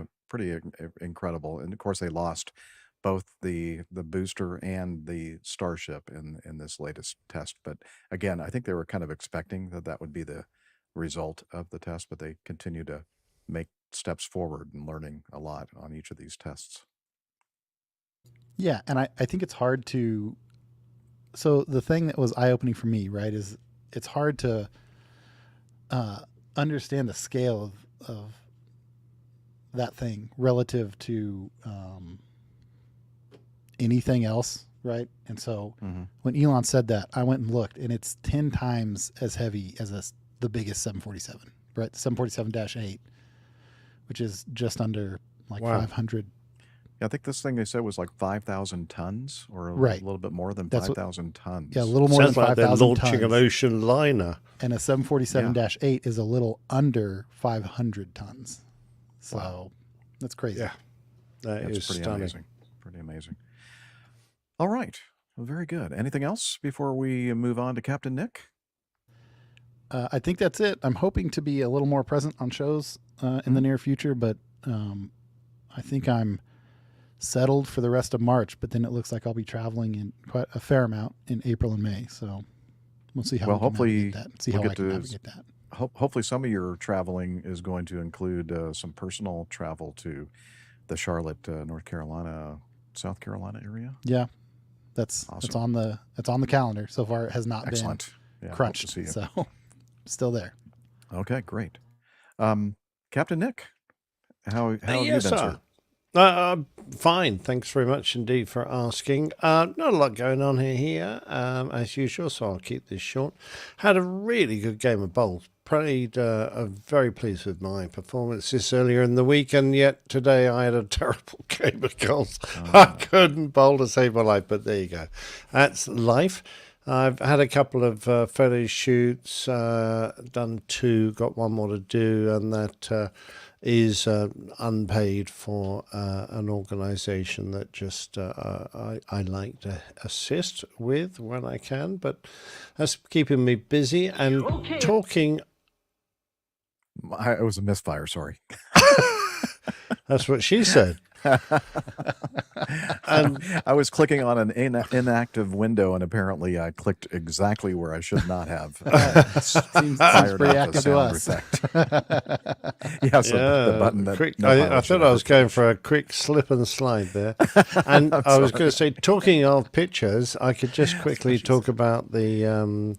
incredible, and of course they lost both the booster and the Starship in this latest test. But again, I think they were kind of expecting that would be the result of the test, but they continue to make steps forward and learning a lot on each of these tests. Yeah, and I think it's hard to. So the thing that was eye-opening for me, right, is it's hard to understand the scale of that thing relative to anything else, right? And so when Elon said that, I went and looked, and it's 10 times as heavy as the biggest 747, right? The 747-8, which is just under 500. Yeah, I think this thing they said was like 5,000 tons, or a little bit more than 5,000 tons. Yeah, a little more than 5,000 tons. Launching an ocean liner. And a 747-8 is a little under 500 tons. So that's crazy. Yeah, that is pretty stunning. amazing. Pretty amazing. All right, well, very good. Anything else before we move on to Captain Nick? I think that's it. I'm hoping to be a little more present on shows in the near future, but I think I'm settled for the rest of March, but then it looks like I'll be traveling in quite a fair amount in April and May. So we'll see how hopefully I can navigate that. Hopefully some of your traveling is going to include some personal travel to the Charlotte, North Carolina, South Carolina area. Yeah, that's on the calendar. So far it has not Excellent. been crunched. So still there. Okay, great. Captain Nick, how have you been, sir? Fine. Thanks very much indeed for asking. Not a lot going on here, as usual, so I'll keep this short. Had a really good game of bowls. Played, very pleased with my performances earlier in the week, and yet today I had a terrible game of golf. I couldn't bowl to save my life, but there you go. That's life. I've had a couple of photo shoots, done 2, got 1 more to do, and that is unpaid for an organisation that just I like to assist with when I can, but that's keeping me busy and talking. It was a misfire, sorry. That's what she said. And I was clicking on an inactive window, and apparently I clicked exactly where I should not have. Seems Fired pretty off a accurate to sound us. effect. Yes, the button that quick, no I pilot should thought I was ever going push. for a quick slip and slide there. And I'm I was sorry. going to say, talking of pictures, I could just quickly talk about the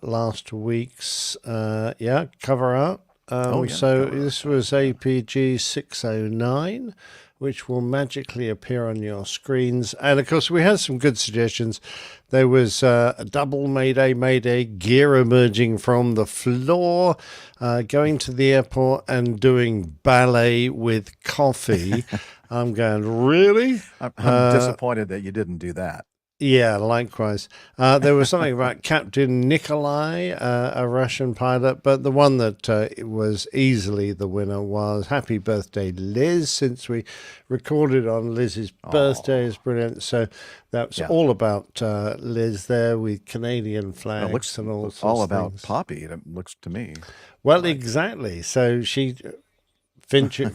last week's cover art. So this was APG 609, which will magically appear on your screens. And of course, we had some good suggestions. There was a double Mayday, gear emerging from the floor, going to the airport and doing ballet with coffee. I'm going, really? I'm disappointed that you didn't do that. Yeah, likewise. There was something about Captain Nikolai, a Russian pilot, but the one that was easily the winner was Happy Birthday, Liz, since we recorded on Liz's birthday. Is brilliant. So that's all about Liz there with Canadian flags and all sorts all of about things. Poppy, it looks to me. Well, exactly. So she featured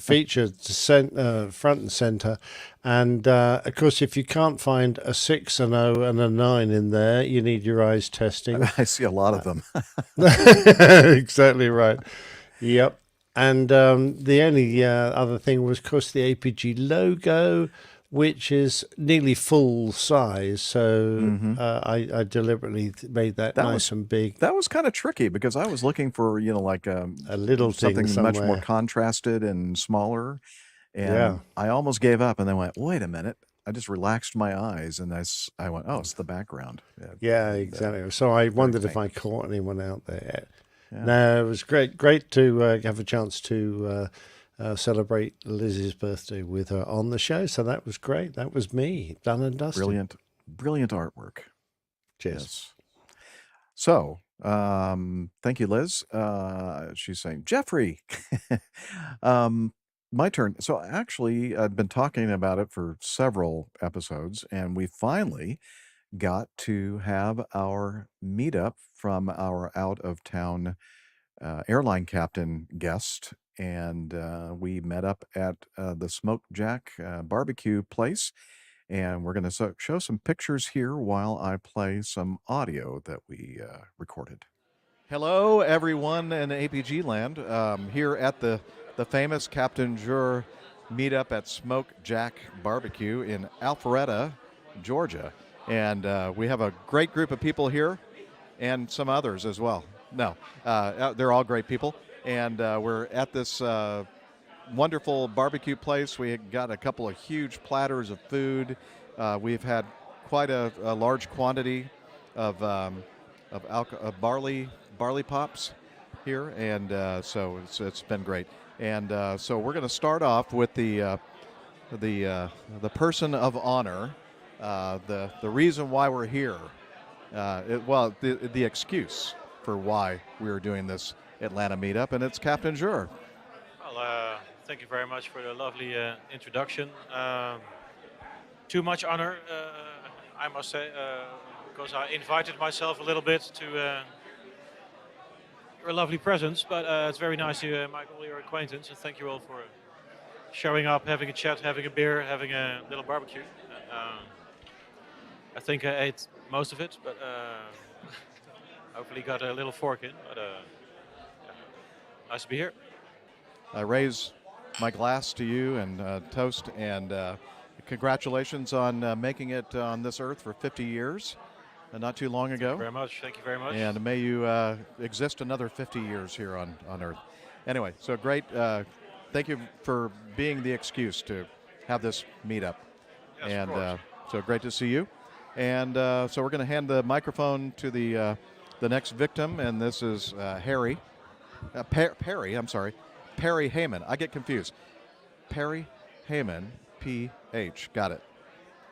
front and center, and of course, if you can't find a 6, a 0, and a 9 in there, you need your eyes testing. I see a lot of them. Exactly right. Yep. And the only other thing was, of course, the APG logo, which is nearly full size. So I deliberately made that nice and big. That was kind of tricky because I was looking for, like a little something thing much more somewhere. contrasted and smaller. And I almost gave up and then went, wait a minute. I just relaxed my eyes and I went, oh, it's the background. Yeah, exactly. So I wondered if I caught anyone out there. No, it was great to have a chance to celebrate Liz's birthday with her on the show. So that was great. That was me, done and dusted. Brilliant artwork. Cheers. Yes. So, thank you, Liz. She's saying, Jeffrey, my turn. So actually, I've been talking about it for several episodes, and we finally got to have our meetup from our out-of-town airline captain guest, and we met up at the Smoke Jack barbecue place, and we're going to show some pictures here while I play some audio that we recorded. Hello, everyone in APG land. Here at the famous Captain Jur meetup at Smoke Jack Barbecue in Alpharetta, Georgia. And we have a great group of people here and some others as well. No, they're all great people. And we're at this wonderful barbecue place. We got a couple of huge platters of food. We've had quite a large quantity of barley pops here, and so it's been great. And so we're going to start off with the person of honor, the reason why we're here. The excuse for why we are doing this Atlanta meetup, and it's Captain Jur. Well, thank you very much for the lovely introduction. Too much honor, I must say, because I invited myself a little bit to your lovely presence, but it's very nice to make all your acquaintance, and thank you all for showing up, having a chat, having a beer, having a little barbecue. I think I ate most of it, but hopefully got a little fork in, but nice to be here. I raise my glass to you and toast, and congratulations on making it on this earth for 50 years, not too long ago. Thank you very much. And may you exist another 50 years here on earth. Anyway, so great. Thank you for being the excuse to have this meetup. Yes, and so great to see you. And so we're going to hand the microphone to the next victim, and this is Perry. I'm sorry. Perry Heyman. I get confused. Perry Heyman, P.H. Got it.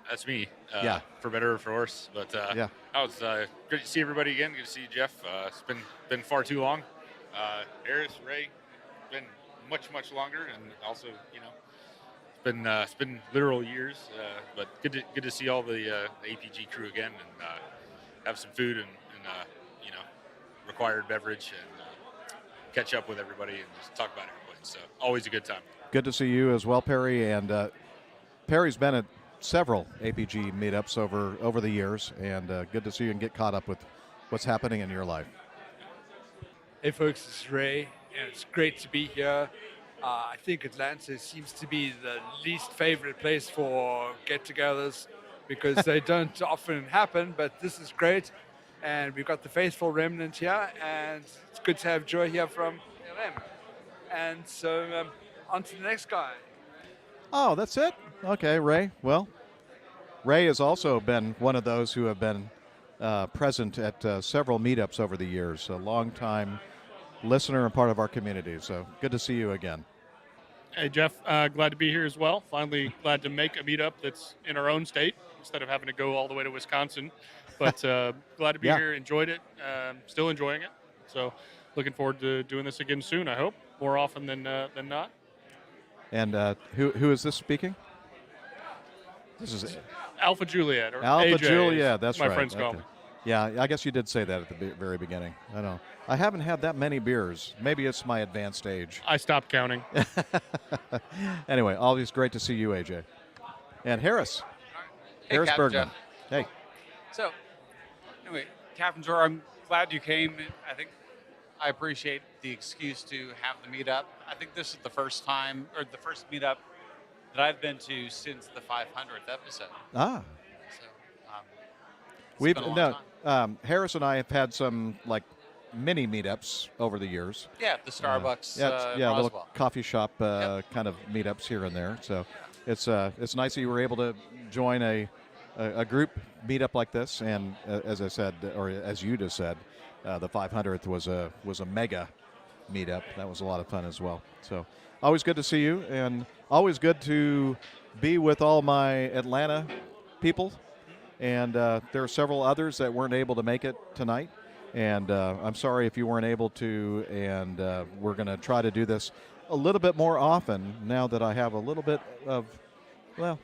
That's me. Yeah. For better or for worse. But yeah. Oh, it's great to see everybody again. Good to see Jeff. It's been far too long. Harris, Ray, been much longer, and also it's been literal years. But good to see all the APG crew again, and have some food and required beverage and catch up with everybody and just talk about airplanes. So always a good time. Good to see you as well, Perry. And Perry's been at several APG meetups over the years, and good to see you and get caught up with what's happening in your life. Hey folks, this is Ray, and it's great to be here. I think Atlanta seems to be the least favorite place for get-togethers because they don't often happen, but this is great. And we've got the faithful remnant here, and it's good to have Joy here from LM. And so on to the next guy. Oh, that's it? Okay, Ray. Well, Ray has also been one of those who have been present at several meetups over the years, a long-time listener and part of our community. So good to see you again. Hey, Jeff, glad to be here as well. Finally glad to make a meetup that's in our own state instead of having to go all the way to Wisconsin. But glad to be here, enjoyed it, still enjoying it. So looking forward to doing this again soon, I hope, more often than not. And who is this speaking? This is Alpha Juliet, or Alpha AJ, Juliet, that's my right. friends call Okay. me. Yeah, I guess you did say that at the very beginning. I know. I haven't had that many beers. Maybe it's my advanced age. I stopped counting. Anyway, always great to see you, AJ. And Harris. Hey, Harris Captain Bergman. Jeff. Hey. So, anyway, Captain Jor, I'm glad you came. I think I appreciate the excuse to have the meetup. I think this is the first time, or the first meetup that I've been to since the 500th episode. Ah. So, it's We've been a long time. Harris and I have had some like mini meetups over the years. Yeah, the Starbucks. Yeah, little Roswell. coffee shop kind of meetups here and there. So it's nice that you were able to join a group meetup like this. And as I said, or as you just said, the 500th was a mega meetup. That was a lot of fun as well. So always good to see you, and always good to be with all my Atlanta people. And there are several others that weren't able to make it tonight. And I'm sorry if you weren't able to. And we're going to try to do this a little bit more often now that I have a little bit of,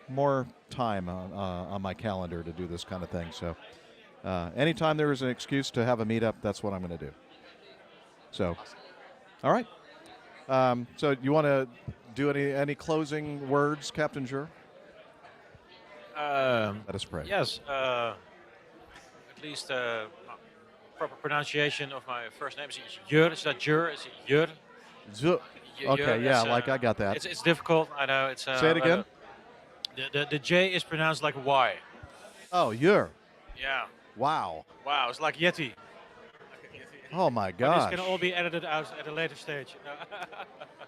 more time on my calendar to do this kind of thing. So anytime there is an excuse to have a meetup, that's what I'm going to do. So, all right. So you want to do any closing words, Captain Jur? Let us pray. Yes. At least proper pronunciation of my first name is Jur. Is that Jur? Is it Jur? Jur. Okay, yeah, I got that. It's difficult. I know. It's Say it again. The J is pronounced like a Y. Oh, Jur. Yeah. Wow. Wow. It's like Yeti. Oh my But gosh. this can all be edited out at a later stage.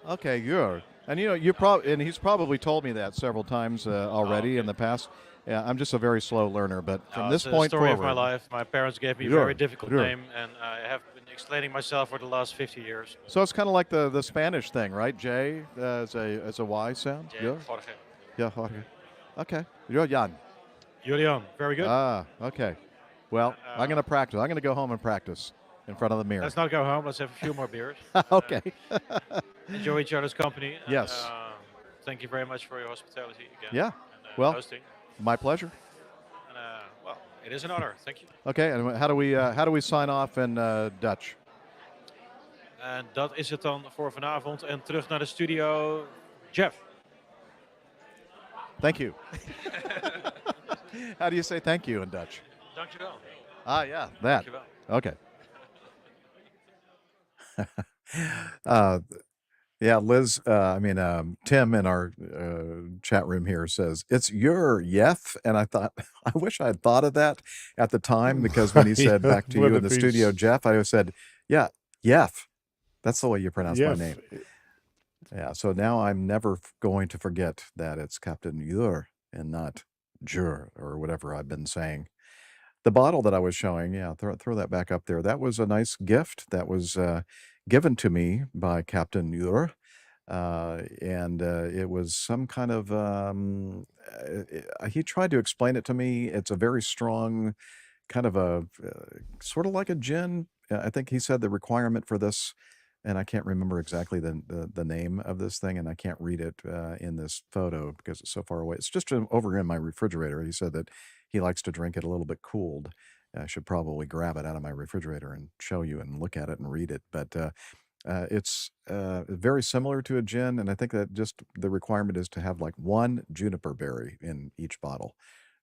Okay, Jur. And and he's probably told me that several times already in the past. Yeah, I'm just a very slow learner, but from this point it's the story forward, of my life. My parents gave me a Jur, very difficult Jur. name, and I have been explaining myself for the last 50 years. So it's kind of like the Spanish thing, right? J as a Y sound. J, Jur? Jorge. Yeah, Jorge. Okay. Julian. Julian, very good. Ah, okay. Well, I'm going to practice. I'm going to go home and practice in front of the mirror. Let's not go home. Let's have a few more beers. Okay. Enjoy each other's company. And, Yes. Thank you very much for your hospitality again. Yeah. And, Well, hosting. my pleasure. And, well, it is an honor. Thank you. Okay, and how do we sign off in Dutch? En dat is het dan voor vanavond. En terug naar de studio, Jeff. Thank you. How do you say thank you in Dutch? Dankjewel. Ah, yeah, that. Dankjewel. Okay. Yeah, Liz, Tim in our chat room here says, it's your Yef. And I thought, I wish I'd thought of that at the time, because when he said back to you in the studio, Jeff, I said, yeah, Yef. That's the way you pronounce my name. Yeah, so now I'm never going to forget that it's Captain Jur and not Jur or whatever I've been saying. The bottle that I was showing, yeah, throw that back up there. That was a nice gift that was given to me by Captain Jur. And it was some kind of, he tried to explain it to me. It's a very strong kind of a, sort of like a gin. I think he said the requirement for this, and I can't remember exactly the name of this thing, and I can't read it in this photo because it's so far away. It's just over in my refrigerator. He said that he likes to drink it a little bit cooled. I should probably grab it out of my refrigerator and show you and look at it and read it. But It's very similar to a gin, and I think that just the requirement is to have like one juniper berry in each bottle,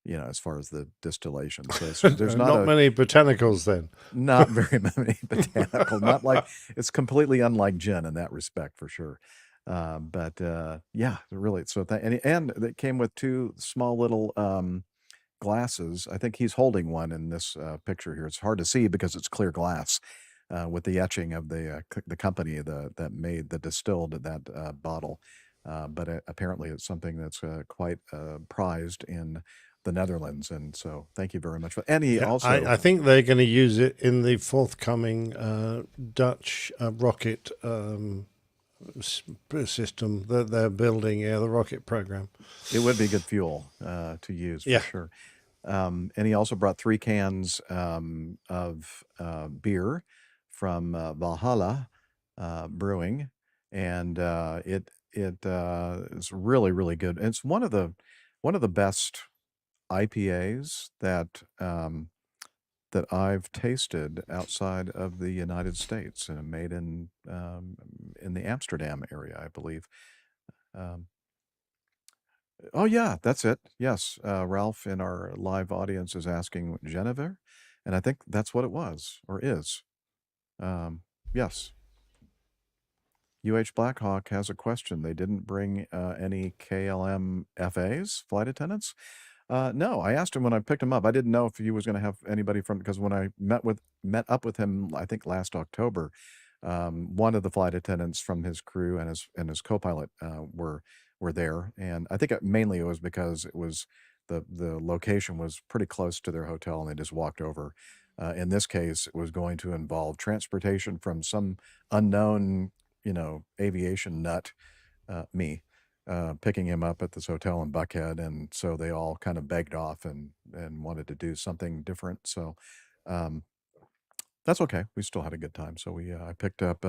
as far as the distillation. So there's not many botanicals then. Not very many botanical. Not like it's completely unlike gin in that respect, for sure. But yeah, really. So and it came with 2 small little glasses. I think he's holding one in this picture here. It's hard to see because it's clear glass. With the etching of the company that made the distilled that bottle, but apparently it's something that's quite prized in the Netherlands, and so thank you very much for. And he also, I think they're going to use it in the forthcoming Dutch rocket system that they're building. Yeah, the rocket program. It would be good fuel to use for sure. And he also brought 3 cans of beer from Valhalla Brewing, and it is really, really good. It's one of the best IPAs that that I've tasted outside of the United States, and made in the Amsterdam area, I believe. Oh yeah, that's it. Yes, Ralph in our live audience is asking Genevieve, and I think that's what it was or is. Yes. UH Blackhawk has a question. They didn't bring any KLM FAs, flight attendants. No, I asked him when I picked him up. I didn't know if he was going to have anybody from, because when I met up with him, I think last October, one of the flight attendants from his crew and his co-pilot were there, and I think mainly it was because it was the location was pretty close to their hotel, and they just walked over. In this case, it was going to involve transportation from some unknown, aviation nut, me, picking him up at this hotel in Buckhead, and so they all kind of begged off and wanted to do something different. So that's okay. We still had a good time. So I picked up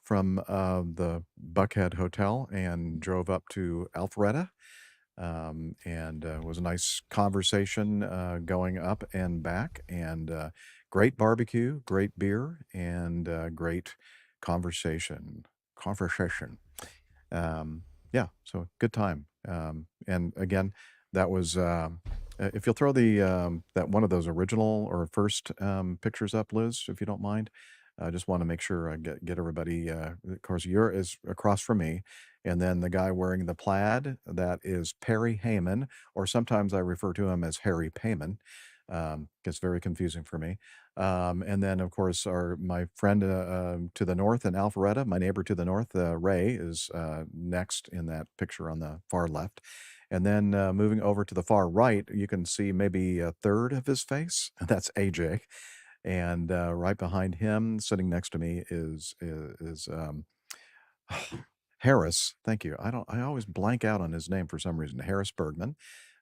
from the Buckhead Hotel and drove up to Alpharetta. And it was a nice conversation going up and back, and great barbecue, great beer, and great conversation. Yeah, so good time. And again, that was if you'll throw the that one of those original or first pictures up, Liz, if you don't mind. I just want to make sure I get everybody. Of course, you're is across from me, and then the guy wearing the plaid, that is Perry Heyman, or sometimes I refer to him as Harry Payman. Gets very confusing for me. And then, of course, my friend to the north in Alpharetta, my neighbor to the north, Ray, is next in that picture on the far left. And then moving over to the far right, you can see maybe a third of his face. That's AJ. And right behind him, sitting next to me, is Harris. Thank you. I always blank out on his name for some reason. Harris Bergman,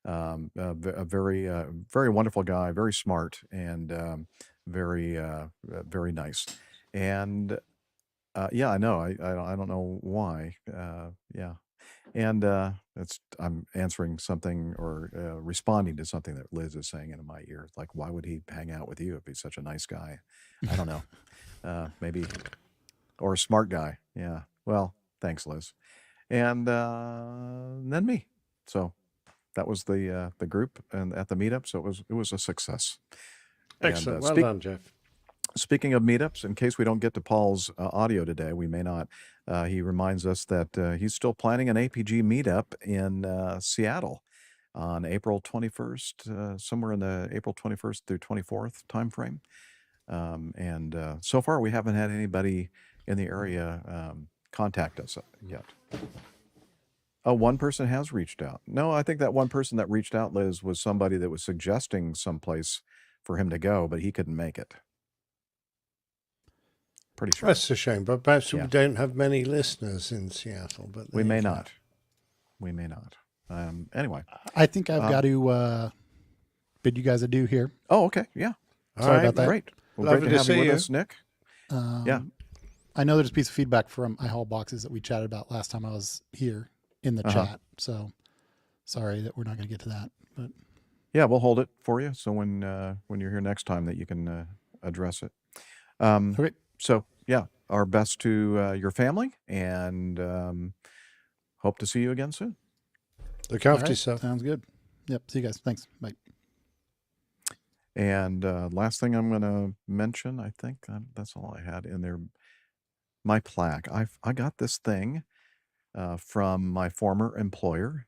a very very wonderful guy, very smart, and very very nice. And yeah, I know. I don't know why. Yeah. And I'm answering something or responding to something that Liz is saying into my ear. Like, why would he hang out with you if he's such a nice guy? I don't know. Maybe, or a smart guy. Yeah. Well, thanks, Liz. And then me. So that was the group and at the meetup. So it was a success. Excellent. And, well done, Jeff. Speaking of meetups, in case we don't get to Paul's audio today, we may not. He reminds us that he's still planning an APG meetup in Seattle on April 21st, somewhere in the April 21st through 24th timeframe. And so far, we haven't had anybody in the area contact us yet. Oh, one person has reached out. No, I think that one person that reached out, Liz, was somebody that was suggesting someplace for him to go, but he couldn't make it. Pretty sure. That's a shame, but perhaps we don't have many listeners in Seattle. But we may not. We may not. Anyway, I think I've got to bid you guys adieu here. Oh, okay. Yeah. Sorry about that. Great. Well, great to have you with us, Nick. Yeah. I know there's a piece of feedback from iHaul boxes that we chatted about last time I was here in the chat. So sorry that we're not going to get to that. But yeah, we'll hold it for you. So when you're here next time, that you can address it. Okay. So yeah, our best to your family, and hope to see you again soon. Look after yourself. Sounds good. Yep. See you guys. Thanks. Bye. And last thing I'm going to mention, I think that's all I had in there. My plaque. I got this thing from my former employer,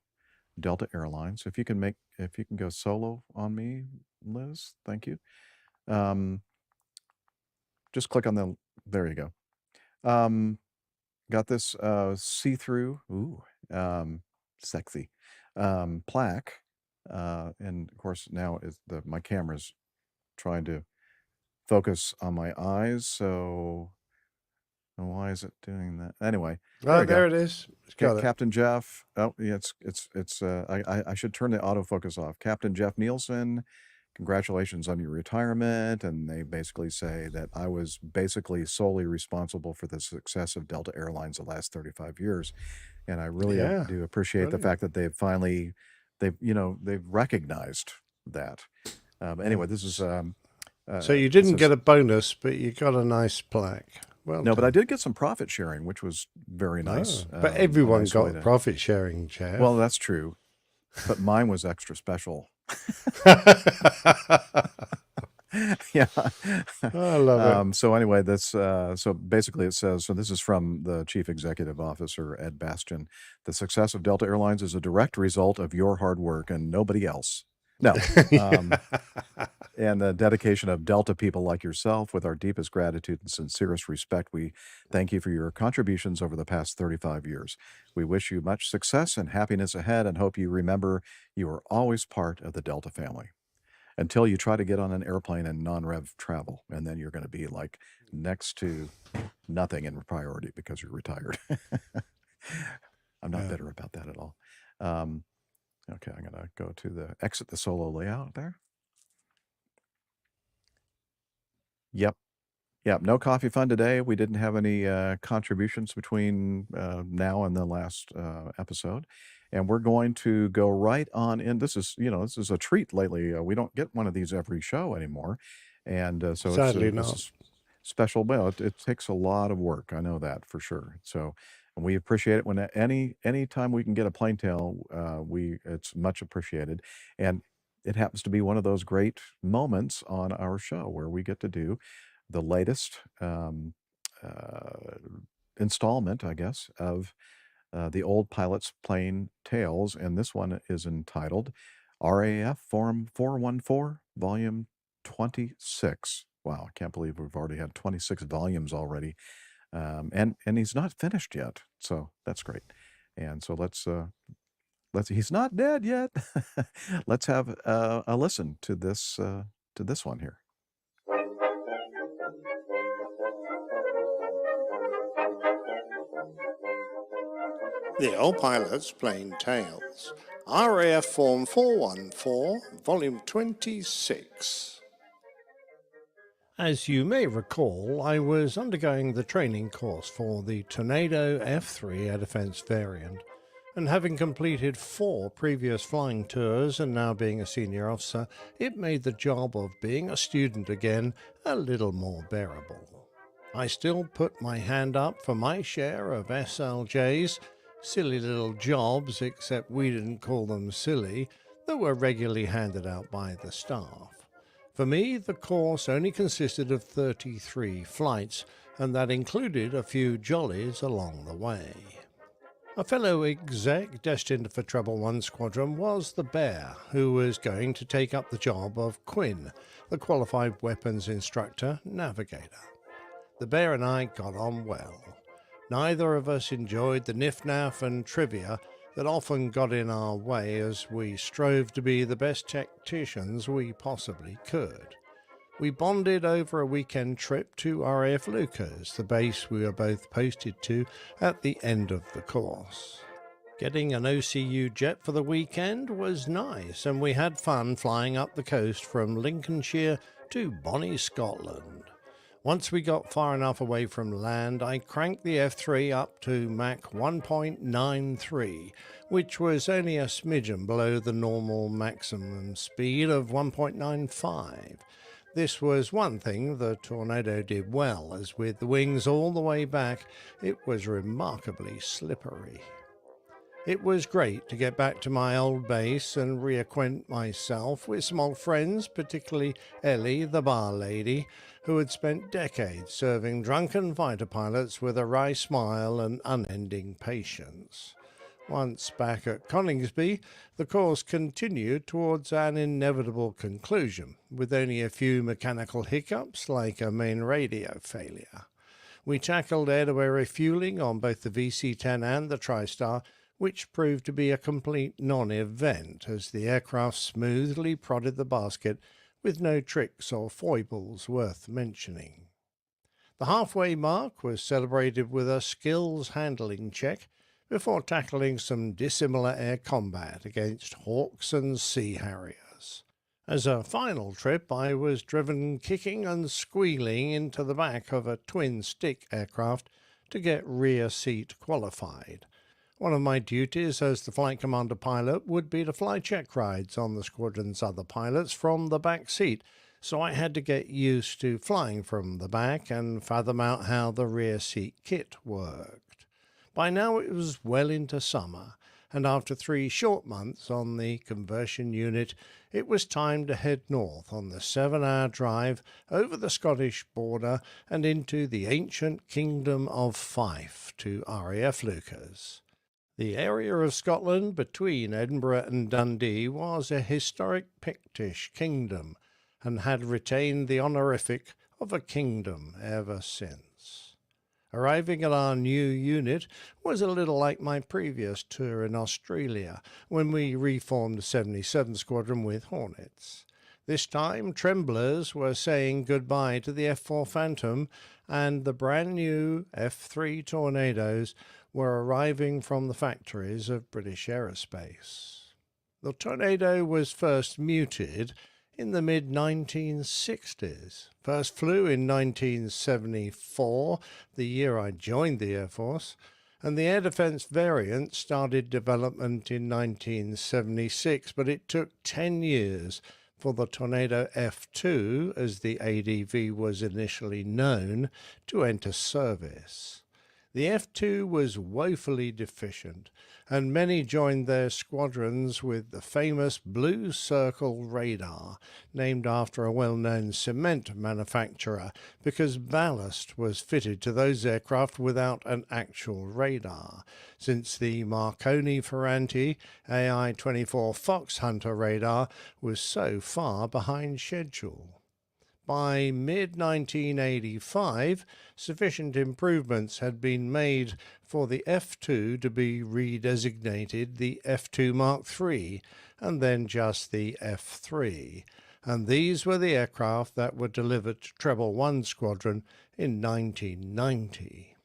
Delta Airlines. If you can go solo on me, Liz, thank you. Just click on there you go. Got this see-through, sexy plaque. And of course now my camera's trying to focus on my eyes, so why is it doing that? Anyway, there it is. It's got Captain Jeff. Oh, yeah, I should turn the autofocus off. Captain Jeff Nielsen, congratulations on your retirement. And they basically say that I was basically solely responsible for the success of Delta Airlines the last 35 years. And I really do appreciate the fact that they've recognized that. Anyway, this is so you didn't get a bonus, but you got a nice plaque. Well, no, but I did get some profit sharing, which was very nice. But everyone got profit sharing, Jeff. Well, that's true, but mine was extra special. Yeah, I love it. So anyway, so basically it says, so this is from the Chief Executive Officer, Ed Bastian. The success of Delta Airlines is a direct result of your hard work and nobody else. No. And the dedication of Delta people like yourself. With our deepest gratitude and sincerest respect, we thank you for your contributions over the past 35 years. We wish you much success and happiness ahead and hope you remember you are always part of the Delta family until you try to get on an airplane and non-rev travel. And then you're going to be like next to nothing in priority because you're retired. I'm not bitter about that at all. Okay, I'm going to go to exit the solo layout there. Yep. No coffee fun today. We didn't have any contributions between now and the last episode. And we're going to go right on in. This is a treat lately. We don't get one of these every show anymore. And so sadly this not. is special. Well, it takes a lot of work. I know that for sure. So and we appreciate it when any time we can get a plain tale, it's much appreciated. And it happens to be one of those great moments on our show where we get to do the latest installment, I guess, of the old Pilot's Plain Tales. And this one is entitled RAF Form 414, Volume 26. Wow, I can't believe we've already had 26 volumes already. And he's not finished yet. So that's great. And so let's he's not dead yet. Let's have a listen to this one here. The Old Pilot's Plain Tales, RAF Form 414, Volume 26. As you may recall, I was undergoing the training course for the Tornado F3 Air Defense variant, and having completed 4 previous flying tours and now being a senior officer, it made the job of being a student again a little more bearable. I still put my hand up for my share of SLJs, silly little jobs, except we didn't call them silly, that were regularly handed out by the staff. For me, the course only consisted of 33 flights, and that included a few jollies along the way. A fellow exec destined for Treble 1 Squadron was the Bear, who was going to take up the job of Quinn, the qualified weapons instructor navigator. The Bear and I got on well. Neither of us enjoyed the niff-naff and trivia that often got in our way as we strove to be the best tacticians we possibly could. We bonded over a weekend trip to RAF Lucas, the base we were both posted to at the end of the course. Getting an OCU jet for the weekend was nice, and we had fun flying up the coast from Lincolnshire to Bonnie, Scotland. Once we got far enough away from land, I cranked the F3 up to Mach 1.93, which was only a smidgen below the normal maximum speed of 1.95. This was one thing the Tornado did well, as with the wings all the way back, it was remarkably slippery. It was great to get back to my old base and reacquaint myself with some old friends, particularly Ellie, the bar lady, who had spent decades serving drunken fighter pilots with a wry smile and unending patience. Once back at Coningsby, the course continued towards an inevitable conclusion, with only a few mechanical hiccups like a main radio failure. We tackled air-to-air refueling on both the VC-10 and the TriStar, which proved to be a complete non-event as the aircraft smoothly prodded the basket with no tricks or foibles worth mentioning. The halfway mark was celebrated with a skills handling check before tackling some dissimilar air combat against Hawks and Sea Harriers. As a final trip, I was driven kicking and squealing into the back of a twin-stick aircraft to get rear seat qualified. One of my duties as the flight commander pilot would be to fly check rides on the squadron's other pilots from the back seat, so I had to get used to flying from the back and fathom out how the rear seat kit worked. By now it was well into summer, and after 3 short months on the conversion unit, it was time to head north on the 7-hour drive over the Scottish border and into the ancient kingdom of Fife to RAF Lucas. The area of Scotland between Edinburgh and Dundee was a historic Pictish kingdom and had retained the honorific of a kingdom ever since. Arriving at our new unit was a little like my previous tour in Australia when we reformed the 77th Squadron with Hornets. This time, Tremblers were saying goodbye to the F-4 Phantom, and the brand new F-3 Tornadoes were arriving from the factories of British Aerospace. The Tornado was first muted in the mid-1960s. First flew in 1974, the year I joined the Air Force, and the air defense variant started development in 1976, but it took 10 years for the Tornado F2, as the ADV was initially known, to enter service. The F2 was woefully deficient, and many joined their squadrons with the famous Blue Circle radar, named after a well-known cement manufacturer, because ballast was fitted to those aircraft without an actual radar, since the Marconi Ferranti AI-24 Fox Hunter radar was so far behind schedule. By mid-1985, sufficient improvements had been made for the F2 to be redesignated the F2 Mark III, and then just the F3, and these were the aircraft that were delivered to Treble 1 Squadron in 1990.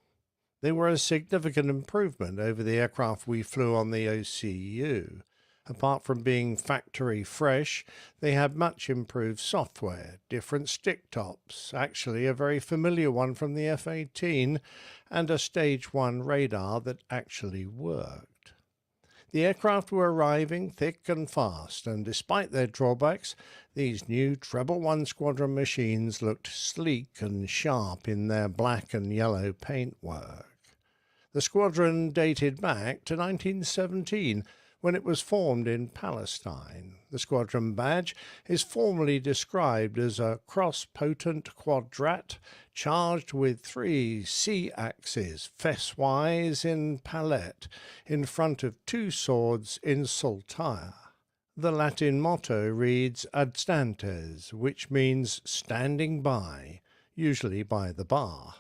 They were a significant improvement over the aircraft we flew on the OCU. Apart from being factory fresh, they had much improved software, different stick tops, actually a very familiar one from the F-18, and a Stage 1 radar that actually worked. The aircraft were arriving thick and fast, and despite their drawbacks, these new Treble 1 Squadron machines looked sleek and sharp in their black and yellow paintwork. The squadron dated back to 1917, when it was formed in Palestine. The squadron badge is formally described as a cross-potent quadrat charged with 3 C-axes, fess-wise in palette, in front of 2 swords in saltire. The Latin motto reads ad stantes, which means standing by, usually by the bar.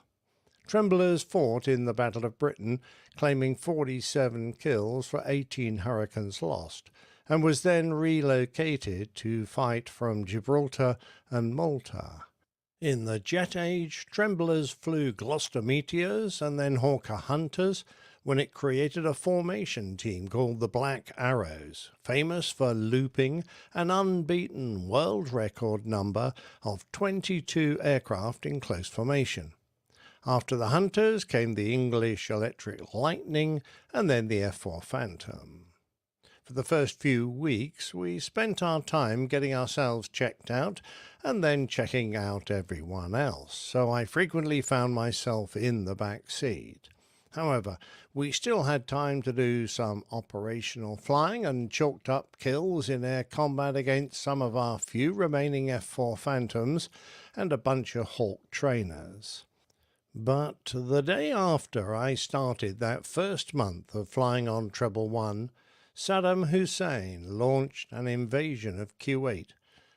Tremblers fought in the Battle of Britain, claiming 47 kills for 18 Hurricanes lost, and was then relocated to fight from Gibraltar and Malta. In the jet age, Tremblers flew Gloucester Meteors and then Hawker Hunters, when it created a formation team called the Black Arrows, famous for looping an unbeaten world record number of 22 aircraft in close formation. After the Hunters came the English Electric Lightning and then the F-4 Phantom. For the first few weeks, we spent our time getting ourselves checked out and then checking out everyone else, so I frequently found myself in the back seat. However, we still had time to do some operational flying and chalked up kills in air combat against some of our few remaining F-4 Phantoms and a bunch of Hawk trainers. But the day after I started that first month of flying on Treble One, Saddam Hussein launched an invasion of Kuwait,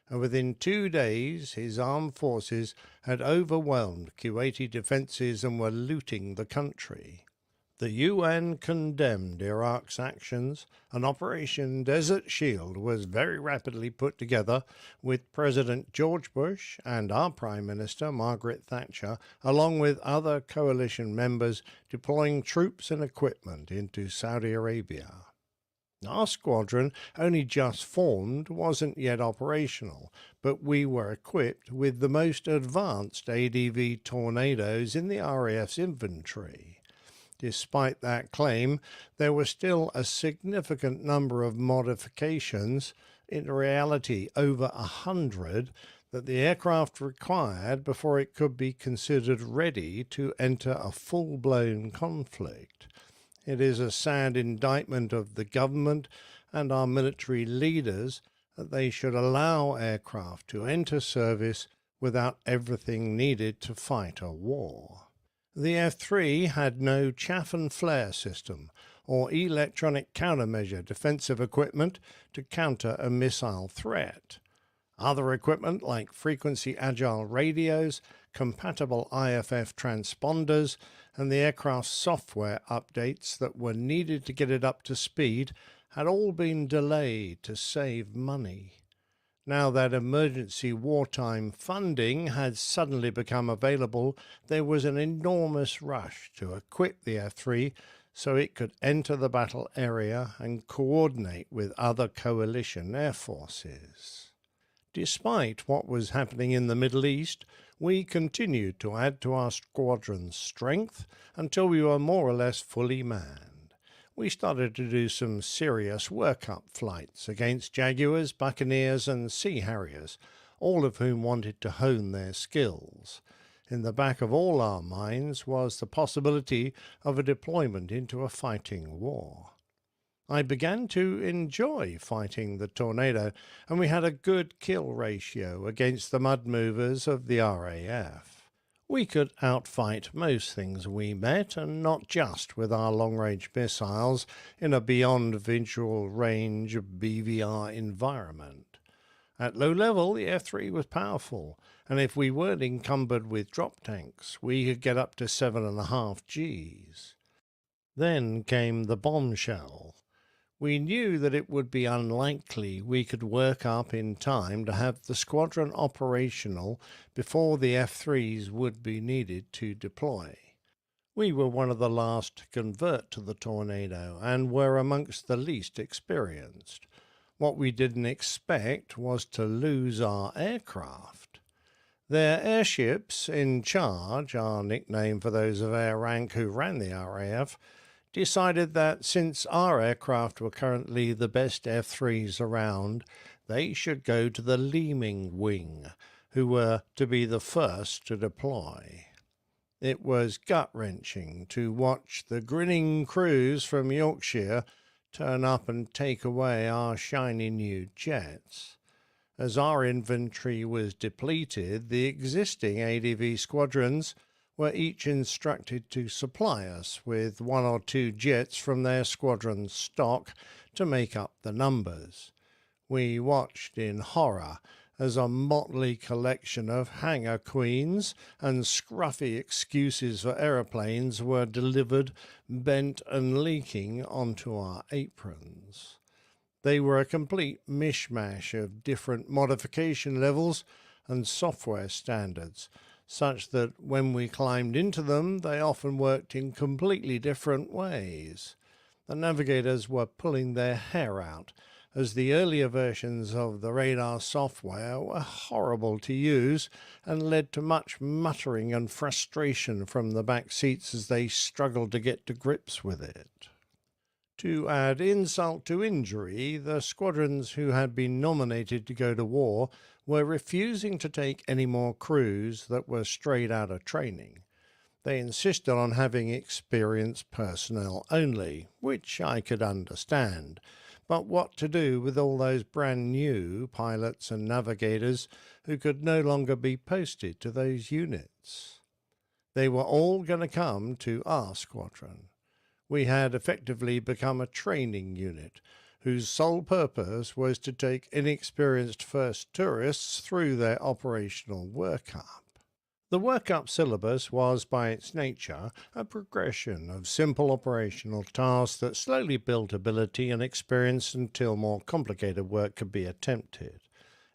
and within 2 days his armed forces had overwhelmed Kuwaiti defences and were looting the country. The UN condemned Iraq's actions, and Operation Desert Shield was very rapidly put together, with President George Bush and our Prime Minister Margaret Thatcher, along with other coalition members, deploying troops and equipment into Saudi Arabia. Our squadron, only just formed, wasn't yet operational, but we were equipped with the most advanced ADV Tornadoes in the RAF's inventory. Despite that claim, there were still a significant number of modifications, in reality over 100, that the aircraft required before it could be considered ready to enter a full-blown conflict. It is a sad indictment of the government and our military leaders that they should allow aircraft to enter service without everything needed to fight a war. The F-3 had no chaff and flare system or electronic countermeasure defensive equipment to counter a missile threat. Other equipment like frequency agile radios, compatible IFF transponders, and the aircraft's software updates that were needed to get it up to speed had all been delayed to save money. Now that emergency wartime funding had suddenly become available, there was an enormous rush to equip the F-3 so it could enter the battle area and coordinate with other coalition air forces. Despite what was happening in the Middle East, we continued to add to our squadron's strength until we were more or less fully manned. We started to do some serious workup flights against Jaguars, Buccaneers, and Sea Harriers, all of whom wanted to hone their skills. In the back of all our minds was the possibility of a deployment into a fighting war. I began to enjoy fighting the Tornado, and we had a good kill ratio against the mud movers of the RAF. We could outfight most things we met, and not just with our long-range missiles in a beyond visual range BVR environment. At low level, the F-3 was powerful, and if we weren't encumbered with drop tanks, we could get up to 7.5 Gs. Then came the bombshell. We knew that it would be unlikely we could work up in time to have the squadron operational before the F-3s would be needed to deploy. We were one of the last to convert to the Tornado and were amongst the least experienced. What we didn't expect was to lose our aircraft. Their airships in charge, our nickname for those of air rank who ran the RAF, decided that since our aircraft were currently the best F-3s around, they should go to the Leeming Wing, who were to be the first to deploy. It was gut-wrenching to watch the grinning crews from Yorkshire turn up and take away our shiny new jets. As our inventory was depleted, the existing ADV squadrons were each instructed to supply us with 1 or 2 jets from their squadron's stock to make up the numbers. We watched in horror as a motley collection of hangar queens and scruffy excuses for aeroplanes were delivered, bent and leaking onto our aprons. They were a complete mishmash of different modification levels and software standards, such that when we climbed into them, they often worked in completely different ways. The navigators were pulling their hair out, as the earlier versions of the radar software were horrible to use and led to much muttering and frustration from the back seats as they struggled to get to grips with it. To add insult to injury, the squadrons who had been nominated to go to war were refusing to take any more crews that were straight out of training. They insisted on having experienced personnel only, which I could understand. But what to do with all those brand new pilots and navigators who could no longer be posted to those units? They were all going to come to our squadron. We had effectively become a training unit, whose sole purpose was to take inexperienced first tourists through their operational workup. The workup syllabus was, by its nature, a progression of simple operational tasks that slowly built ability and experience until more complicated work could be attempted.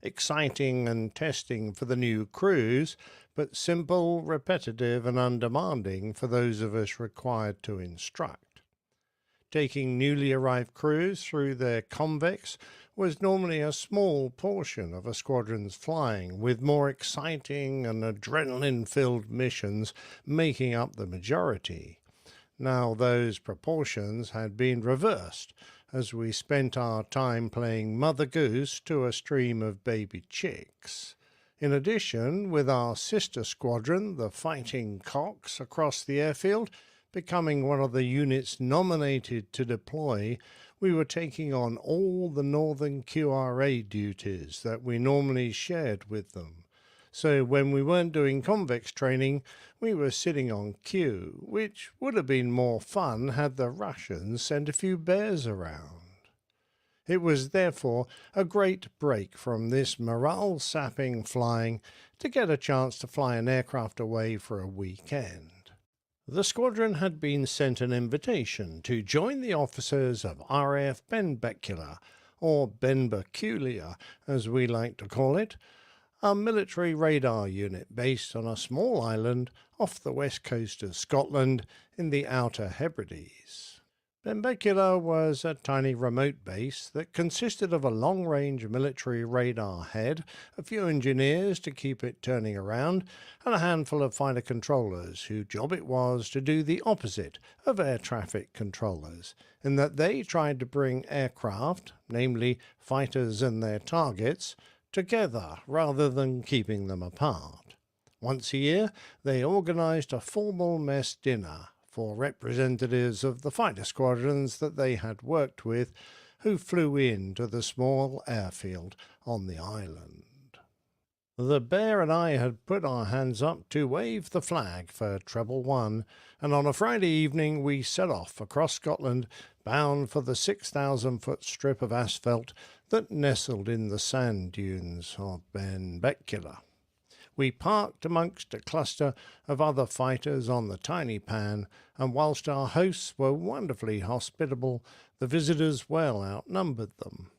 Exciting and testing for the new crews, but simple, repetitive, and undemanding for those of us required to instruct. Taking newly arrived crews through their convex was normally a small portion of a squadron's flying, with more exciting and adrenaline-filled missions making up the majority. Now those proportions had been reversed, as we spent our time playing Mother Goose to a stream of baby chicks. In addition, with our sister squadron, the Fighting Cocks, across the airfield, becoming one of the units nominated to deploy, we were taking on all the Northern QRA duties that we normally shared with them. So when we weren't doing convex training, we were sitting on Q, which would have been more fun had the Russians sent a few bears around. It was therefore a great break from this morale-sapping flying to get a chance to fly an aircraft away for a weekend. The squadron had been sent an invitation to join the officers of RAF Benbecula, or Benbeculia as we like to call it, a military radar unit based on a small island off the west coast of Scotland in the Outer Hebrides. Benbecula was a tiny remote base that consisted of a long-range military radar head, a few engineers to keep it turning around, and a handful of fighter controllers whose job it was to do the opposite of air traffic controllers, in that they tried to bring aircraft, namely fighters and their targets, together rather than keeping them apart. Once a year, they organized a formal mess dinner for representatives of the fighter squadrons that they had worked with, who flew in to the small airfield on the island. The Bear and I had put our hands up to wave the flag for Treble One, and on a Friday evening we set off across Scotland, bound for the 6,000-foot strip of asphalt that nestled in the sand dunes of Benbecula. We parked amongst a cluster of other fighters on the tiny pan, and whilst our hosts were wonderfully hospitable, the visitors well outnumbered them.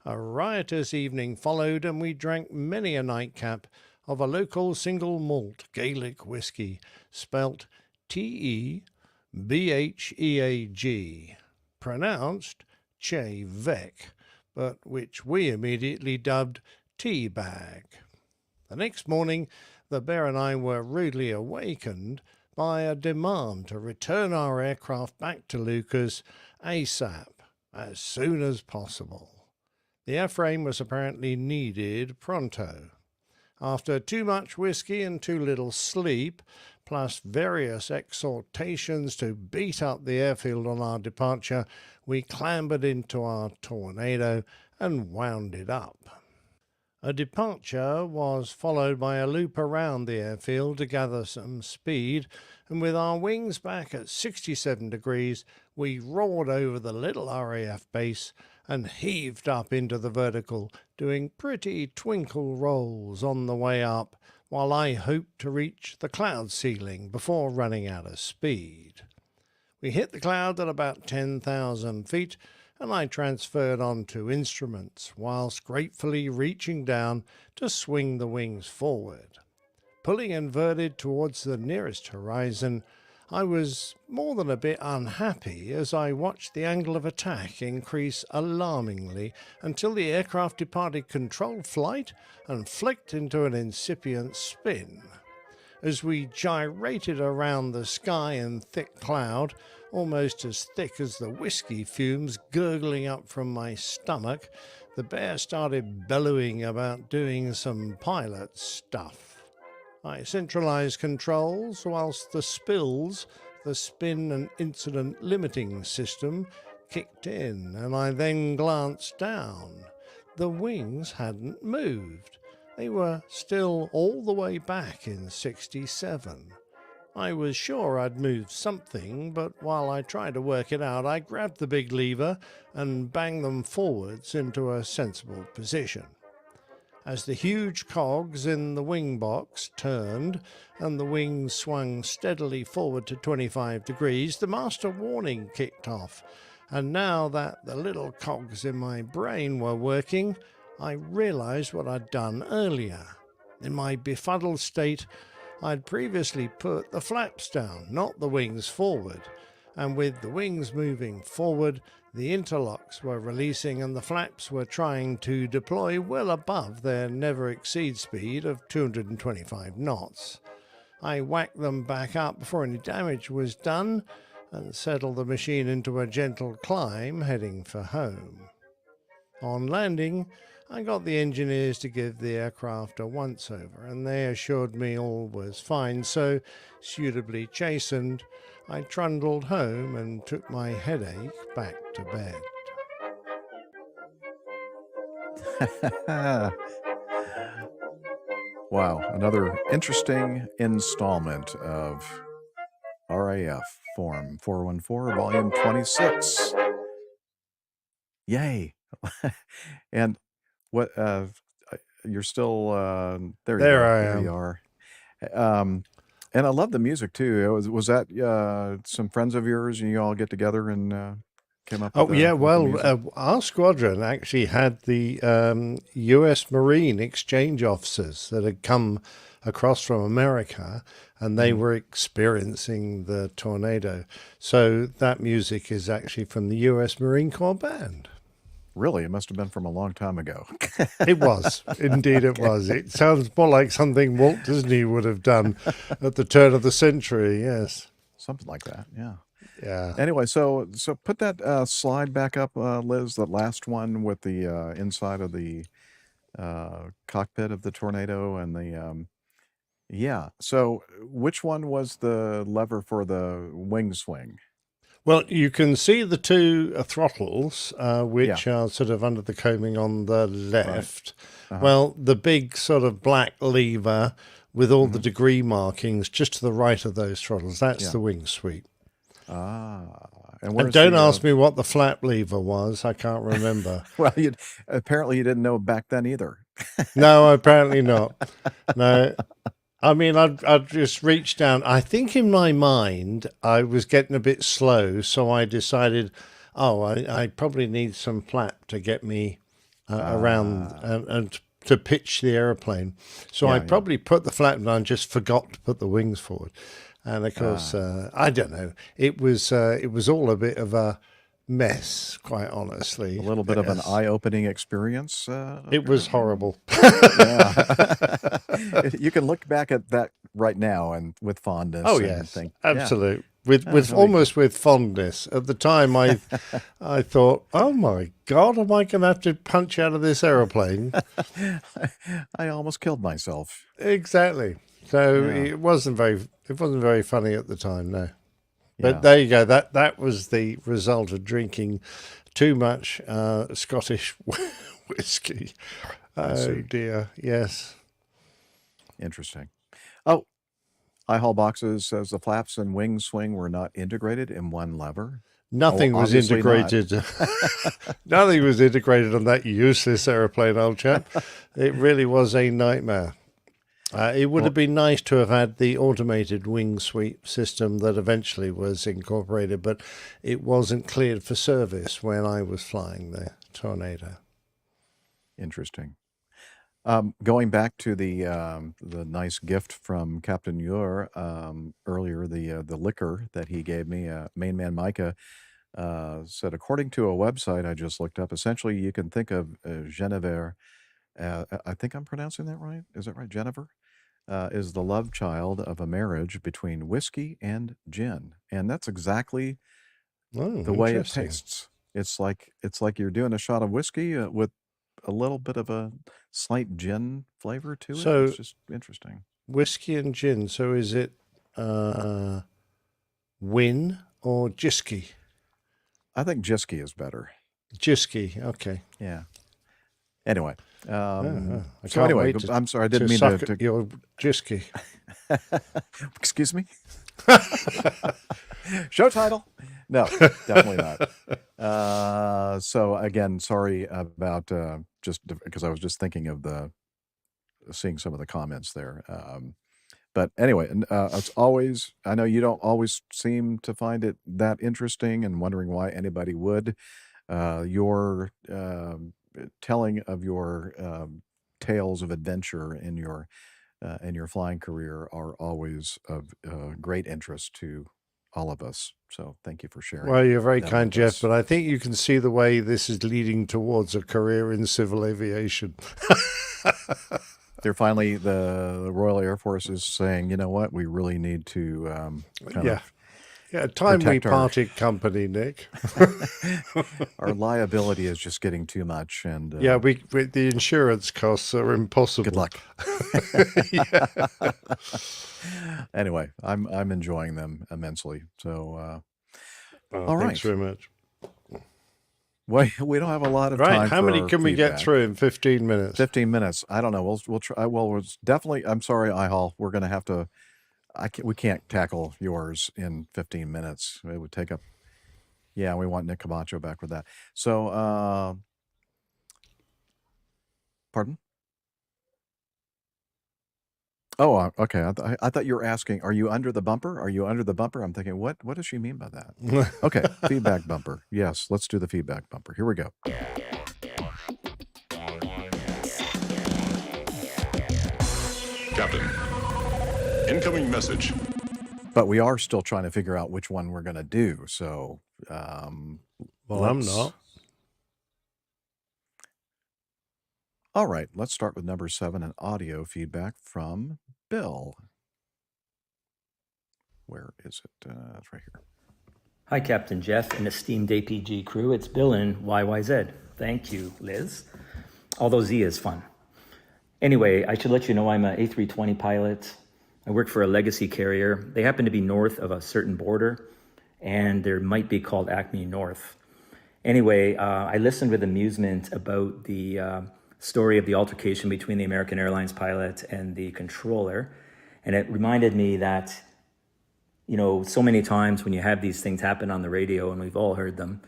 A riotous evening followed, and we drank many a nightcap of a local single malt Gaelic whisky, spelt T-E-B-H-E-A-G, pronounced Che Vec, but which we immediately dubbed Tea Bag. The next morning, the Bear and I were rudely awakened by a demand to return our aircraft back to Lucas ASAP, as soon as possible. The airframe was apparently needed pronto. After too much whiskey and too little sleep, plus various exhortations to beat up the airfield on our departure, we clambered into our Tornado and wound it up. A departure was followed by a loop around the airfield to gather some speed, and with our wings back at 67 degrees, we roared over the little RAF base and heaved up into the vertical, doing pretty twinkle rolls on the way up, while I hoped to reach the cloud ceiling before running out of speed. We hit the cloud at about 10,000 feet, and I transferred onto instruments, whilst gratefully reaching down to swing the wings forward. Pulling inverted towards the nearest horizon, I was more than a bit unhappy as I watched the angle of attack increase alarmingly until the aircraft departed controlled flight and flicked into an incipient spin. as we gyrated around the sky in thick cloud, almost as thick as the whiskey fumes gurgling up from my stomach. The bear started bellowing about doing some pilot stuff. I centralized controls whilst the spills, the spin and incident limiting system, kicked in, and I then glanced down. The wings hadn't moved. They were still all the way back in 67. I was sure I'd moved something, but while I tried to work it out, I grabbed the big lever and banged them forwards into a sensible position. As the huge cogs in the wing box turned and the wings swung steadily forward to 25 degrees, the master warning kicked off. And now that the little cogs in my brain were working, I realized what I'd done earlier. In my befuddled state, I'd previously put the flaps down, not the wings forward. And with the wings moving forward, the interlocks were releasing and the flaps were trying to deploy well above their never-exceed speed of 225 knots. I whacked them back up before any damage was done and settled the machine into a gentle climb heading for home. On landing, I got the engineers to give the aircraft a once-over, and they assured me all was fine, so, suitably chastened, I trundled home and took my headache back to bed. Wow, another interesting installment of RAF Form 414, Volume 26. Yay! And what? You're still there. You There go. I There am. you are. And I love the music too. Was that some friends of yours, and you all get together and came up? Oh with yeah, with the well, music? our squadron actually had the U.S. Marine exchange officers that had come across from America, and they were experiencing the tornado. So that music is actually from the U.S. Marine Corps band. Really, it must have been from a long time ago. It was. Indeed it was. It sounds more like something Walt Disney would have done at the turn of the century, yes. Something like that, yeah. Yeah. Anyway, so put that slide back up, Liz, the last one with the inside of the cockpit of the tornado and the yeah. So which one was the lever for the wing swing? Well, you can see the two throttles, which are sort of under the coaming on the left. Right. Well, the big sort of black lever with all the degree markings just to the right of those throttles, that's the wing sweep. And don't ask me what the flap lever was. I can't remember. Well, apparently you didn't know back then either. No, apparently not. No. I mean, I'd just reached down. I think in my mind, I was getting a bit slow, so I decided, I probably need some flap to get me around and to pitch the aeroplane. So I probably put the flap down and just forgot to put the wings forward. And of course, I don't know. It was all a bit of a mess, quite honestly. A little bit of an eye-opening experience. It was horrible. You can look back at that right now and with fondness. Oh and yes, think, absolute. With almost with fondness. At the time, I thought, oh my God, am I going to have to punch out of this aeroplane? I almost killed myself. Exactly. So it wasn't very funny at the time, no. But Yeah. there you go. That was the result of drinking too much Scottish whiskey. Oh see. dear, yes. Interesting. Oh, I-Haul Boxes says the flaps and wing swing were not integrated in one lever. Nothing was obviously not. integrated. Nothing was integrated on that useless aeroplane, old chap. It really was a nightmare. It would have been nice to have had the automated wing sweep system that eventually was incorporated, but it wasn't cleared for service when I was flying the Tornado. Interesting. Going back to the nice gift from Captain Muir earlier, the liquor that he gave me, Main Man Micah said, according to a website I just looked up, essentially you can think of Genever. I think I'm pronouncing that right. Is that right, Genever? is the love child of a marriage between whiskey and gin, and that's exactly the way it tastes. It's like you're doing a shot of whiskey with a little bit of a slight gin flavor to it. So it's just interesting. Whiskey and gin. So is it Win or Jisky? I think Jisky is better. Jisky, okay. Yeah. Anyway, I so can't anyway, wait I'm sorry, I didn't to mean suck to. at your Jisky. Excuse me. Show title? No, definitely not. So again, sorry about just because I was just thinking of seeing some of the comments there. But anyway, it's always, I know you don't always seem to find it that interesting and wondering why anybody would. Your telling of your tales of adventure in your flying career are always of great interest to all of us. So thank you for sharing. Well, you're very them kind, with Jeff, us. but I think you can see the way this is leading towards a career in civil aviation. They're finally, the Royal Air Force is saying, you know what, we really need to kind of time we protect parted company, Nick. our liability is just getting too much, and the insurance costs are impossible. Good luck. Anyway, I'm enjoying them immensely. So, all right. Thanks very much. We don't have a lot of time. How many can we get through in 15 minutes? 15 minutes. I don't know. We'll try. Well, it's definitely. I'm sorry, iHall. We're going to have to. We can't tackle yours in 15 minutes. It would take up. Yeah, we want Nick Camacho back for that. So, pardon? Oh, okay. I thought you were asking, are you under the bumper? Are you under the bumper? I'm thinking, what does she mean by that? Okay, feedback bumper. Yes, let's do the feedback bumper. Here we go. Captain, incoming message. But we are still trying to figure out which one we're going to do. So, I'm not. All right, let's start with number 7, an audio feedback from Bill. Where is it? It's right here. Hi, Captain Jeff and esteemed APG crew. It's Bill in YYZ. Thank you, Liz. Although Z is fun. Anyway, I should let you know I'm an A320 pilot. I work for a legacy carrier. They happen to be north of a certain border, and there might be called Acme North. Anyway, I listened with amusement about the story of the altercation between the American Airlines pilot and the controller. And it reminded me that, you know, so many times when you have these things happen on the radio, and we've all heard them,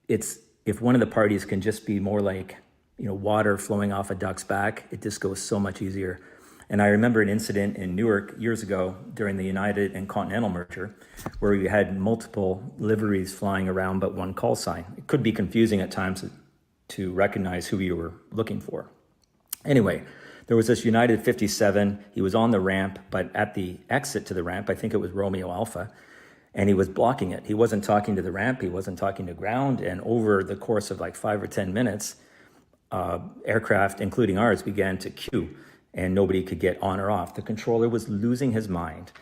it's if one of the parties can just be more like, you know, water flowing off a duck's back, it just goes so much easier. And I remember an incident in Newark years ago during the United and Continental merger where we had multiple liveries flying around but one call sign. It could be confusing at times to recognize who you were looking for. Anyway, there was this United 57. He was on the ramp, but at the exit to the ramp, I think it was Romeo Alpha, and he was blocking it. He wasn't talking to the ramp. He wasn't talking to ground. And over the course of like 5 or 10 minutes, aircraft, including ours, began to queue, and nobody could get on or off. The controller was losing his mind.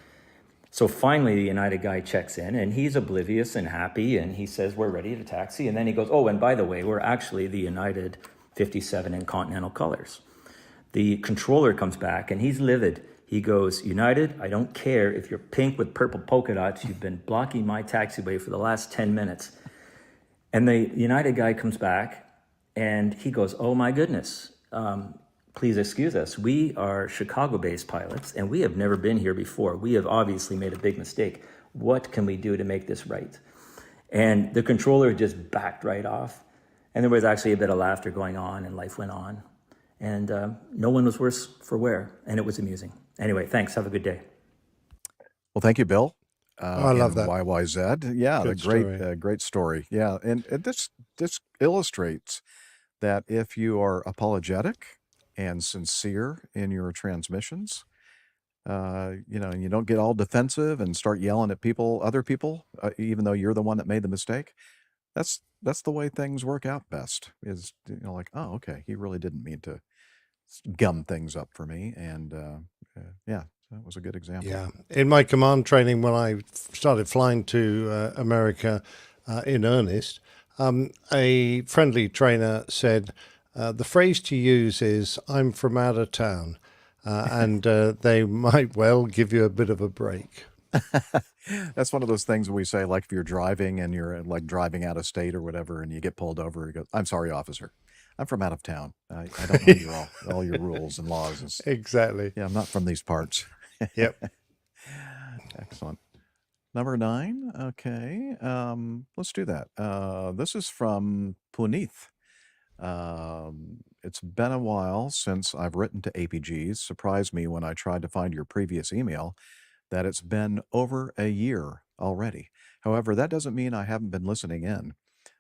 So finally, the United guy checks in, and he's oblivious and happy, and he says, we're ready to taxi. And then he goes, oh, and by the way, we're actually the United 57 in Continental colors. The controller comes back, and he's livid. He goes, United, I don't care if you're pink with purple polka dots. You've been blocking my taxiway for the last 10 minutes. And the United guy comes back, and he goes, oh, my goodness. Please excuse us. We are Chicago-based pilots, and we have never been here before. We have obviously made a big mistake. What can we do to make this right? And the controller just backed right off. And there was actually a bit of laughter going on, and life went on. And no one was worse for wear, and it was amusing. Anyway, thanks. Have a good day. Well, thank you, Bill. I love that. YYZ. Yeah, Good the great story. Yeah, and this illustrates that if you are apologetic and sincere in your transmissions, and you don't get all defensive and start yelling at other people, even though you're the one that made the mistake. That's the way things work out best. Is like, oh, okay, he really didn't mean to gum things up for me, and yeah, that was a good example. Yeah. In my command training, when I started flying to America in earnest, a friendly trainer said, the phrase to use is, I'm from out of town. And they might well give you a bit of a break. That's one of those things we say, like if you're driving and you're like driving out of state or whatever, and you get pulled over, you go, I'm sorry, officer. I'm from out of town. I don't know all your rules and laws. Exactly. Yeah, I'm not from these parts. Yep. Excellent. Number 9. Okay. Let's do that. This is from Puneeth. It's been a while since I've written to APGs. Surprised me when I tried to find your previous email that it's been over a year already. However, that doesn't mean I haven't been listening in.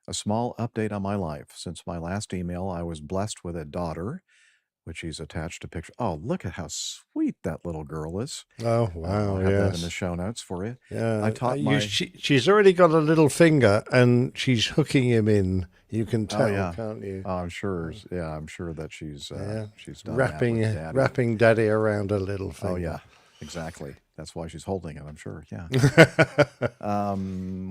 A small update on my life. Since my last email, I was blessed with a daughter, which he's attached a picture. Oh, look at how sweet that little girl is. Oh, wow. I'll have that in Yes. the show notes for you. Yeah. I taught she's already got a little finger and she's hooking him in. You can tell, can't you? Oh, I'm sure. Yeah, I'm sure that she's done wrapping that with Daddy. wrapping Daddy around a little finger. Oh yeah, exactly. That's why she's holding it, I'm sure. Yeah.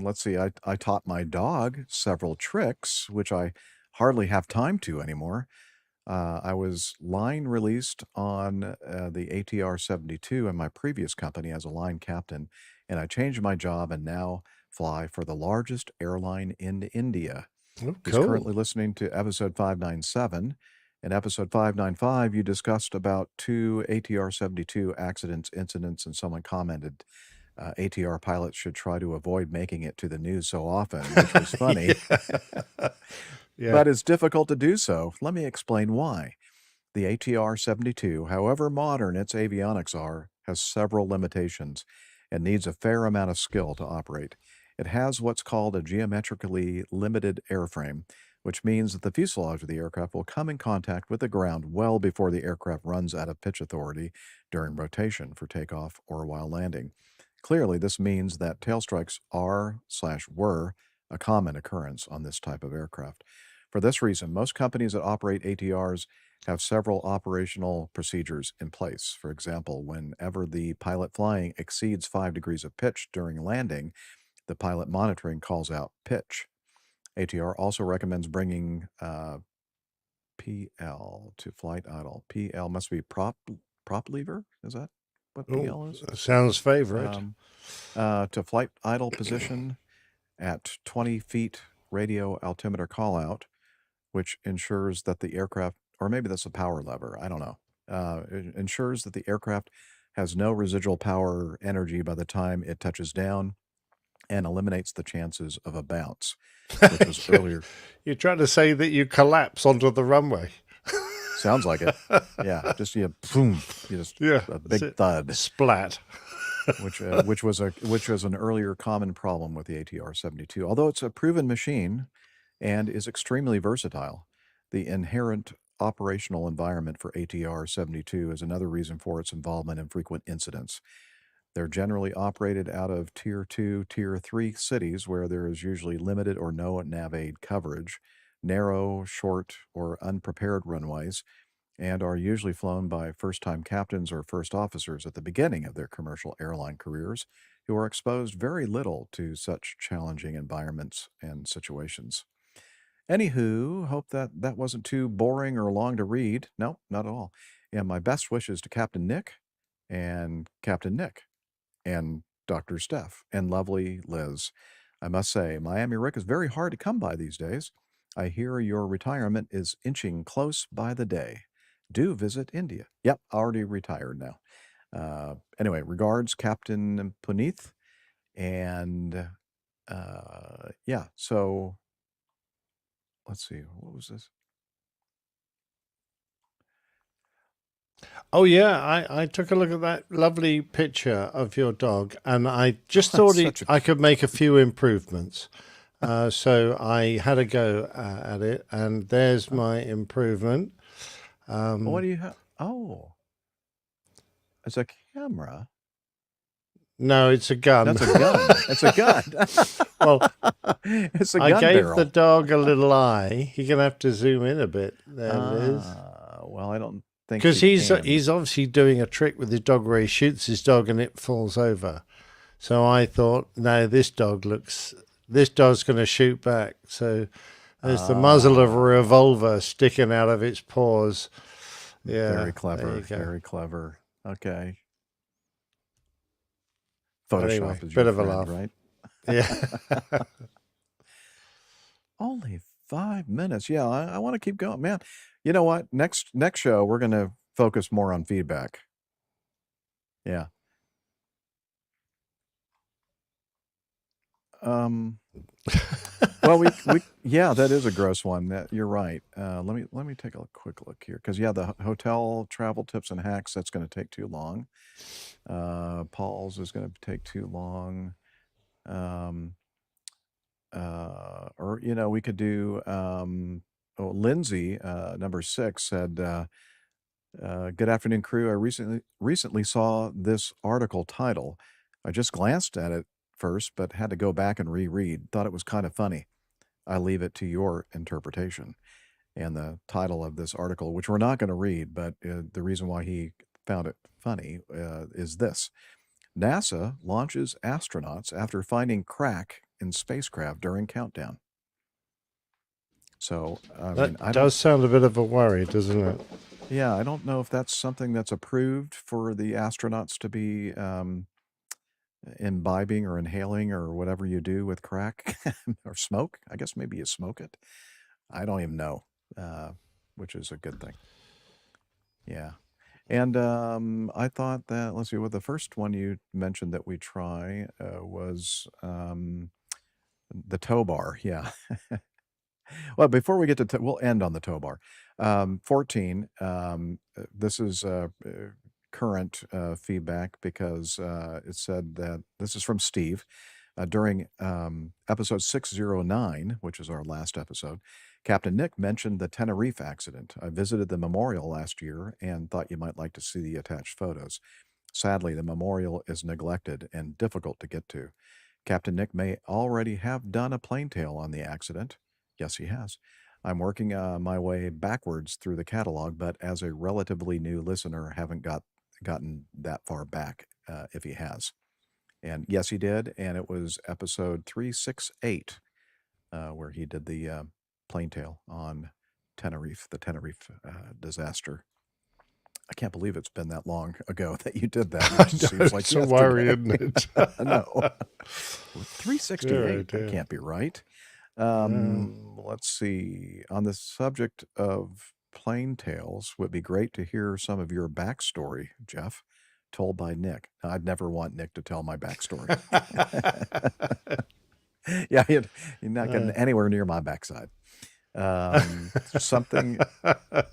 Let's see. I taught my dog several tricks, which I hardly have time to anymore. I was line released on the ATR 72 in my previous company as a line captain, and I changed my job and now fly for the largest airline in India. Oh, He's cool. currently listening to episode 597. In episode 595, you discussed about 2 ATR 72 incidents, and someone commented ATR pilots should try to avoid making it to the news so often, which was funny. Yeah. But it's difficult to do so. Let me explain why. The ATR 72, however modern its avionics are, has several limitations and needs a fair amount of skill to operate. It has what's called a geometrically limited airframe, which means that the fuselage of the aircraft will come in contact with the ground well before the aircraft runs out of pitch authority during rotation for takeoff or while landing. Clearly, this means that tail strikes are/were a common occurrence on this type of aircraft. For this reason, most companies that operate ATRs have several operational procedures in place. For example, whenever the pilot flying exceeds 5 degrees of pitch during landing, the pilot monitoring calls out pitch. ATR also recommends bringing PL to flight idle. PL must be prop lever? Is that what PL is? Sounds favorite. To flight idle position at 20 feet radio altimeter call out, which ensures that the aircraft, or maybe that's a power lever, I don't know. It ensures that the aircraft has no residual power energy by the time it touches down and eliminates the chances of a bounce, which was earlier. You're trying to say that you collapse onto the runway. Sounds like it. Yeah, just boom, a big thud, splat. which was an earlier common problem with the ATR 72. Although it's a proven machine and is extremely versatile, the inherent operational environment for ATR 72 is another reason for its involvement in frequent incidents. They're generally operated out of Tier 2, Tier 3 cities where there is usually limited or no nav aid coverage, narrow, short, or unprepared runways, and are usually flown by first-time captains or first officers at the beginning of their commercial airline careers who are exposed very little to such challenging environments and situations. Anywho, hope that wasn't too boring or long to read. No, not at all. And my best wishes to Captain Nick and Dr. Steph and lovely Liz. I must say, Miami Rick is very hard to come by these days. I hear your retirement is inching close by the day. Do visit India. Yep, already retired now. Anyway, regards, Captain Puneeth. And yeah, so let's see, what was this? Oh yeah, I took a look at that lovely picture of your dog, and I just thought I could make a few improvements. So I had a go at it, and there's my improvement. What do you have? Oh, it's a camera. No, it's a gun. That's a gun. It's a gun. Well, it's a I gun gave barrel. the dog a little eye. You're gonna have to zoom in a bit there, Liz. Well, I don't think because she he's came. obviously doing a trick with his dog where he shoots his dog and it falls over. So I thought, no, this dog's going to shoot back. So there's the muzzle of a revolver sticking out of its paws. Yeah, very clever. Very clever. Okay. Photoshop anyway, is bit your of a friend, laugh. right? Yeah. Only 5 minutes. Yeah, I want to keep going, man. You know what? Next show we're going to focus more on feedback. Yeah. Well, we yeah, that is a gross one. You're right. Let me take a quick look here, because the hotel travel tips and hacks, that's going to take too long. Paul's is going to take too long. Or we could do. Lindsay, number 6, said, "Good afternoon, crew. I recently saw this article title. I just glanced at it first, but had to go back and reread. Thought it was kind of funny. I leave it to your interpretation." And the title of this article, which we're not going to read, but the reason why he found it funny is this: NASA launches astronauts after finding crack in spacecraft during countdown. So, that does sound a bit of a worry, doesn't it? Yeah, I don't know if that's something that's approved for the astronauts to be imbibing or inhaling or whatever you do with crack or smoke. I guess maybe you smoke it. I don't even know, which is a good thing. Yeah. And I thought that, let's see, what the first one you mentioned that we try was the tow bar. Yeah. Well, before we get to, we'll end on the tow bar. 14, this is current feedback, because it said that this is from Steve. During episode 609, which is our last episode, Captain Nick mentioned the Tenerife accident. I visited the memorial last year and thought you might like to see the attached photos. Sadly, the memorial is neglected and difficult to get to. Captain Nick may already have done a plane tale on the accident. Yes, he has. I'm working my way backwards through the catalog, but as a relatively new listener, haven't gotten that far back, if he has. And yes, he did, and it was episode 368 where he did the plane tale on Tenerife, the Tenerife disaster. I can't believe it's been that long ago that you did that. It just seems like it's a worry, isn't it? No. 368, that can't be right. Let's see. On the subject of plane tales, would be great to hear some of your backstory, Jeff, told by Nick. Now, I'd never want Nick to tell my backstory. Yeah, you're not getting anywhere near my backside. Something,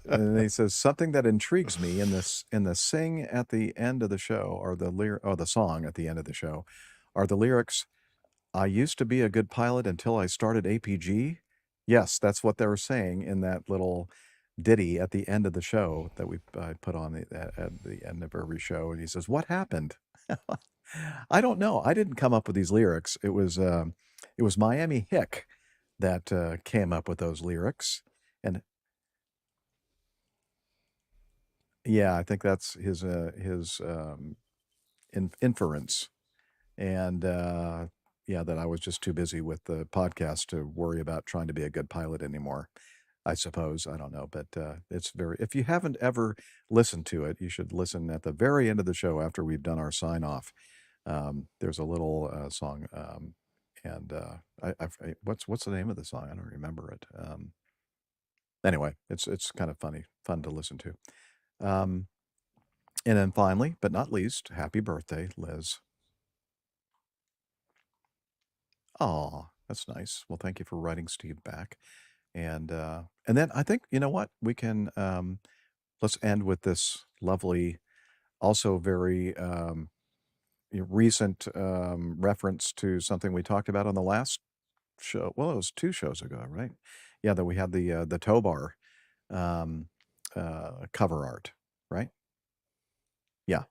and he says, something that intrigues me in the sing at the end of the show, or the song at the end of the show, are the lyrics, "I used to be a good pilot until I started APG." Yes, that's what they were saying in that little ditty at the end of the show that we put on at the end of every show. And he says, "What happened?" I don't know. I didn't come up with these lyrics. It was Miami Hick that came up with those lyrics. And yeah, I think that's his inference. And yeah, that I was just too busy with the podcast to worry about trying to be a good pilot anymore, I suppose. I don't know, but it's if you haven't ever listened to it, you should listen at the very end of the show after we've done our sign off. There's a little song, and what's the name of the song? I don't remember it. Anyway, it's kind of fun to listen to. And then finally, but not least, happy birthday, Liz. Oh, that's nice. Well, thank you for writing Steve back. And then I think, you know what, we can let's end with this lovely, also very recent reference to something we talked about on the last show. Well, it was 2 shows ago, right? Yeah, that we had the tow bar cover art, right? Yeah.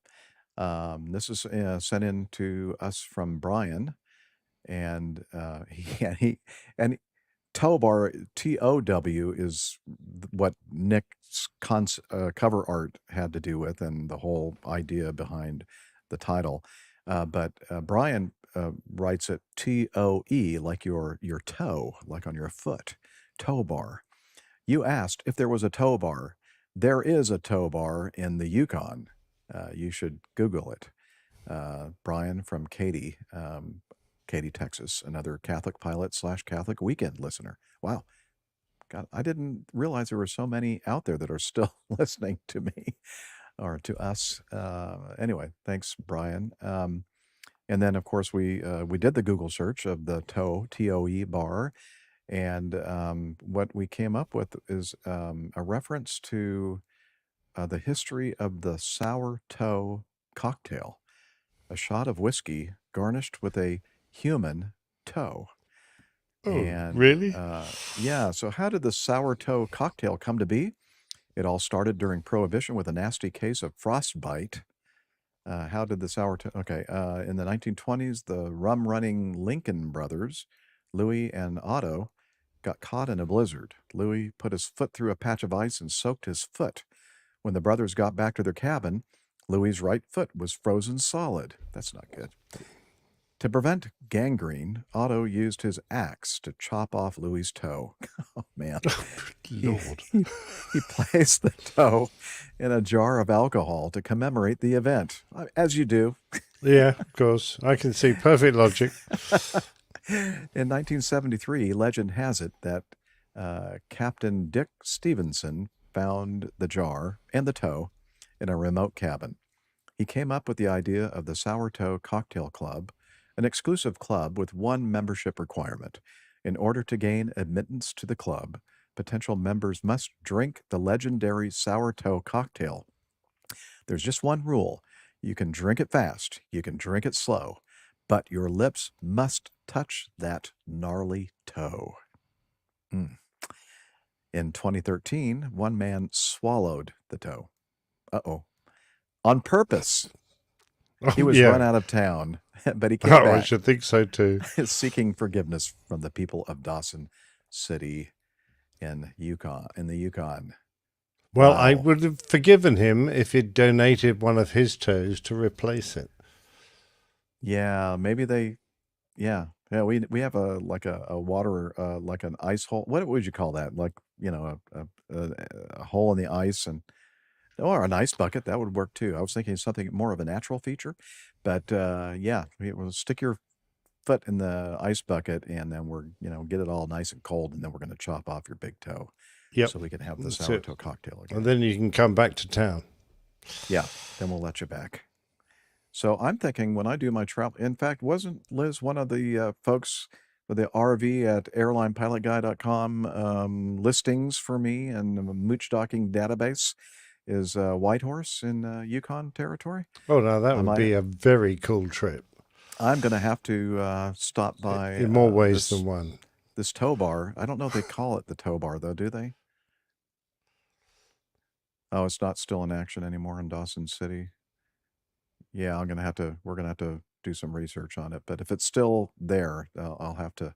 This is sent in to us from Brian, and he tow bar, TOW, is what Nick's cover art had to do with, and the whole idea behind the title. But Brian writes it TOE, like your toe, like on your foot, tow bar. You asked if there was a tow bar. There is a tow bar in the Yukon. You should Google it. Brian from Katy, Texas, another Catholic pilot / Catholic weekend listener. Wow. God, I didn't realize there were so many out there that are still listening to me or to us. Anyway, thanks, Brian. And then, of course, we did the Google search of the TOE bar. And what we came up with is a reference to the history of the sour toe cocktail, a shot of whiskey garnished with a human toe. Oh, and really? Yeah. So how did the sour toe cocktail come to be? It all started during Prohibition with a nasty case of frostbite. How did the sour toe? Okay. In the 1920s, the rum-running Lincoln brothers, Louis and Otto, got caught in a blizzard. Louis put his foot through a patch of ice and soaked his foot. When the brothers got back to their cabin, Louis's right foot was frozen solid. That's not good. To prevent gangrene, Otto used his axe to chop off Louis's toe. Oh, man. Lord. He placed the toe in a jar of alcohol to commemorate the event, as you do. Yeah, of course. I can see perfect logic. In 1973, legend has it that Captain Dick Stevenson found the jar and the toe in a remote cabin. He came up with the idea of the Sour Toe Cocktail Club, an exclusive club with one membership requirement. In order to gain admittance to the club, potential members must drink the legendary Sour Toe cocktail. There's just one rule. You can drink it fast, you can drink it slow, but your lips must touch that gnarly toe. In 2013, one man swallowed the toe. Uh-oh. On purpose. He was run out of town, but he came back. I should think so too. Seeking forgiveness from the people of Dawson City in the Yukon. Well, Wow. I would have forgiven him if he'd donated one of his toes to replace it. Yeah, maybe they. Yeah, we have a water like an ice hole. What would you call that? Like, a hole in the ice, or an ice bucket. That would work too. I was thinking something more of a natural feature, but yeah, we'll stick your foot in the ice bucket, and then we're get it all nice and cold, and then we're going to chop off your big toe. Yep. So we can have the That's sour it. toe cocktail again. And then you can come back to town. Yeah, then we'll let you back. So I'm thinking when I do my travel, in fact, wasn't Liz one of the folks with the RV at airlinepilotguy.com listings for me and the mooch docking database is Whitehorse in Yukon territory? Oh, no, that would be a very cool trip. I'm going to have to stop by. In more ways than one. This tow bar. I don't know if they call it the tow bar, though, do they? Oh, it's not still in action anymore in Dawson City. Yeah, we're going to have to do some research on it. But if it's still there, I'll have to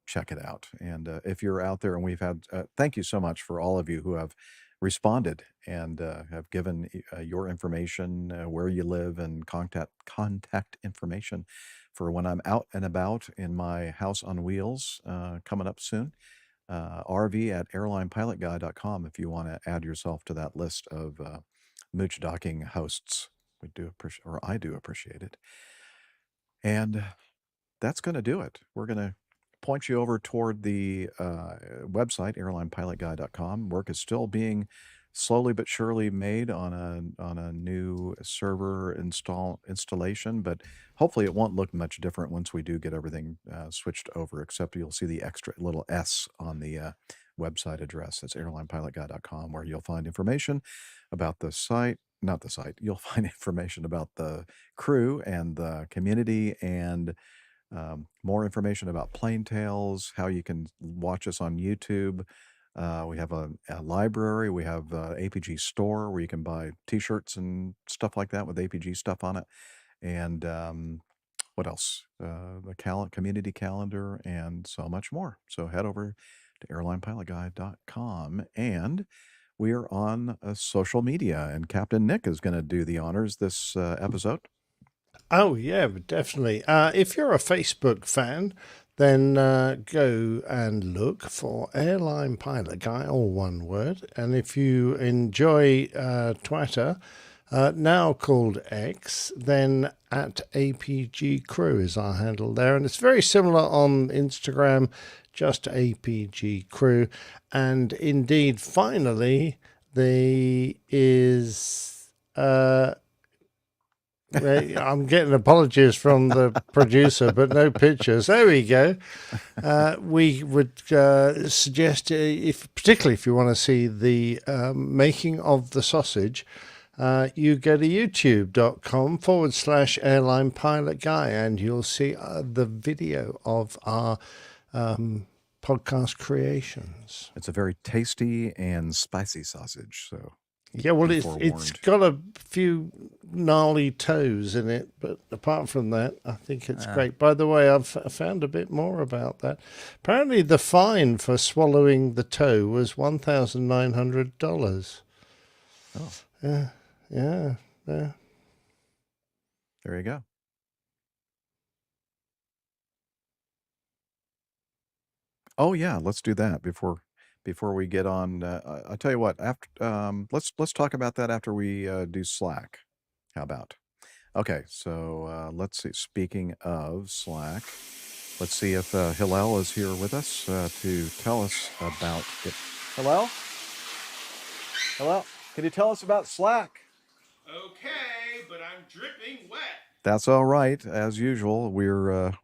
check it out. And if you're out there, and we've had, thank you so much for all of you who have responded and have given your information, where you live, and contact information for when I'm out and about in my house on wheels coming up soon. RV at airlinepilotguy.com if you want to add yourself to that list of mooch docking hosts. We do appreciate, or I do appreciate it. And that's going to do it. We're going to point you over toward the website, airlinepilotguy.com. Work is still being slowly but surely made on a new server installation, but hopefully it won't look much different once we do get everything switched over, except you'll see the extra little S on the website address. That's airlinepilotguy.com, where you'll find information about the site. Not the site. You'll find information about the crew and the community, and more information about Plane Tales, how you can watch us on YouTube. We have a library. We have APG store where you can buy T-shirts and stuff like that with APG stuff on it. And what else? The community calendar and so much more. So head over to airlinepilotguide.com, and we are on social media, and Captain Nick is going to do the honors this episode. Oh, yeah, definitely. If you're a Facebook fan, then go and look for Airline Pilot Guy, all one word. And if you enjoy Twitter, now called X, then at APG Crew is our handle there. And it's very similar on Instagram, just APG Crew. And indeed, finally, there is... I'm getting apologies from the producer, but no pictures. There we go. We would suggest, particularly if you want to see the making of the sausage, you go to youtube.com/airline pilot guy, and you'll see the video of our podcast creations. It's a very tasty and spicy sausage. So yeah, well, it's got a few gnarly toes in it, but apart from that, I think it's great. By the way, I've found a bit more about that. Apparently, the fine for swallowing the toe was $1,900. Oh, yeah. There you go. Oh yeah, let's do that before we get on. I'll tell you what. After let's talk about that after we do Slack. How about? Okay, so let's see. Speaking of Slack, let's see if Hillel is here with us to tell us about it. Hello? Can you tell us about Slack? Okay, but I'm dripping wet. That's all right. As usual, we're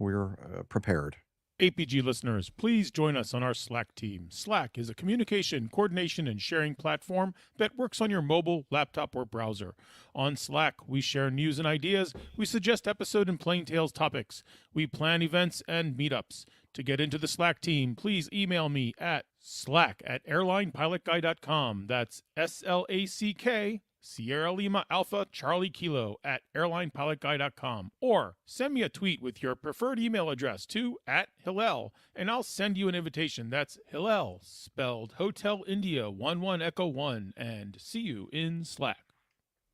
prepared. APG listeners, please join us on our Slack team. Slack is a communication, coordination, and sharing platform that works on your mobile, laptop, or browser. On Slack, we share news and ideas, we suggest episode and plain tales topics, we plan events and meetups. To get into the Slack team, please email me at slack@airlinepilotguy.com. That's SLACK, Sierra Lima Alpha Charlie Kilo at airlinepilotguy.com, or send me a tweet with your preferred email address to @Hillel, and I'll send you an invitation. That's Hillel, spelled Hotel India 11 Echo 1, and see you in Slack.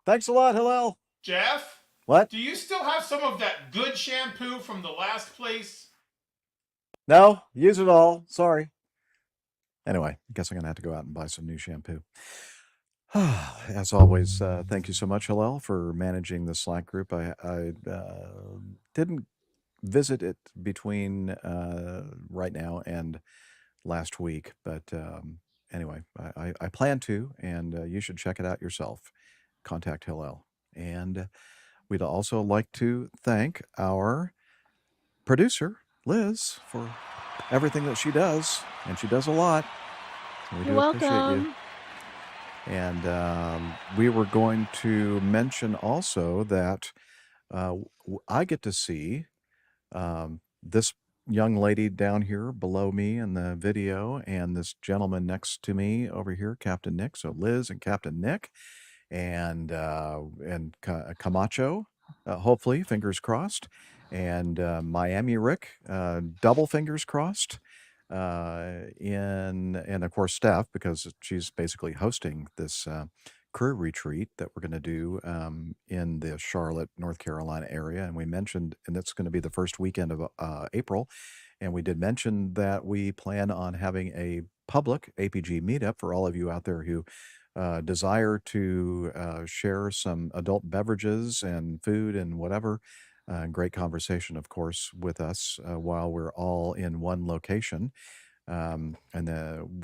Thanks a lot, Hillel. Jeff? What? Do you still have some of that good shampoo from the last place? No, use it all. Sorry. Anyway, I guess I'm going to have to go out and buy some new shampoo. As always, thank you so much, Hillel, for managing the Slack group. I didn't visit it between right now and last week, but anyway, I plan to, and you should check it out yourself. Contact Hillel. And we'd also like to thank our producer, Liz, for everything that she does, and she does a lot. We You're do appreciate welcome. you. And we were going to mention also that I get to see this young lady down here below me in the video, and this gentleman next to me over here, Captain Nick. So Liz and Captain Nick, and Camacho, hopefully, fingers crossed, and Miami Rick, double fingers crossed. And of course Steph, because she's basically hosting this crew retreat that we're going to do in the Charlotte, North Carolina area. And we mentioned, and it's going to be the first weekend of April. And we did mention that we plan on having a public APG meetup for all of you out there who desire to share some adult beverages and food and whatever. Great conversation, of course, with us while we're all in one location. And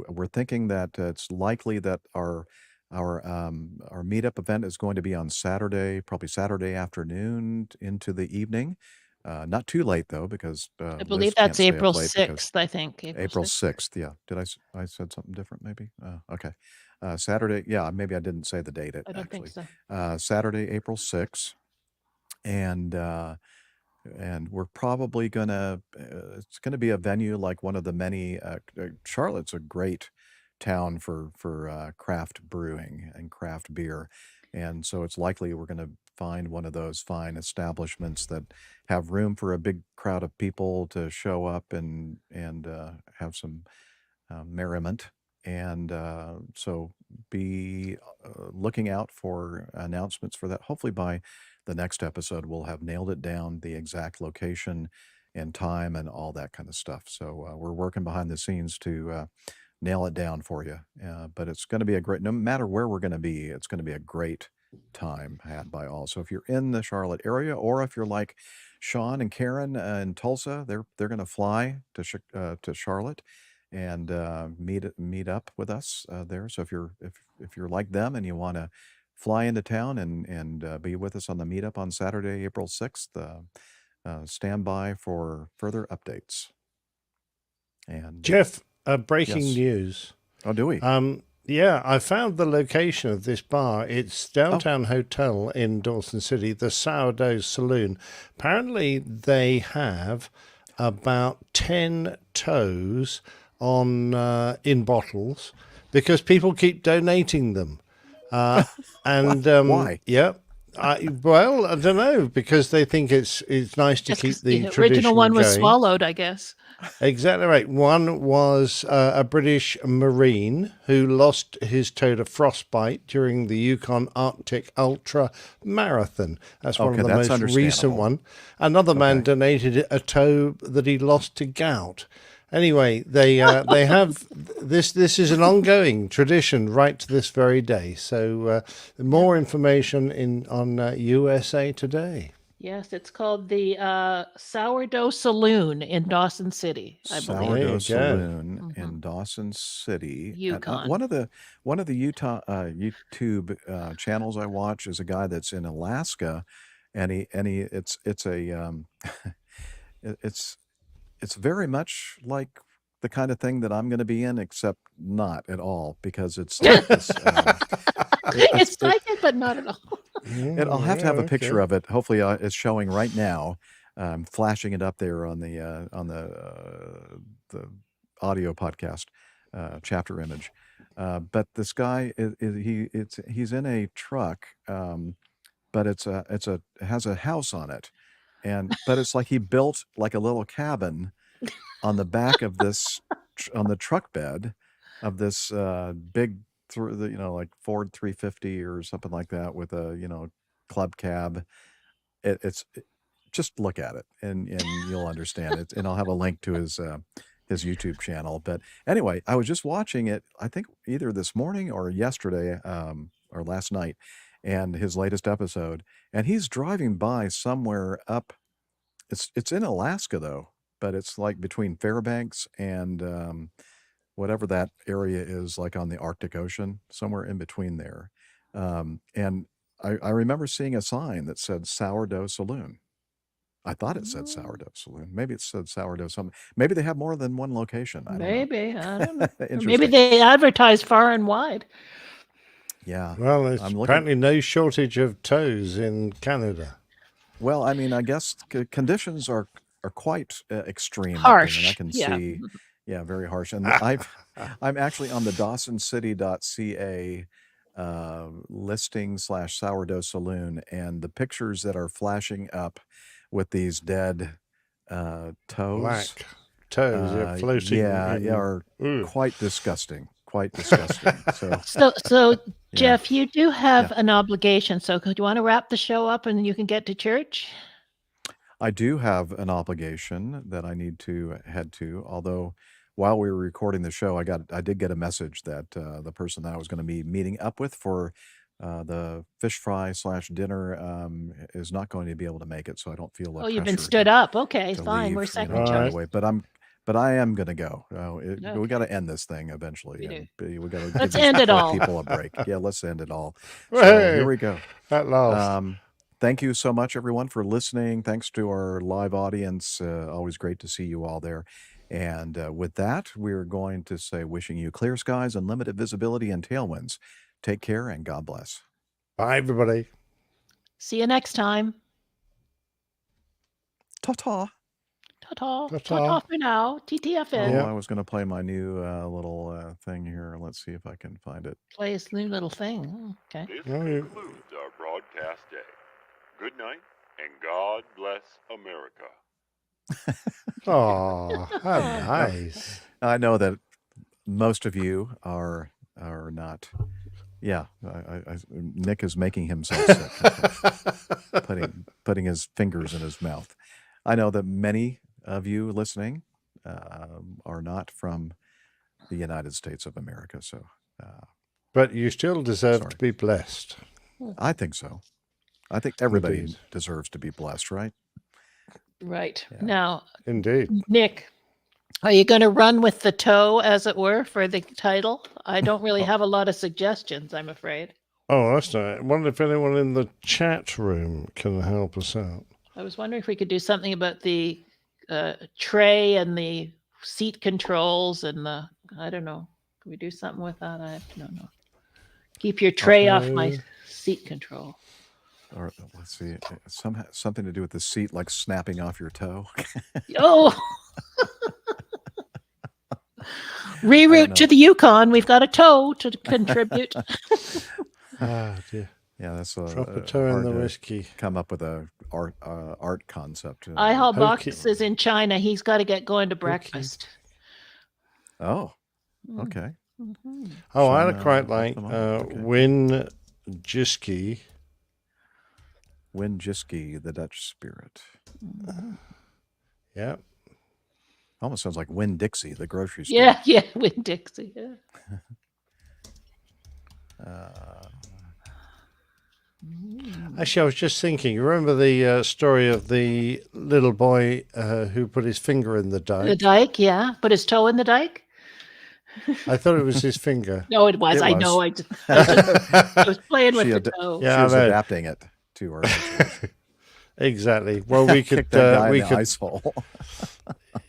we're thinking that it's likely that our meetup event is going to be on Saturday, probably Saturday afternoon into the evening. Not too late though, because I Liz believe can't that's stay up April late because 6th, I think. April 6th. Yeah. Did I said something different maybe? Okay. Saturday. Yeah, maybe I didn't say the date I don't think actually. so. Saturday, April 6th. And we're probably gonna it's gonna be a venue like one of the many Charlotte's a great town for craft brewing and craft beer, and so it's likely we're gonna find one of those fine establishments that have room for a big crowd of people to show up and have some merriment. And so be looking out for announcements for that. Hopefully by the next episode, we'll have nailed it down, the exact location and time and all that kind of stuff. So we're working behind the scenes to nail it down for you. But it's going to be a great, no matter where we're going to be, it's going to be a great time had by all. So if you're in the Charlotte area, or if you're like Sean and Karen in Tulsa, they're going to fly to Charlotte and meet up with us there. So if you're like them and you want to fly into town and be with us on the meetup on Saturday, April 6th, stand by for further updates. And Jeff, breaking yes. news. Oh, do we? Yeah, I found the location of this bar. It's Downtown Hotel in Dawson City, the Sourdough Saloon. Apparently, they have about 10 toes on in bottles because people keep donating them. And why? Yeah. Well, I don't know, because they think it's nice to keep the original one was going. swallowed, I guess. Exactly right. One was a British Marine who lost his toe to frostbite during the Yukon Arctic Ultra Marathon. That's one of the most recent one. Another man donated a toe that he lost to gout. Anyway, they have this. This is an ongoing tradition right to this very day. So more information on USA Today. Yes, it's called the Sourdough Saloon in Dawson City, I believe. Sourdough Saloon in Dawson City, Yukon. One of the Utah YouTube channels I watch is a guy that's in Alaska, and it's it's very much like the kind of thing that I'm going to be in, except not at all, because it's like this. It's like it, but not at all. And I'll have to have a picture of it. Hopefully, it's showing right now. Flashing it up there on the audio podcast chapter image. But this guy he's in a truck, but it has a house on it, but it's like he built like a little cabin on the back of this on the truck bed of this big like Ford 350 or something like that with a club cab. It's just look at it and you'll understand it. And I'll have a link to his YouTube channel. But anyway, I was just watching it, I think either this morning or yesterday or last night, and his latest episode. And he's driving by somewhere up. It's in Alaska though, but it's like between Fairbanks and whatever that area is, like on the Arctic Ocean, somewhere in between there. And I remember seeing a sign that said Sourdough Saloon. I thought it said Sourdough Saloon. Maybe it said Sourdough something. Maybe they have more than one location. I don't know. Or maybe they advertise far and wide. Yeah. Well, there's apparently no shortage of toes in Canada. Well, I mean, I guess conditions are quite extreme. Harsh. And I can see, very harsh. And I'm actually on the DawsonCity.ca listing /Sourdough Saloon, and the pictures that are flashing up with these dead toes, black toes, floating, are quite disgusting. Quite disgusting. So Jeff, you do have an obligation. So could you want to wrap the show up and you can get to church? I do have an obligation that I need to head to. Although, while we were recording the show, I did get a message that the person that I was going to be meeting up with for the fish fry /dinner is not going to be able to make it, so I don't feel. Oh, you've been stood up. Okay, fine. Leave, we're second choice. Anyway, but I am going to go. We got to end this thing eventually. We got to let's end it all. People a break. Yeah, let's end it all. So here we go. At last. Thank you so much, everyone, for listening. Thanks to our live audience. Always great to see you all there. And with that, we're going to say, wishing you clear skies, unlimited visibility, and tailwinds. Take care and God bless. Bye, everybody. See you next time. Ta-ta. Ta-ta. Ta-ta for now. TTFN. I was going to play my new little thing here. Let's see if I can find it. Play his new little thing. Okay. This concludes our broadcast day. Good night, and God bless America. Oh, how nice. I know that most of you are not. Yeah, Nick is making himself sick, putting his fingers in his mouth. I know that many of you listening are not from the United States of America, so. But you still deserve to be blessed. I think so. I think everybody Indeed. deserves to be blessed, right? Right. Now, Indeed. Nick, are you going to run with the toe, as it were, for the title? I don't really have a lot of suggestions, I'm afraid. Oh, that's nice. I wonder if anyone in the chat room can help us out. I was wondering if we could do something about the tray and the seat controls and the, I don't know. Can we do something with that? I don't know. Keep your tray off my seat control. Or let's see, something to do with the seat, like snapping off your toe. Oh! Reroute to the Yukon. We've got a toe to contribute. Ah, dear. Yeah, that's Drop a toe in the whiskey. Come up with a art concept. I haul boxes in China. He's got to get going to breakfast. Oh, okay. Mm-hmm. Oh, I quite like Win Jiski. Win Jiski, the Dutch spirit. Yeah. Almost sounds like Win Dixie, the grocery store. Yeah, Win Dixie. Yeah. Actually, I was just thinking, remember the story of the little boy who put his finger in the dike? The dike, yeah. Put his toe in the dike? I thought it was his finger. No, it was. I know. I was playing with the toe. Yeah, she was adapting it to her. Exactly. Well, we could kick that guy in the ice hole.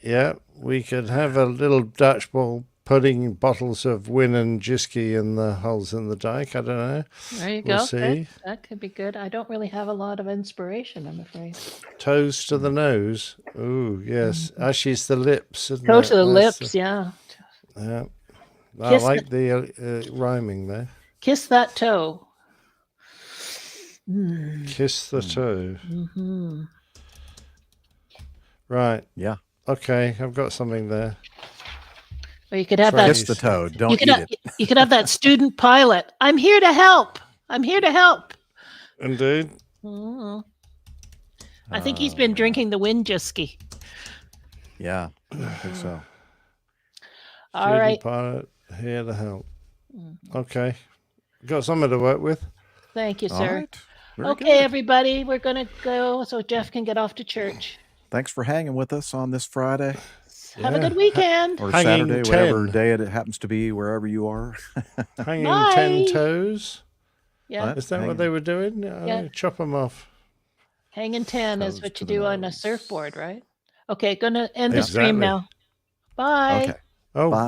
Yeah, we could have a little Dutch ball putting bottles of Win and Jiski in the holes in the dike. I don't know. There you We'll go. see. That could be good. I don't really have a lot of inspiration, I'm afraid. Toes to the nose. Ooh, yes. Ashes the lips. Isn't Toe it? to the That's lips, yeah. Yeah. I Kiss like the rhyming there. Kiss that toe. Kiss the toe. Mm-hmm. Right. Yeah. Okay, I've got something there. Or you could have Kiss the toe. Don't eat it. You could have that student pilot. I'm here to help. I'm here to help. Indeed. Mm. I think he's been drinking the Win Jiski. Yeah, I think so. All right. Pilot, here to help. Okay. Got something to work with. Thank you, All sir. right. Very Okay, good. everybody, we're going to go so Jeff can get off to church. Thanks for hanging with us on this Friday. Have a good weekend. Or Hanging Saturday, 10. whatever day it happens to be, wherever you are. Hanging Bye. 10 toes. Yeah. What? Is that Hanging- what they were doing? Yeah. Chop them off. Hanging 10 is Toes what to you the do on a nose. surfboard, right? Okay, going to end the Exactly. stream now. Bye. Okay. Oh, Bye.